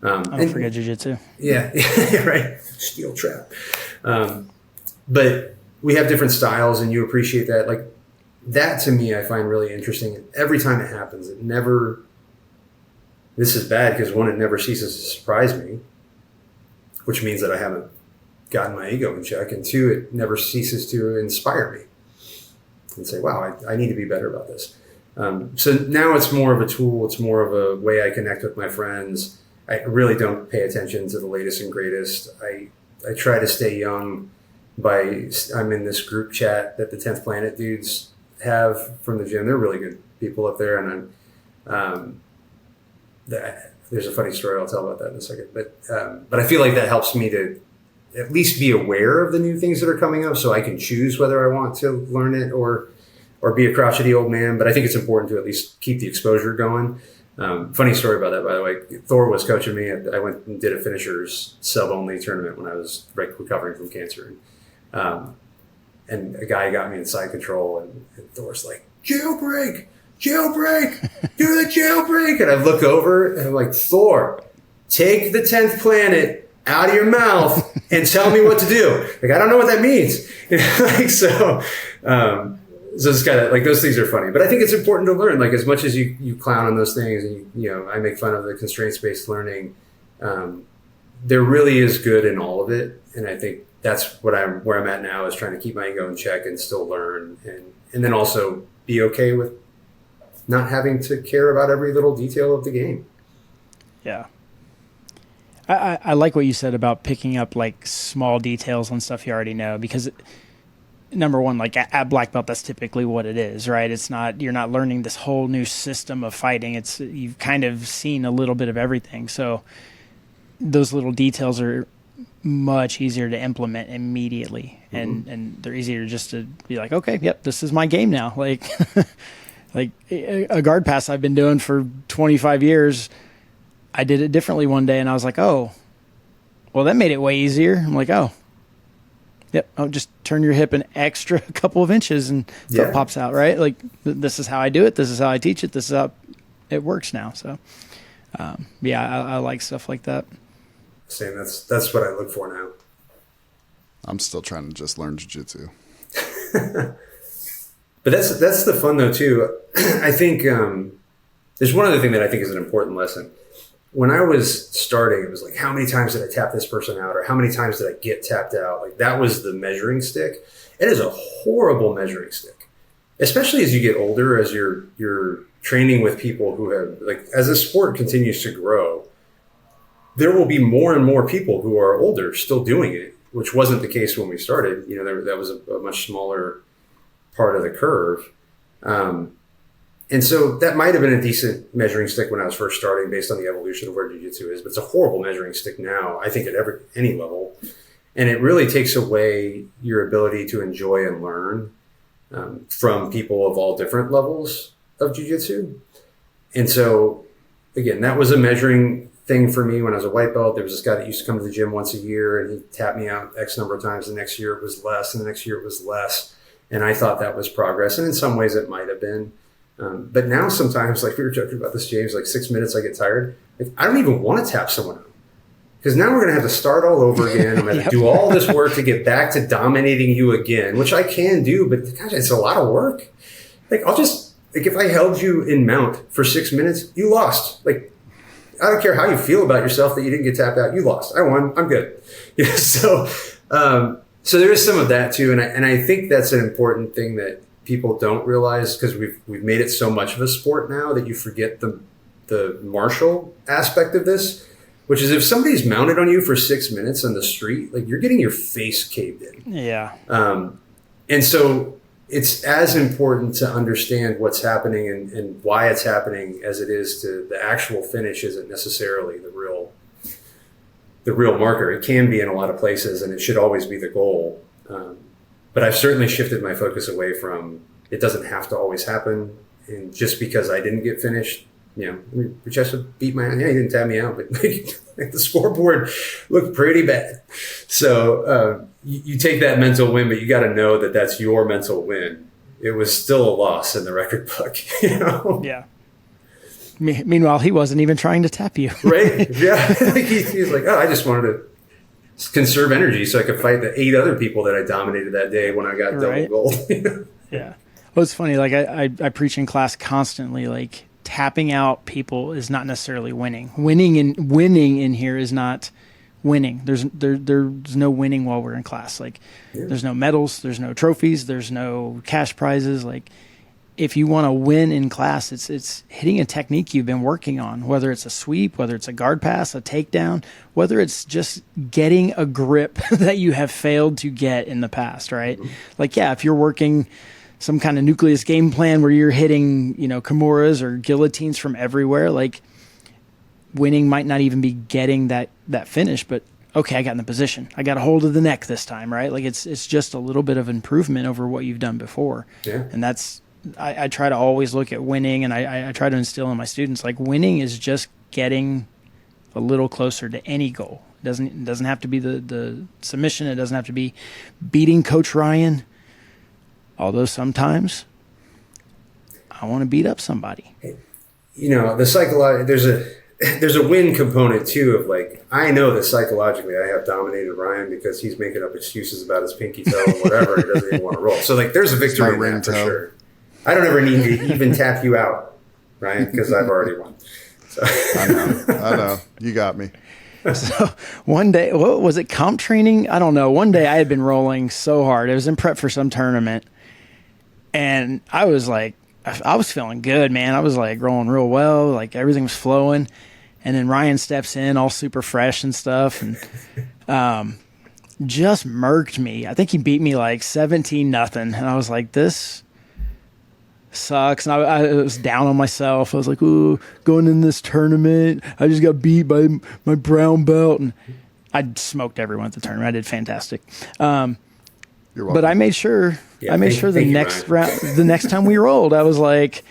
I don't forget jiu-jitsu. Yeah, right. Steel trap. But we have different styles, and you appreciate that. Like, that to me, I find really interesting. Every time it happens, this is bad because one, it never ceases to surprise me, which means that I haven't gotten my ego in check. And two, it never ceases to inspire me and say, wow, I need to be better about this. So now it's more of a tool. It's more of a way I connect with my friends. I really don't pay attention to the latest and greatest. I try to stay young I'm in this group chat that the 10th Planet dudes have from the gym. They're really good people up there. And there's a funny story I'll tell about that in a second. But I feel like that helps me to at least be aware of the new things that are coming up so I can choose whether I want to learn it or be a crotchety old man. But I think it's important to at least keep the exposure going. Funny story about that, by the way. Thor was coaching me. I went and did a finishers sub-only tournament when I was recovering from cancer. And a guy got me in side control, and Thor's like, jailbreak, do the jailbreak. And I look over, and I'm like, Thor, take the 10th Planet out of your mouth and tell me what to do. Like, I don't know what that means. Like, so it's kind of like, those things are funny, but I think it's important to learn. Like, as much as you clown on those things, and you know, I make fun of the constraints-based learning. There really is good in all of it, and I think that's where I'm at now, is trying to keep my ego in check and still learn, and then also be okay with not having to care about every little detail of the game. Yeah. I like what you said about picking up like small details on stuff you already know, because number one, like at black belt, that's typically what it is, right? It's not, you're not learning this whole new system of fighting. It's, you've kind of seen a little bit of everything. So those little details are much easier to implement immediately. And they're easier just to be like, okay, yep, this is my game now. Like, like a guard pass I've been doing for 25 years. I did it differently one day and I was like, oh, well, that made it way easier. I'm like, oh, yep. Oh, just turn your hip an extra couple of inches and it pops out, right? Like this is how I do it. This is how I teach it. This is how it works now. So, I like stuff like that. Same. That's what I look for now. I'm still trying to just learn jiu-jitsu. But that's the fun though too. I think there's one other thing that I think is an important lesson. When I was starting, it was like, how many times did I tap this person out, or how many times did I get tapped out? Like that was the measuring stick. It is a horrible measuring stick, especially as you get older, as you're training with people who have, like, as the sport continues to grow, there will be more and more people who are older still doing it, which wasn't the case when we started. You know, that was a much smaller part of the curve. And so that might have been a decent measuring stick when I was first starting, based on the evolution of where jiu-jitsu is, but it's a horrible measuring stick now, I think, at any level. And it really takes away your ability to enjoy and learn from people of all different levels of jiu-jitsu. And so, again, that was a measuring thing for me when I was a white belt. There was this guy that used to come to the gym once a year, and he tapped me out X number of times. The next year it was less, and the next year it was less. And I thought that was progress. And in some ways it might have been. But now sometimes, like we were joking about this, James, like 6 minutes I get tired. Like, I don't even want to tap someone out, because now we're going to have to start all over again. I'm going to do all this work to get back to dominating you again, which I can do, but gosh, it's a lot of work. Like, I'll just, like, if I held you in mount for 6 minutes, you lost. Like, I don't care how you feel about yourself that you didn't get tapped out. You lost. I won. I'm good. Yeah, so there is some of that too. And I think that's an important thing that people don't realize, because we've made it so much of a sport now that you forget the martial aspect of this, which is if somebody's mounted on you for 6 minutes on the street, like, you're getting your face caved in. Yeah. And so it's as important to understand what's happening and why it's happening as it is to the actual finish isn't necessarily the real marker. It can be in a lot of places, and it should always be the goal. But I've certainly shifted my focus away from, it doesn't have to always happen. And just because I didn't get finished, you know, Buchecha beat my, yeah, he didn't tap me out, but like the scoreboard looked pretty bad. So you take that mental win, but you got to know that that's your mental win. It was still a loss in the record book, you know? Yeah. Meanwhile, he wasn't even trying to tap you. Right? Yeah. He's like, oh, I just wanted to conserve energy so I could fight the 8 other people that I dominated that day when I got double gold. Yeah. Well, it's funny. Like I preach in class constantly, like, tapping out people is not necessarily winning. Winning in here is not winning. There's no winning while we're in class. Like, there's no medals, there's no trophies, there's no cash prizes. Like, if you want to win in class, it's hitting a technique you've been working on, whether it's a sweep, whether it's a guard pass, a takedown, whether it's just getting a grip that you have failed to get in the past, right? Mm-hmm. Like, yeah, if you're working some kind of nucleus game plan where you're hitting, you know, kimuras or guillotines from everywhere, like, winning might not even be getting that finish, but okay, I got in the position. I got a hold of the neck this time, right? Like, it's just a little bit of improvement over what you've done before. Yeah. And that's, I try to always look at winning, and I try to instill in my students, like, winning is just getting a little closer to any goal. It doesn't have to be the submission. It doesn't have to be beating Coach Ryan. Although sometimes I want to beat up somebody. You know, there's a win component too of, like, I know that psychologically I have dominated Ryan because he's making up excuses about his pinky toe and whatever. He doesn't even want to roll. So, like, there's a victory in that for sure. I don't ever need to even tap you out, Ryan, because I've already won. So. I know. You got me. So one day, what was it, comp training? I don't know. One day I had been rolling so hard. It was in prep for some tournament. And I was like, I was feeling good, man. I was like rolling real well. Like everything was flowing. And then Ryan steps in all super fresh and stuff. And just murked me. I think he beat me like 17-0. And I was like, this sucks. And I was down on myself. I was like, ooh, going in this tournament, I just got beat by my brown belt. And I smoked everyone at the tournament. I did fantastic. You're welcome. But I made sure the next round, the next time we rolled, I was like,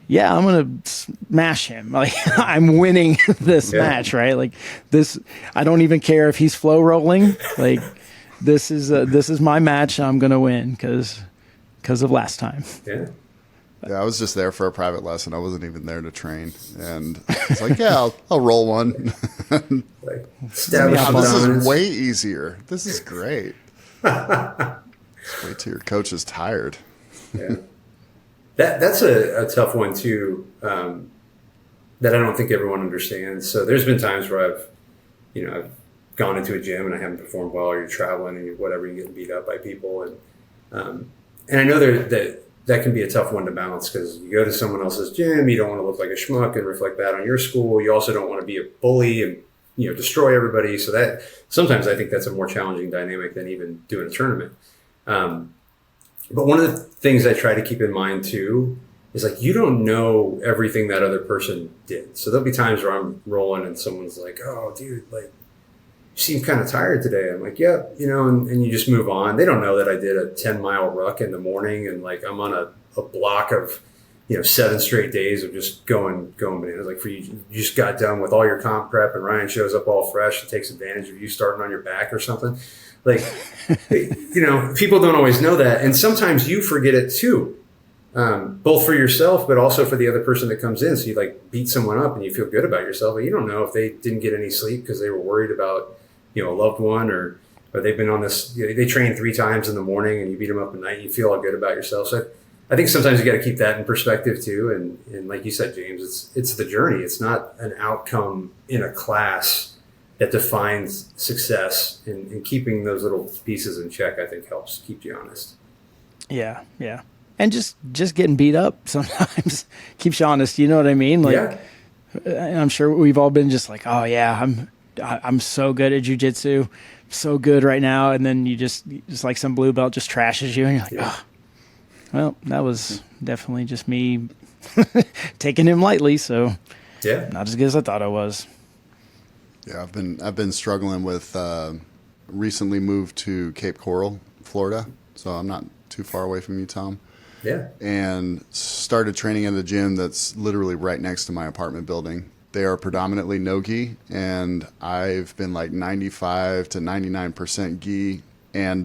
yeah, I'm going to smash him. Like, I'm winning this match, right? Like this, I don't even care if he's flow rolling. Like this is my match. I'm going to win because of last time. Yeah. Yeah, I was just there for a private lesson. I wasn't even there to train. And it's like, yeah, I'll roll one. Like, This is way easier. This is great. Wait till your coach is tired. Yeah. That's a tough one too, that I don't think everyone understands. So there's been times where I've gone into a gym and I haven't performed well, or you're traveling and you're getting beat up by people. And I know that can be a tough one to balance, because you go to someone else's gym, you don't want to look like a schmuck and reflect bad on your school. You also don't want to be a bully and, destroy everybody. So that sometimes I think that's a more challenging dynamic than even doing a tournament. But one of the things I try to keep in mind too is, like, you don't know everything that other person did. So there'll be times where I'm rolling and someone's like, oh dude, like, you seem kind of tired today. I'm like, yeah, and you just move on. They don't know that I did a 10-mile ruck in the morning and like I'm on a block of, 7 straight days of just going bananas. Like, for you just got done with all your comp prep and Ryan shows up all fresh and takes advantage of you starting on your back or something. Like, people don't always know that. And sometimes you forget it too, both for yourself, but also for the other person that comes in. So you like beat someone up and you feel good about yourself, but you don't know if they didn't get any sleep because they were worried about, a loved one, or they've been on this, they train 3 times in the morning and you beat them up at night. You feel all good about yourself. So I think sometimes you got to keep that in perspective too. And like you said, James, it's the journey. It's not an outcome in a class that defines success, and keeping those little pieces in check, I think, helps keep you honest. Yeah. Yeah. And just getting beat up sometimes keeps you honest. You know what I mean? Like, I'm sure we've all been just like, oh yeah, I'm so good at jiu-jitsu, so good right now. And then you just like some blue belt just trashes you and you're like, oh, well, that was definitely just me taking him lightly. So not as good as I thought I was. Yeah, I've been struggling with recently moved to Cape Coral, Florida, so I'm not too far away from you, Tom. Yeah. And started training at a gym that's literally right next to my apartment building. They are predominantly no-gi, and I've been like 95 to 99% gi, and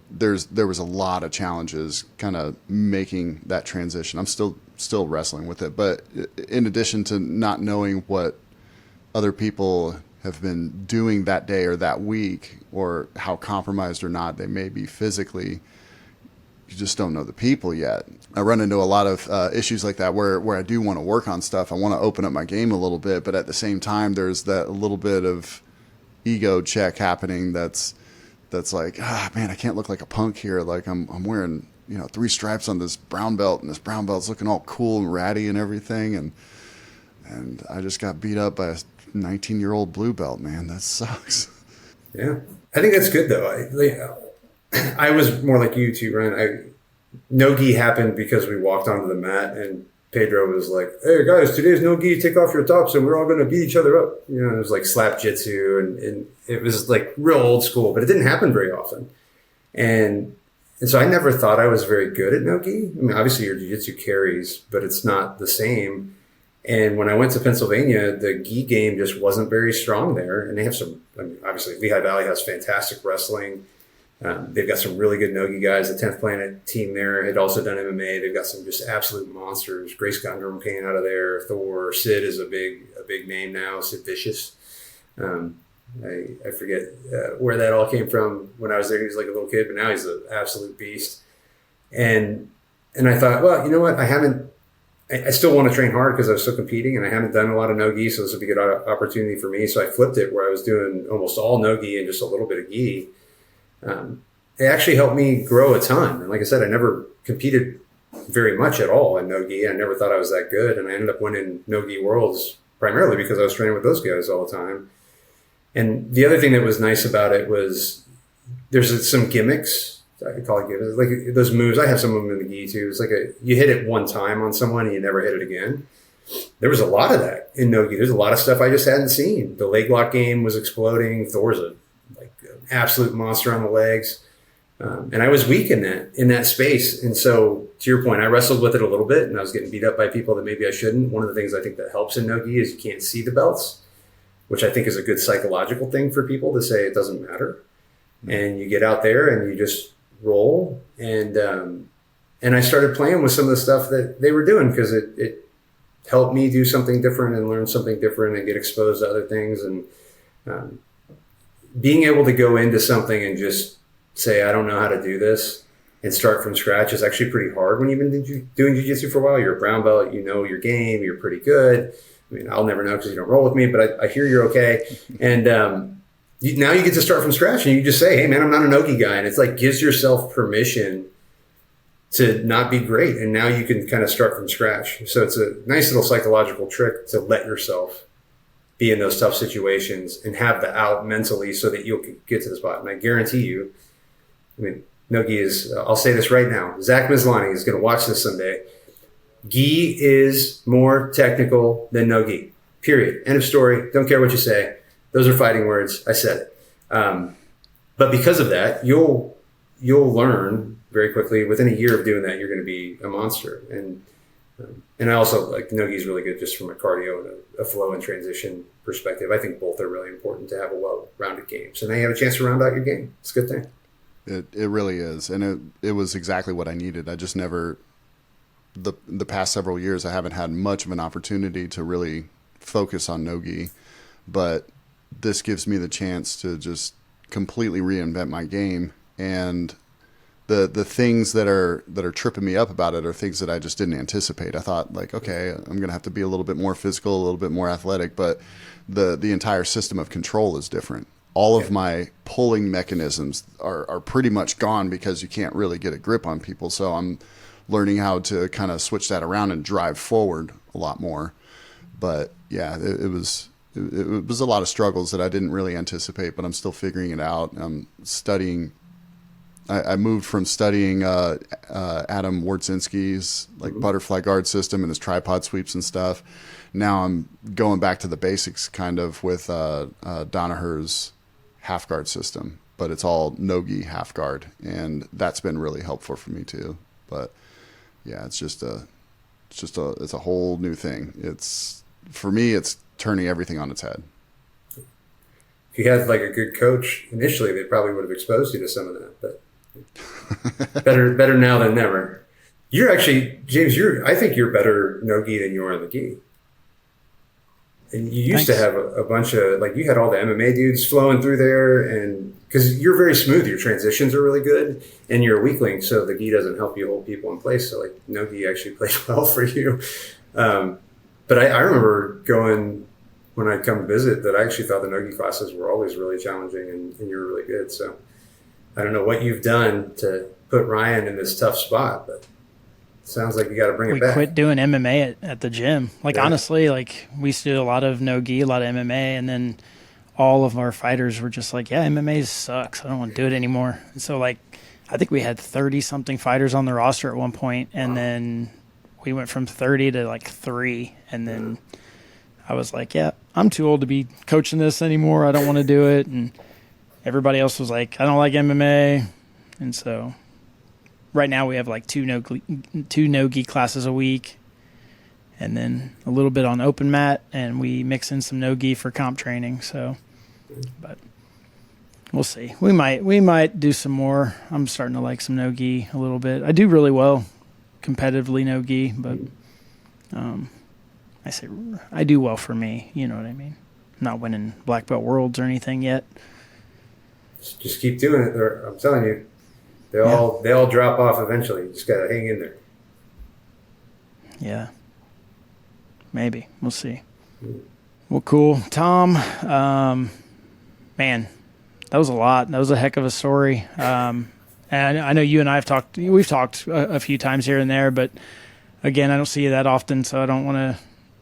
there was a lot of challenges kind of making that transition. I'm still wrestling with it, but in addition to not knowing what other people have been doing that day or that week, or how compromised or not they may be physically, you just don't know the people yet. I run into a lot of issues like that where I do want to work on stuff. I want to open up my game a little bit, but at the same time, there's that little bit of ego check happening that's like, man, I can't look like a punk here. Like I'm wearing 3 stripes on this brown belt, and this brown belt's looking all cool and ratty and everything, and I just got beat up by a 19-year-old blue belt, man. That sucks. Yeah. I think that's good, though. I was more like you too, Ryan. No-gi happened because we walked onto the mat and Pedro was like, hey, guys, today's no-gi. Take off your tops and we're all going to beat each other up. It was like slap jitsu, and it was like real old school, but it didn't happen very often. And so I never thought I was very good at no-gi. I mean, obviously your jiu-jitsu carries, but it's not the same. And when I went to Pennsylvania, the gi game just wasn't very strong there. And they have obviously Lehigh Valley has fantastic wrestling. They've got some really good no-gi guys. The 10th Planet team there had also done MMA. They've got some just absolute monsters. Grace Gundrum came out of there. Thor, Sid is a big name now. Sid Vicious. I forget where that all came from when I was there. He was like a little kid, but now he's an absolute beast. And I thought, well, you know what? I haven't I still want to train hard because I was still competing, and I haven't done a lot of no-gi, so this would be a good opportunity for me. So I flipped it where I was doing almost all no-gi and just a little bit of gi. It actually helped me grow a ton. And like I said, I never competed very much at all in no-gi. I never thought I was that good, and I ended up winning no-gi worlds primarily because I was training with those guys all the time. And the other thing that was nice about it was there's some gimmicks. I call it gimmicks. Like those moves. I have some of them in the gi too. It's like you hit it one time on someone and you never hit it again. There was a lot of that in no-gi. There's a lot of stuff I just hadn't seen. The leg lock game was exploding. Thor's an absolute monster on the legs. And I was weak in that space. And so to your point, I wrestled with it a little bit and I was getting beat up by people that maybe I shouldn't. One of the things I think that helps in no-gi is you can't see the belts, which I think is a good psychological thing for people to say it doesn't matter. And you get out there and you just roll. And I started playing with some of the stuff that they were doing because it helped me do something different and learn something different and get exposed to other things. And being able to go into something and just say, I don't know how to do this and start from scratch is actually pretty hard when you've been doing jiu-jitsu for a while. You're a brown belt, you know your game, you're pretty good. I mean, I'll never know because you don't roll with me, but I hear you're okay. And now you get to start from scratch and you just say, hey man, I'm not a no-gi guy. And it's like gives yourself permission to not be great. And now you can kind of start from scratch. So it's a nice little psychological trick to let yourself be in those tough situations and have the out mentally so that you'll get to the spot. And I guarantee you, I mean, no-gi is, I'll say this right now, Zach Mislani is going to watch this someday. Gi is more technical than no-gi, period. End of story. Don't care what you say. Those are fighting words. I said it. But because of that, you'll learn very quickly. Within a year of doing that, you're going to be a monster. And I also like no-gi is really good just from a cardio and a flow and transition perspective. I think both are really important to have a well-rounded game. So now you have a chance to round out your game. It's a good thing. It really is. And it was exactly what I needed. I just never, the past several years, I haven't had much of an opportunity to really focus on no-gi. But this gives me the chance to just completely reinvent my game. And the things that are tripping me up about it are things that I just didn't anticipate. I thought like, okay, I'm going to have to be a little bit more physical, a little bit more athletic, but the entire system of control is different. All of my pulling mechanisms are pretty much gone because you can't really get a grip on people. So I'm learning how to kind of switch that around and drive forward a lot more. But yeah, it was a lot of struggles that I didn't really anticipate, but I'm still figuring it out. I'm studying. I moved from studying Adam Wardzinski's like butterfly guard system and his tripod sweeps and stuff. Now I'm going back to the basics kind of with Danaher's half guard system, but it's all no-gi half guard. And that's been really helpful for me too. But yeah, it's a whole new thing. For me, it's turning everything on its head. If you had like a good coach initially, they probably would have exposed you to some of that, but better now than never. You're actually, James, I think you're better no-gi than you are in the gi. And you used to have a bunch of, like you had all the MMA dudes flowing through there, and because you're very smooth, your transitions are really good, and you're a weakling, so the gi doesn't help you hold people in place. So like no-gi actually plays well for you. But I remember going, when I'd come visit, that I actually thought the no-gi classes were always really challenging and you were really good. So I don't know what you've done to put Ryan in this tough spot, but it sounds like you got to bring it back. We quit doing MMA at the gym. Like, honestly, like we used to do a lot of no-gi, a lot of MMA, and then all of our fighters were just like, yeah, MMA sucks. I don't want to do it anymore. And so, like, I think we had 30-something fighters on the roster at one point, and then we went from 30 to like 3, and then I was like, yeah, I'm too old to be coaching this anymore. I don't want to do it. And everybody else was like, I don't like MMA. And so right now we have like two no-gi classes a week, and then a little bit on open mat, and we mix in some no-gi for comp training. So, but we'll see. We might do some more. I'm starting to like some no-gi a little bit. I do really well competitively no-gi, but I say I do well for me. You know what I mean? I'm not winning black belt worlds or anything yet. Just keep doing it. I'm telling you, they all drop off eventually. You just gotta hang in there. Yeah, Maybe. We'll see. Well, cool. Tom, man, that was a lot. That was a heck of a story. And I know you and I we've talked a few times here and there, but again, I don't see you that often, so I don't want to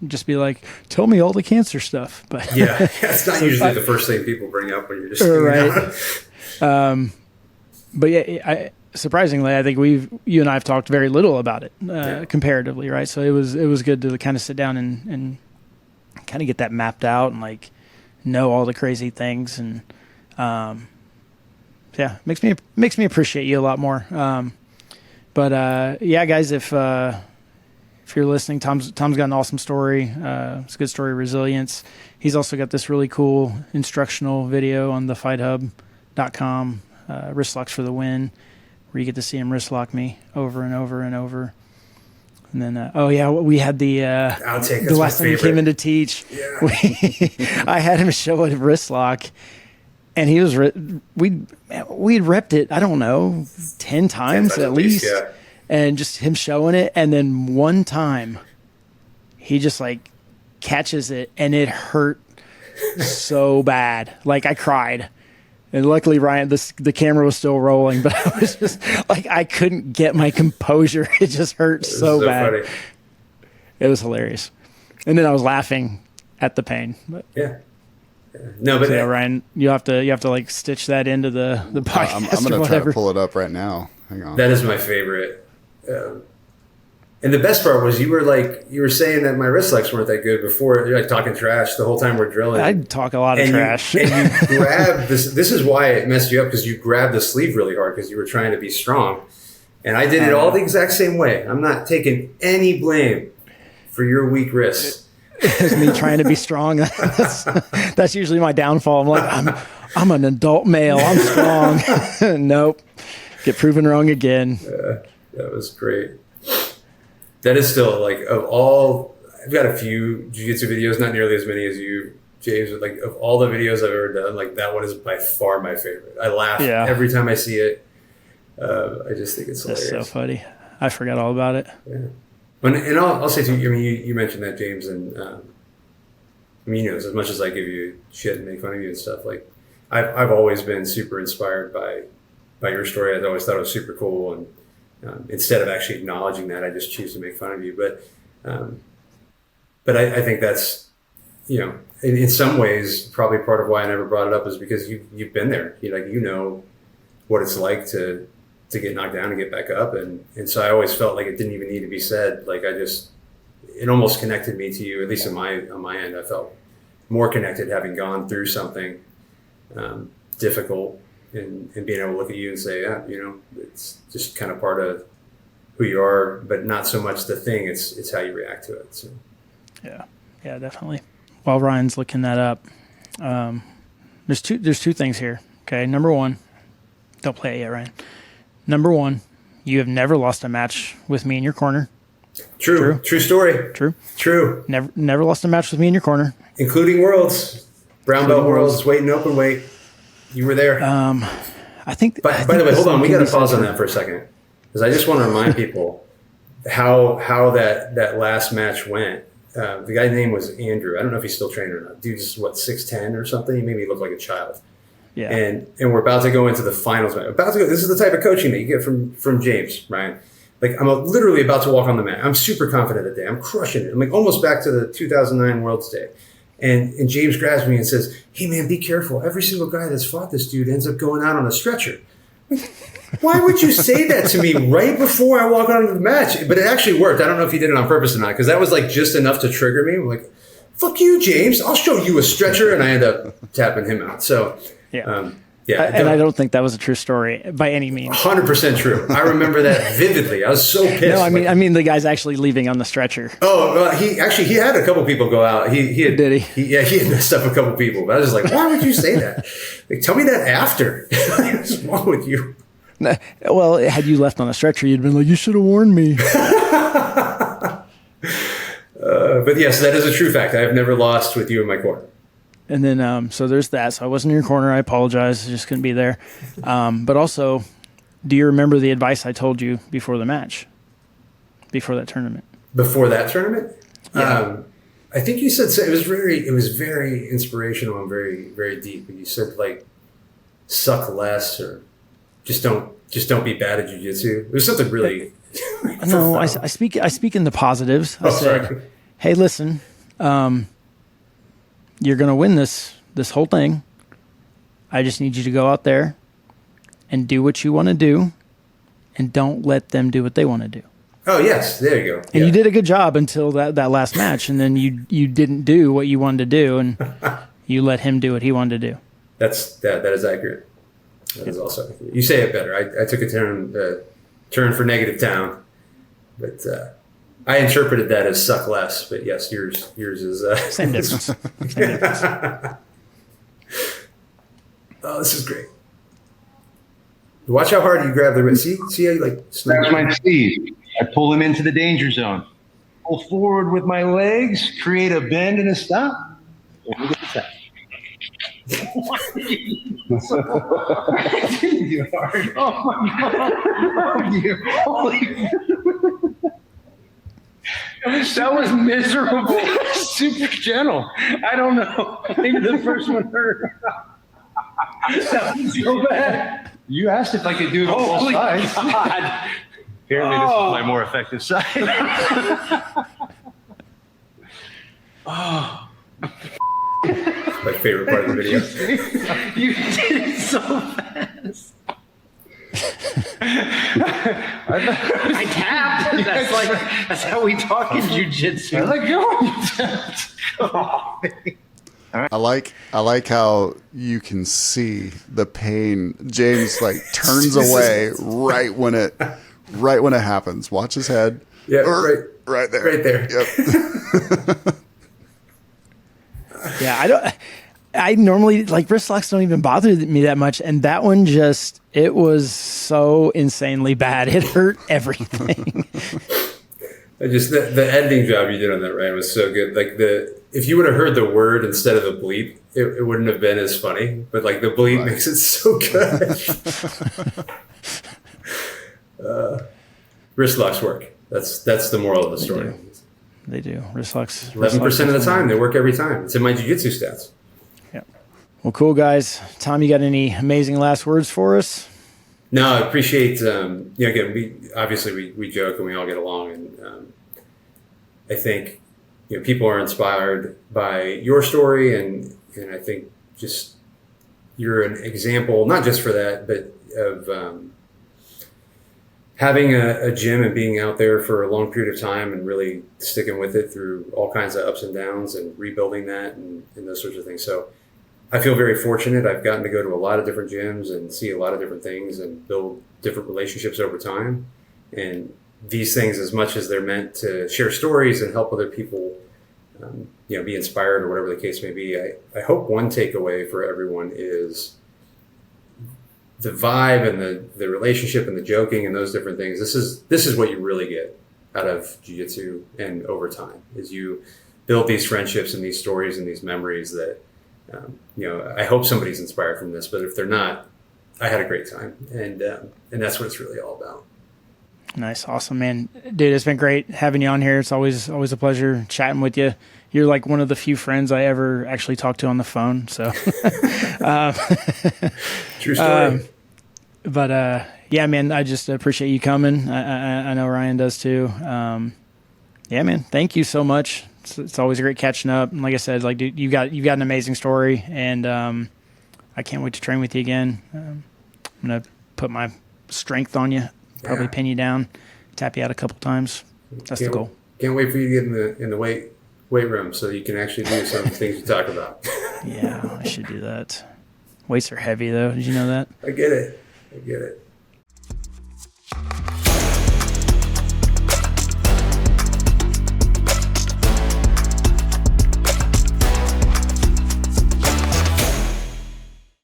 just be like, tell me all the cancer stuff. But yeah, it's not usually the first thing people bring up when you're just right. But yeah, surprisingly, I think you and I have talked very little about it comparatively, right? So it was good to kind of sit down and kind of get that mapped out and like know all the crazy things, and yeah, makes me appreciate you a lot more. But yeah, guys, if you're listening, Tom's got an awesome story. It's a good story of resilience. He's also got this really cool instructional video on the fighthub.com, wrist locks for the win, where you get to see him wrist lock me over and over and over. And then, we had the last time he came in to teach. Yeah. I had him show a wrist lock, and he was we'd repped it, I don't know, 10 times at least. Yeah. And just him showing it, and then one time he just like catches it, and it hurt so bad. Like I cried. And luckily, Ryan, the camera was still rolling, but I was just like, I couldn't get my composure. It just hurt so bad. Funny. It was hilarious. And then I was laughing at the pain. But yeah. No, but so, yeah, Ryan, you have to like stitch that into the podcast. I'm going to try to pull it up right now. Hang on. That is my favorite. And the best part was you were saying that my wrist locks weren't that good before. You're like talking trash the whole time we're drilling. I'd talk a lot of trash. And you grabbed this. This is why it messed you up, because you grabbed the sleeve really hard because you were trying to be strong. And I did it all the exact same way. I'm not taking any blame for your weak wrists. It's me trying to be strong. That's usually my downfall. I'm like, I'm an adult male. I'm strong. Nope. Get proven wrong again. That was great. That is still, like, of all, I've got a few jiu-jitsu videos, not nearly as many as you, James, but like of all the videos I've ever done, like that one is by far my favorite. I laugh every time I see it. I just think it's hilarious. That's so funny. I forgot all about it. Yeah. And I'll say to you, I mean, you mentioned that, James, and I mean, you know, as much as I give you shit and make fun of you and stuff, like I've always been super inspired by your story. I always thought it was super cool, and instead of actually acknowledging that, I just choose to make fun of you. But I think that's, you know, in some ways, probably part of why I never brought it up is because you've been there. You know what it's like to get knocked down and get back up, and so I always felt like it didn't even need to be said. Like it almost connected me to you, at least on my end. I felt more connected having gone through something difficult. And being able to look at you and say, yeah, you know, it's just kind of part of who you are, but not so much the thing. It's how you react to it. So. Yeah, definitely. While Ryan's looking that up, there's two things here. Okay, number one, don't play it yet, Ryan. Number one, you have never lost a match with me in your corner. True story. True. Never lost a match with me in your corner, including Worlds, brown belt Worlds, weight and open weight. You were there. I think. By the way, hold on. We got to pause on that for a second, because I just want to remind people how that last match went. The guy's name was Andrew. I don't know if he's still training or not. Dude's 6'10" or something. He made me look like a child. Yeah. And we're about to go into the finals. This is the type of coaching that you get from James, Ryan. Like, I'm literally about to walk on the mat. I'm super confident that day. I'm crushing it. I'm like almost back to the 2009 Worlds day. And James grabs me and says, hey, man, be careful. Every single guy that's fought this dude ends up going out on a stretcher. Why would you say that to me right before I walk onto the match? But it actually worked. I don't know if he did it on purpose or not, because that was like just enough to trigger me. I'm like, fuck you, James. I'll show you a stretcher. And I end up tapping him out. So, and I don't think that was a true story by any means. 100% true. I remember that vividly. I was so pissed. No, I mean the guy's actually leaving on the stretcher. Oh, he had a couple people go out. Did he? He had messed up a couple people. But I was just like, why would you say that? Like, tell me that after. What's wrong with you? Well, had you left on a stretcher, you'd been like, you should have warned me. But yes, that is a true fact. I have never lost with you in my corner. And then, so there's that. So I wasn't in your corner. I apologize. I just couldn't be there. But also, do you remember the advice I told you before the match? Before that tournament? Before that tournament? Yeah. I think you said so. It was very inspirational and very, very deep. You said like, suck less, or just don't be bad at jiu-jitsu. It was something really. No, I speak in the positives. I said, sorry. hey, listen, you're going to win this whole thing. I just need you to go out there and do what you want to do, and don't let them do what they want to do. Oh yes, there you go. And you did a good job until that last match, and then you didn't do what you wanted to do, and you let him do what he wanted to do. That is accurate. That is also accurate. You say it better. I took a turn for negative town, but I interpreted that as suck less. But yes, yours is Same difference. Same difference. Oh, this is great. Watch how hard you grab the wrist. See how you like. That's my Steve. I pull him into the danger zone. Pull forward with my legs, create a bend and a stop. And we get the tap. You hard. Oh my God. Oh, you. Holy. That was miserable. Super gentle. I don't know. Maybe the first one hurt. That was so bad. You asked if I could do it on both sides. God. Apparently, this is my more effective side. Oh. My favorite part of the video. You did it so fast. I tapped. That's how we talk in jiu-jitsu. I let go. I like how you can see the pain. James like turns away right when it happens. Watch his head. Yeah, right there. Right there. Yep. Yeah, I normally, like, wrist locks don't even bother me that much, and that one it was so insanely bad. It hurt everything. The ending job you did on that, Ryan, was so good. Like if you would have heard the word instead of the bleep, it wouldn't have been as funny. But like the bleep makes it so good. Wrist locks work. That's the moral of the story. They do. Wrist locks. 11% of the time, they work every time. It's in my jiu-jitsu stats. Yeah. Well, cool, guys. Tom, you got any amazing last words for us? No, I appreciate. Again, we joke and we all get along, and I think people are inspired by your story, and I think just you're an example, not just for that, but of having a gym and being out there for a long period of time and really sticking with it through all kinds of ups and downs and rebuilding that and those sorts of things. So I feel very fortunate. I've gotten to go to a lot of different gyms and see a lot of different things and build different relationships over time. And these things, as much as they're meant to share stories and help other people, be inspired or whatever the case may be, I hope one takeaway for everyone is the vibe and the relationship and the joking and those different things. This is what you really get out of jiu-jitsu and over time, is you build these friendships and these stories and these memories that, I hope somebody's inspired from this, but if they're not, I had a great time. And that's what it's really all about. Nice. Awesome, man. Dude, it's been great having you on here. It's always a pleasure chatting with you. You're like one of the few friends I ever actually talk to on the phone. So, True story. Yeah, man, I just appreciate you coming. I know Ryan does too. Yeah, man, thank you so much. It's always great catching up. And like I said, like, dude, you've got an amazing story, and I can't wait to train with you again. I'm gonna put my strength on you, probably pin you down, tap you out a couple times. That's the goal. Can't wait for you to get in the weight room so you can actually do some of the things you talk about. Yeah, I should do that. Weights are heavy though. Did you know that? I get it.